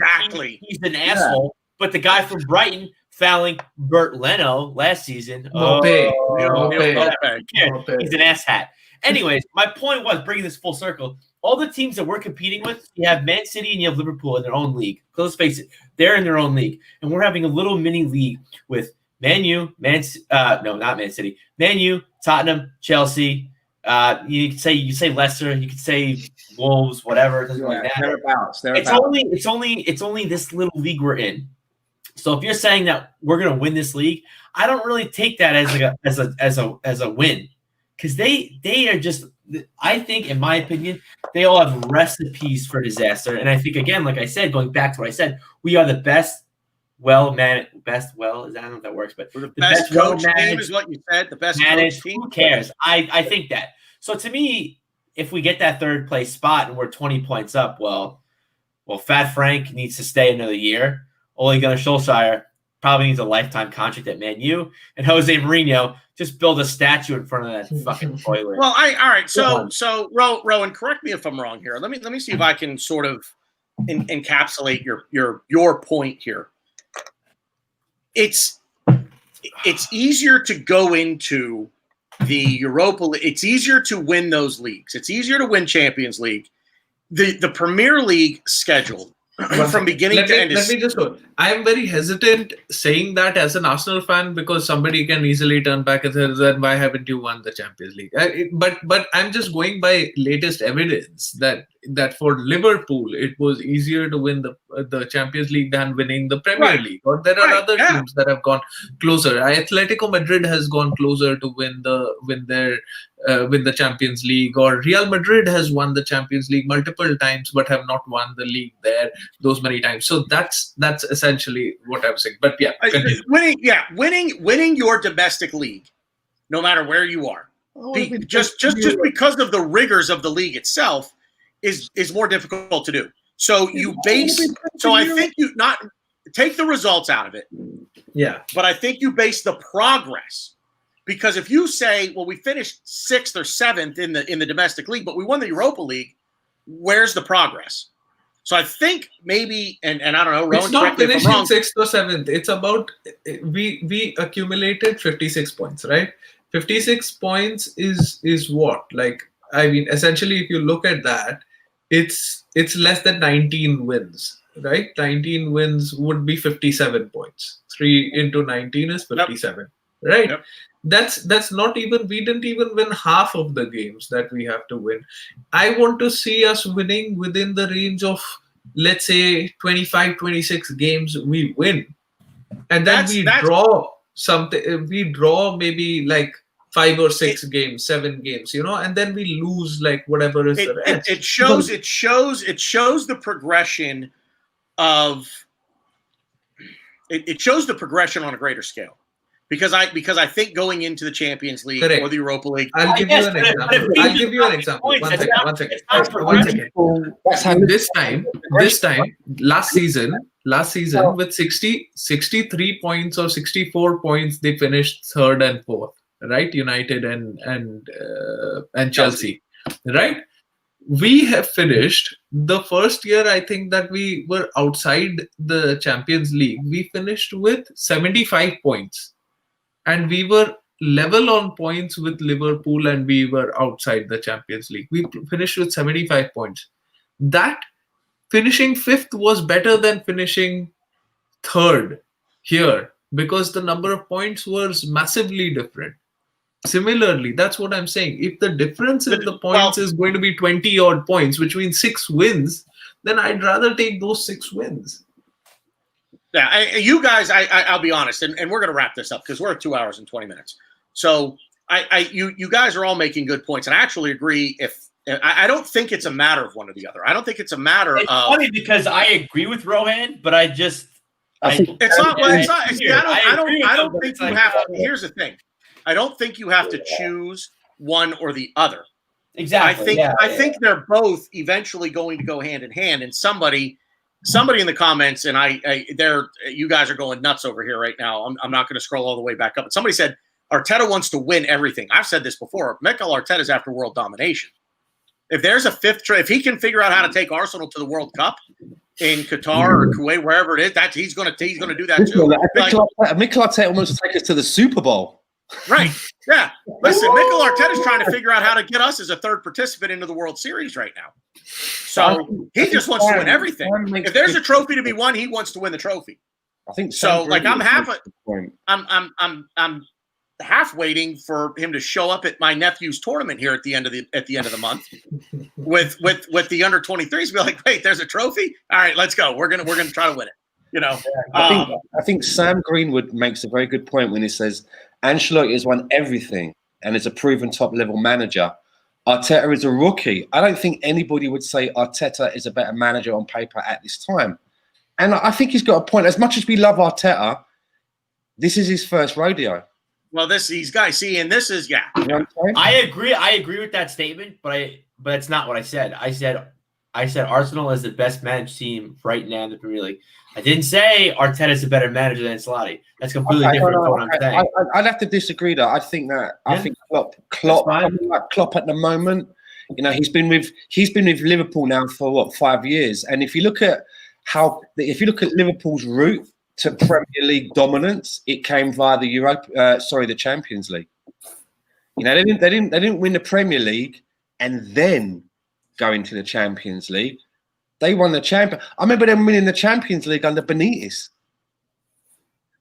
he's an asshole. But the guy from Brighton fouling Bert Leno last season. He's an asshat. Anyways, my point was bringing this full circle. All the teams that we're competing with, you have Man City and you have Liverpool in their own league. Because let's face it, they're in their own league, and we're having a little mini league with Man U, not Man City, Man U, Tottenham, Chelsea. You could say Leicester, you could say Wolves, whatever. It doesn't really matter. It's only this little league we're in. So if you're saying that we're going to win this league, I don't really take that as a win, because they are just. I think, in my opinion, they all have recipes for disaster. And I think, again, like I said, going back to what I said, we are the best. I don't know if that works, but the best coach team is what you said. The best coach team. Who cares? I think that. So to me, if we get that third place spot and we're 20 points up, well, Fat Frank needs to stay another year. Ole Gunnar Solskjaer probably needs a lifetime contract at Man U, and Jose Mourinho just build a statue in front of that fucking toilet. Well, all right. So Rowan, correct me if I'm wrong here. Let me see if I can sort of encapsulate your point here. It's easier to go into the Europa League. It's easier to win those leagues. It's easier to win Champions League. The Premier League schedule from beginning to end. Let me just go. I am very hesitant saying that as an Arsenal fan, because somebody can easily turn back and say, "Why haven't you won the Champions League?" But I'm just going by latest evidence that for Liverpool it was easier to win the Champions League than winning the Premier League. Or there are other teams that have gone closer. Atletico Madrid has gone closer to win the Champions League, or Real Madrid has won the Champions League multiple times but have not won the league there those many times. So that's essentially what I'm saying. But yeah, winning your domestic league, no matter where you are, just because of the rigors of the league itself, is more difficult to do. So I think you not take the results out of it. Yeah, but I think you base the progress. Because if you say, well, we finished 6th or 7th in the domestic league, but we won the Europa League, where's the progress? So I think maybe, and I don't know, Rowan, it's not finishing 6th or 7th. It's about we accumulated 56 points, right? 56 points is what? Like, I mean, essentially, if you look at that, it's less than 19 wins, right? 19 wins would be 57 points. 3 into 19 is 57, right? Yep. That's not even, we didn't even win half of the games that we have to win. I want to see us winning within the range of, let's say, 25, 26 games we win. And then we draw something, we draw maybe like 5 or 6 games, 7 games, and then we lose like whatever is the rest. It shows the progression of it shows the progression on a greter scale. Because I think going into the Champions League or the Europa League, I'll give you an example. One second. This time, last season with 63 points or 64 points, they finished 3rd and 4th, right? United and Chelsea, right? We have finished the first year, I think, that we were outside the Champions League. We finished with 75 points. And we were level on points with Liverpool, and we were outside the Champions League. We finished with 75 points. That finishing 5th was better than finishing 3rd here, because the number of points was massively different. Similarly, that's what I'm saying. If the difference in the points is going to be 20 odd points, which means 6 wins, then I'd rather take those 6 wins. Yeah, you guys, I'll be honest, and we're going to wrap this up because we're at 2 hours and 20 minutes. So you guys are all making good points, and I actually agree. I don't think it's a matter of one or the other. I don't think it's a matter of. It's funny because I agree with Rohan, but I don't think you have to. Here's the thing. I don't think you have to choose one or the other. Exactly. I think they're both eventually going to go hand in hand, and somebody in the comments, and you guys are going nuts over here right now. I'm not going to scroll all the way back up. But somebody said Arteta wants to win everything. I've said this before. Mikel Arteta's after world domination. If there's a 5th if he can figure out how to take Arsenal to the World Cup in Qatar or Kuwait, wherever it is, he's going to do that too. Mikel Arteta wants to take us to the Super Bowl. Right. Yeah. Listen, Mikel Arteta's trying to figure out how to get us as a 3rd participant into the World Series right now. So he just wants to win everything. If there's a trophy to be won, he wants to win the trophy. I think so. Like I'm half waiting for him to show up at my nephew's tournament here at the end of the month with the under 23s. Be like, wait, there's a trophy. All right, let's go. We're gonna try to win it. I think Sam Greenwood makes a very good point when he says Ancelotti has won everything and is a proven top-level manager. Arteta is a rookie. I don't think anybody would say Arteta is a better manager on paper at this time. And I think he's got a point. As much as we love Arteta, this is his first rodeo. Well, this is You know what I'm saying? I agree with that statement, but it's not what I said. I said Arsenal is the best managed team right now in the Premier League. I didn't say Arteta is a better manager than Ancelotti. That's completely different from what I'm saying. I'd have to disagree though. I think Klopp at the moment, he's been with Liverpool now for what, 5 years. And if you look at Liverpool's route to Premier League dominance, it came via the Champions League. They didn't win the Premier League and then go into the Champions League. They won the champion. I remember them winning the Champions League under Benitez.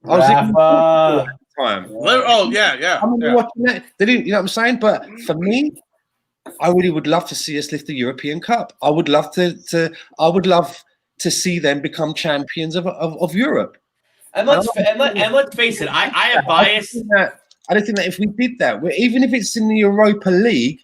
I was at the time. Oh yeah. I remember watching that. They didn't, you know what I'm saying? But for me, I really would love to see us lift the European Cup. I would love to see them become champions of Europe. And let's face it, I am biased. I don't think that if we did that, even if it's in the Europa League,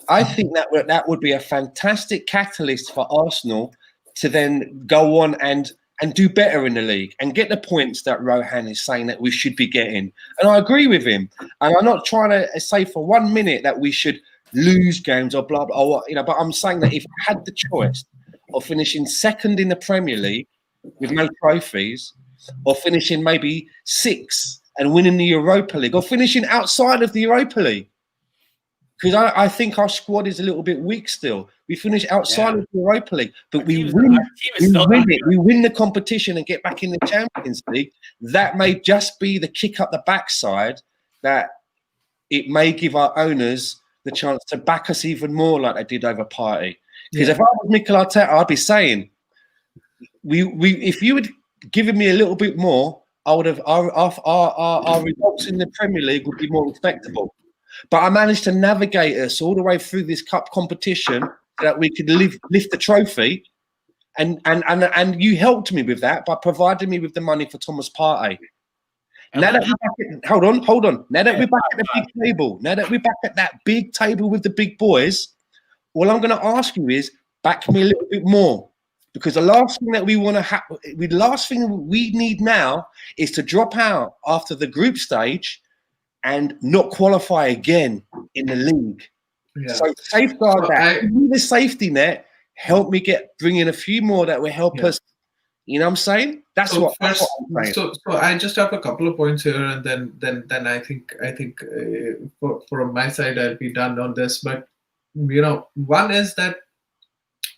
I think that would be a fantastic catalyst for Arsenal to then go on and do better in the league and get the points that Rohan is saying that we should be getting. And I agree with him. And I'm not trying to say for 1 minute that we should lose games or blah, blah, blah, but I'm saying that if I had the choice of finishing 2nd in the Premier League with no trophies, or finishing maybe 6th and winning the Europa League, or finishing outside of the Europa League, because I think our squad is a little bit weak still. We finish outside of the Europa League, but we win the competition and get back in the Champions League. That may just be the kick up the backside that it may give our owners the chance to back us even more like they did over Partey. Because if I was Mikel Arteta, I'd be saying, if you had given me a little bit more, I would have our results in the Premier League would be more respectable. But I managed to navigate us all the way through this cup competition so that we could lift the trophy, and you helped me with that by providing me with the money for Thomas Partey. Now that we're back at, hold on. Now that we're back at the big table, now that we're back at that big table with the big boys, all I'm going to ask you is back me a little bit more, because the last thing that we want to have, the last thing we need now is to drop out after the group stage and not qualify again in the league. Yeah. So safeguard that. Give me the safety net. Help me bring in a few more that will help us. You know what I'm saying? That's what I'm saying. So I just have a couple of points here, and then I think from my side I'll be done on this. But one is that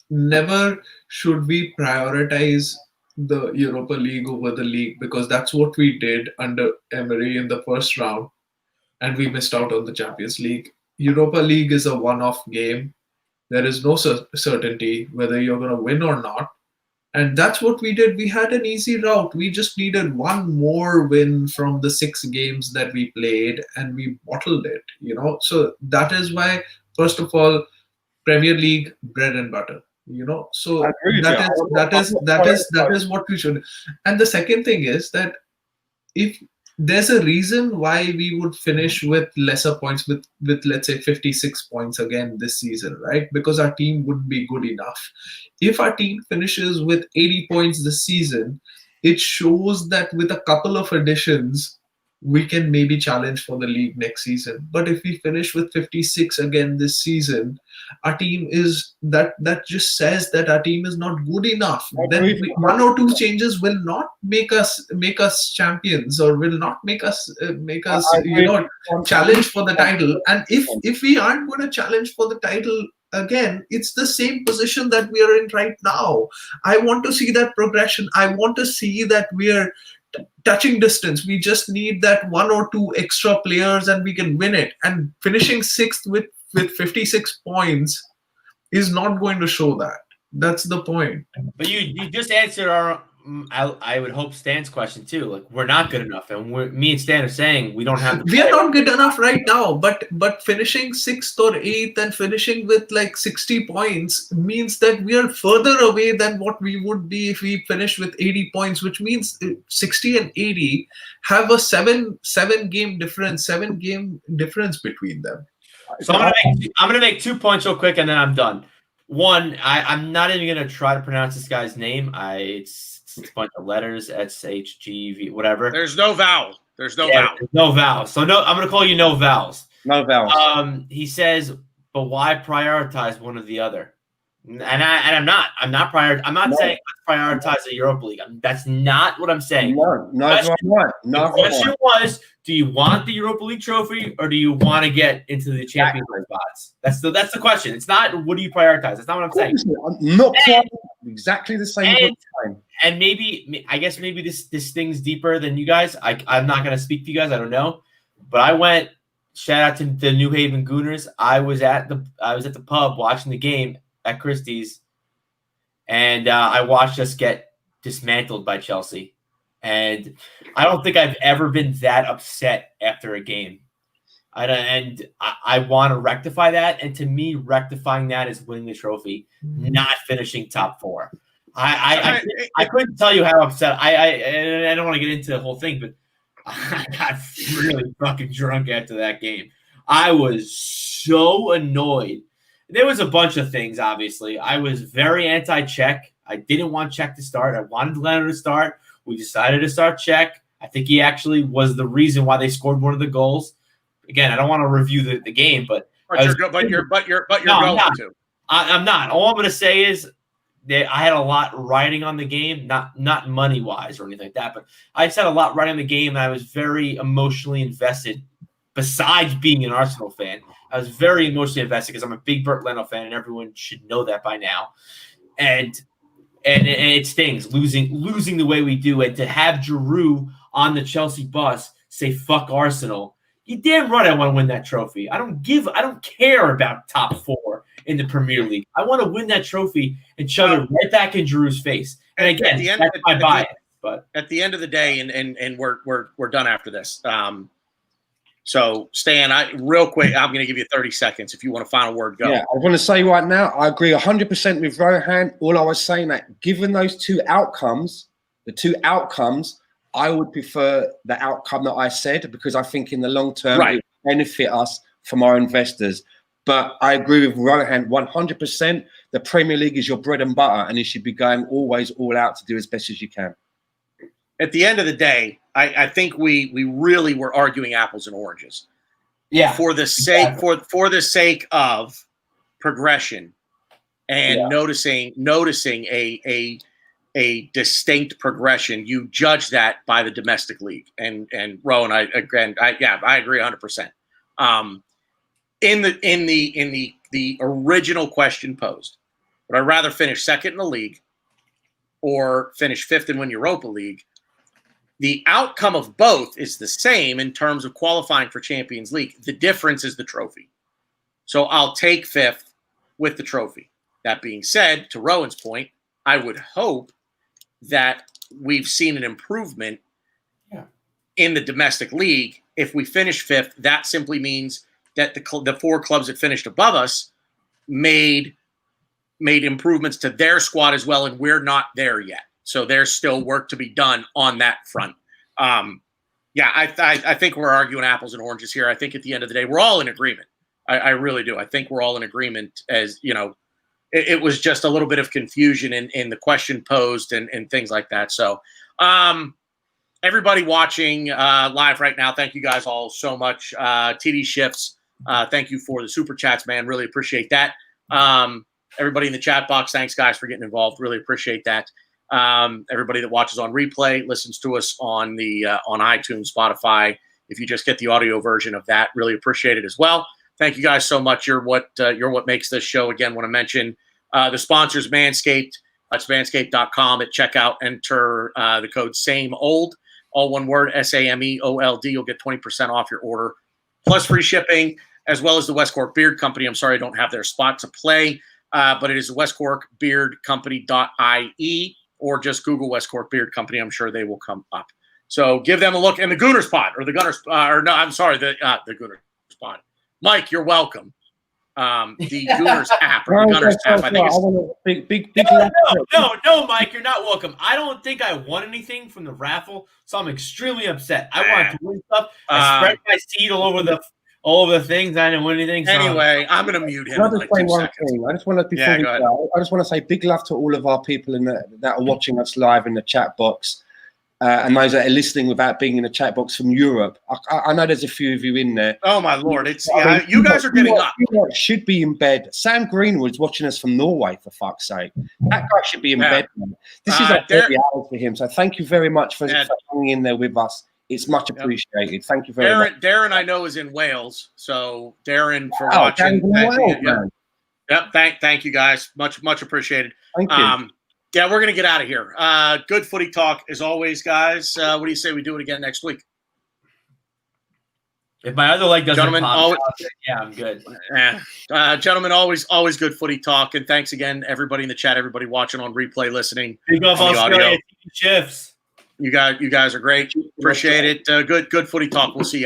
never should we prioritize the Europa League over the league, because that's what we did under Emery in the first round, and we missed out on the Champions League. Europa League is a one-off game. There is no certainty whether you're going to win or not. And that's what we did. We had an easy route. We just needed one more win from the 6 games that we played, and we bottled it, So that is why, first of all, Premier League, bread and butter, So that is what we should. And the second thing is that if there's a reason why we would finish with lesser points, with let's say 56 points again this season, right? Because our team wouldn't be good enough. If our team finishes with 80 points this season, it shows that with a couple of additions, we can maybe challenge for the league next season. But if we finish with 56 again this season, our team is that just says that our team is not good enough. Then 1 or 2 changes will not make us champions, or will not make us challenge for the title. And if we aren't going to challenge for the title again, it's the same position that we are in right now. I want to see that progression. I want to see that we are touching distance. We just need that 1 or 2 extra players and we can win it. And finishing 6th with 56 points is not going to show that. That's the point. But you just answered I would hope Stan's question too. Like, we're not good enough, and me and Stan are saying we don't have. We are not good enough right now. But finishing 6th or 8th and finishing with like 60 points means that we are further away than what we would be if we finish with 80 points. Which means 60 and 80 have a 7 game difference between them. So I'm gonna make 2 points real quick, and then I'm done. One, I'm not even gonna try to pronounce this guy's name. It's a bunch of letters, SHGV, whatever. There's no vowel. There's no vowel. No vowels. So I'm going to call you no vowels. No vowels. He says, but why prioritize one or the other? And I'm not saying let's prioritize the Europa League. that's not what I'm saying. The question was, do you want the Europa League trophy, or do you want to get into the Champions League spots? That's the question. It's not what do you prioritize. That's not what I'm saying. I'm not exactly the same. And I guess maybe this thing's deeper than you guys. I'm not going to speak to you guys. I don't know. But I went, shout out to the New Haven Gooners. I was at the pub watching the game at Christie's, and I watched us get dismantled by Chelsea. And I don't think I've ever been that upset after a game. I want to rectify that. And to me, rectifying that is winning the trophy, not finishing top 4. I couldn't tell you how upset I don't want to get into the whole thing, but I got really fucking drunk after that game. I was so annoyed. There was a bunch of things, obviously. I was very anti-Czech. I didn't want Czech to start. I wanted Leonard to start. We decided to start Czech. I think he actually was the reason why they scored one of the goals. Again, I don't want to review the game, but you're going to. I'm not. All I'm going to say is I had a lot riding on the game, not money-wise or anything like that, but I just had a lot riding on the game, and I was very emotionally invested. Besides being an Arsenal fan, I was very emotionally invested because I'm a big Bert Leno fan, and everyone should know that by now. And it stings losing the way we do, and to have Giroud on the Chelsea bus say "fuck Arsenal." You damn right I want to win that trophy. I don't care about top 4 in the Premier League. I want to win that trophy and shove it right back in Giroud's face. And again, that's my bias. But at the end of the day, and we're done after this. So Stan, real quick, I'm going to give you 30 seconds if you want a final word. Go. Yeah, I want to say right now, I agree 100% with Rohan. All I was saying that given those 2 outcomes, the 2 outcomes, I would prefer the outcome that I said, because I think in the long term Right. it will benefit us from our investors. But I agree with Rohan 100%. The Premier League is your bread and butter, and you should be going always all out to do as best as you can. At the end of the day, I think we really were arguing apples and oranges. Yeah. For the sake for the sake of progression and noticing a distinct progression, you judge that by the domestic league. And Rowan, I agree 100%. In the original question posed, would I rather finish second in the league or finish fifth and win Europa League? The outcome of both is the same in terms of qualifying for Champions League. The difference is the trophy. So I'll take fifth with the trophy. That being said, to Rowan's point, I would hope that we've seen an improvement in the domestic league. If we finish fifth, that simply means that the four clubs that finished above us made improvements to their squad as well, and we're not there yet. So there's still work to be done on that front. I think we're arguing apples and oranges here. I think at the end of the day, we're all in agreement. I really do. I think we're all in agreement. As you know, it was just a little bit of confusion in the question posed and things like that. So everybody watching live right now, thank you guys all so much. TD Shifts, thank you for the super chats, man. Really appreciate that. Everybody in the chat box, thanks guys for getting involved. Really appreciate that. Everybody that watches on replay, listens to us on iTunes, Spotify. If you just get the audio version of that, really appreciate it as well. Thank you guys so much. You're what makes this show. Again, want to mention the sponsors, Manscaped. It's manscaped.com. At checkout, enter the code SAMEOLD, all one word, SAMEOLD. You'll get 20% off your order, plus free shipping, as well as the West Cork Beard Company. I'm sorry I don't have their spot to play, but it is West Cork Beard Company.ie, or just Google West Cork Beard Company. I'm sure they will come up. So give them a look. And the Gooner Spot, or the Gunner, the Gooner Spot. Mike, you're welcome. The Gooners app, or the Gunners app. I think it's No, Mike, you're not welcome. I don't think I won anything from the raffle, so I'm extremely upset. I wanted to win stuff. I spread my seed all over the things. I didn't win anything. So anyway, I'm going to mute him. I just want to say big love to all of our people that are watching us live in the chat box, and those that are listening without being in the chat box from Europe. I know there's a few of you in there. Oh my Lord! You guys are getting up. Should be in bed. Sam Greenwood's watching us from Norway, for fuck's sake. That guy should be in bed. Man. This is a very hour for him. So thank you very much for hanging in there with us. It's much appreciated. Thank you very much. Darren, I know, is in Wales. So Darren, for watching. Thank you guys. Much appreciated. Thank you. Yeah, we're going to get out of here. Good footy talk as always, guys. What do you say we do it again next week? If my other leg doesn't pop, I'm good. Gentlemen, always good footy talk. And thanks again, everybody in the chat, everybody watching on replay, listening. Big off Australia, shifts. You guys are great. Appreciate it. Good footy talk. We'll see you out.